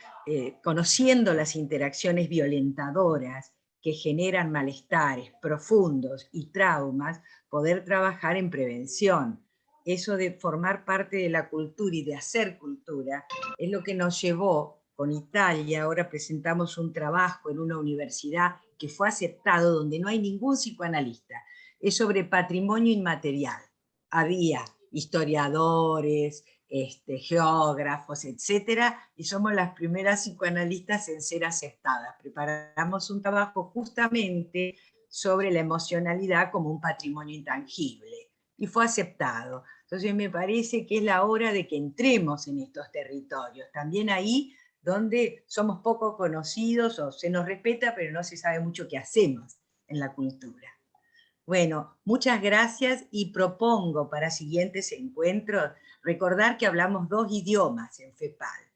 [SPEAKER 12] conociendo las interacciones violentadoras que generan malestares profundos y traumas, poder trabajar en prevención. Eso de formar parte de la cultura y de hacer cultura es lo que nos llevó con Italia. Ahora presentamos un trabajo en una universidad que fue aceptado, donde no hay ningún psicoanalista. Es sobre patrimonio inmaterial. Había historiadores, geógrafos, etcétera, y somos las primeras psicoanalistas en ser aceptadas. Preparamos un trabajo justamente sobre la emocionalidad como un patrimonio intangible, y fue aceptado. Entonces me parece que es la hora de que entremos en estos territorios, también ahí donde somos poco conocidos o se nos respeta, pero no se sabe mucho qué hacemos en la cultura. Bueno, muchas gracias y propongo para siguientes encuentros recordar que hablamos 2 idiomas en FEPAL,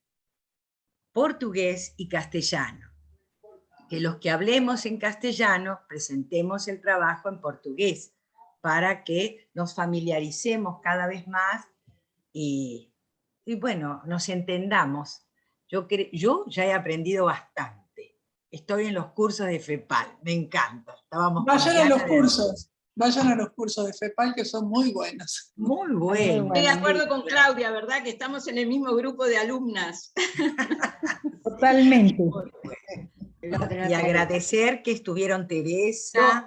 [SPEAKER 12] portugués y castellano. Que los que hablemos en castellano presentemos el trabajo en portugués para que nos familiaricemos cada vez más y bueno, nos entendamos. Yo ya he aprendido bastante. Estoy en los cursos de FEPAL, me encanta.
[SPEAKER 14] Vayan a los cursos de FEPAL que son muy buenos.
[SPEAKER 12] Muy buenos.
[SPEAKER 10] Estoy de acuerdo con Claudia, ¿verdad? Que estamos en el mismo grupo de alumnas.
[SPEAKER 3] Totalmente.
[SPEAKER 12] Y agradecer que estuvieron Teresa,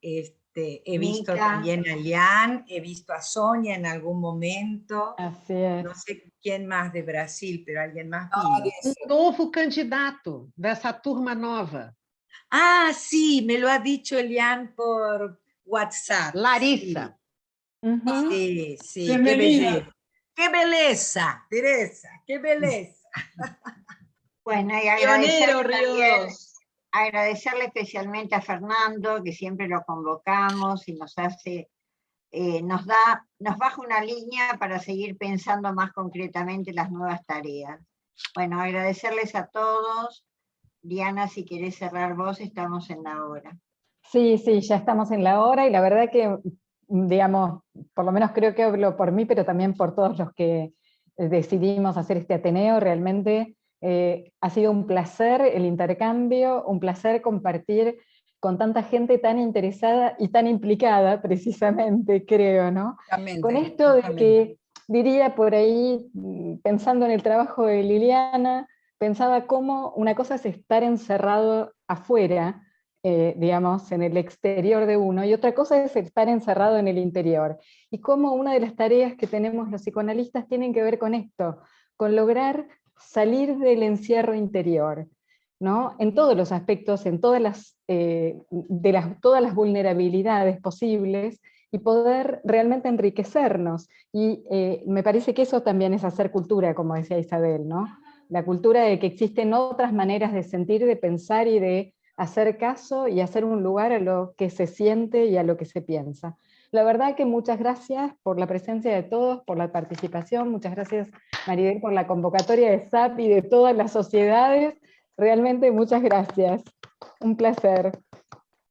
[SPEAKER 12] he visto también a Lian, he visto a Sonia en algún momento.
[SPEAKER 1] Así es.
[SPEAKER 12] No sé quién más de Brasil, pero alguien más vino.
[SPEAKER 4] Novo candidato dessa turma nova.
[SPEAKER 12] Ah, sí, me lo ha dicho Lian por WhatsApp.
[SPEAKER 4] Larissa.
[SPEAKER 12] Sí, sí,
[SPEAKER 14] Bienvenida.
[SPEAKER 12] Qué belleza, Teresa, qué belleza.
[SPEAKER 2] Bueno, y agradecerle especialmente a Fernando, que siempre lo convocamos y nos baja una línea para seguir pensando más concretamente las nuevas tareas. Bueno, agradecerles a todos. Diana, si querés cerrar vos, estamos en la hora.
[SPEAKER 1] Sí, ya estamos en la hora, y la verdad que, digamos, por lo menos creo que hablo por mí, pero también por todos los que decidimos hacer este Ateneo. Realmente ha sido un placer el intercambio, un placer compartir con tanta gente tan interesada y tan implicada, precisamente, creo, ¿no? Con esto de que, diría por ahí, pensando en el trabajo de Liliana, pensaba cómo una cosa es estar encerrado afuera, digamos, en el exterior de uno, y otra cosa es estar encerrado en el interior. Y cómo una de las tareas que tenemos los psicoanalistas tienen que ver con esto, con lograr salir del encierro interior, ¿no? En todos los aspectos, en todas las vulnerabilidades posibles, y poder realmente enriquecernos. Y me parece que eso también es hacer cultura, como decía Isabel, ¿no? La cultura de que existen otras maneras de sentir, de pensar y de hacer caso y hacer un lugar a lo que se siente y a lo que se piensa. La verdad que muchas gracias por la presencia de todos, por la participación, muchas gracias Maribel por la convocatoria de SAP y de todas las sociedades, realmente muchas gracias, un placer.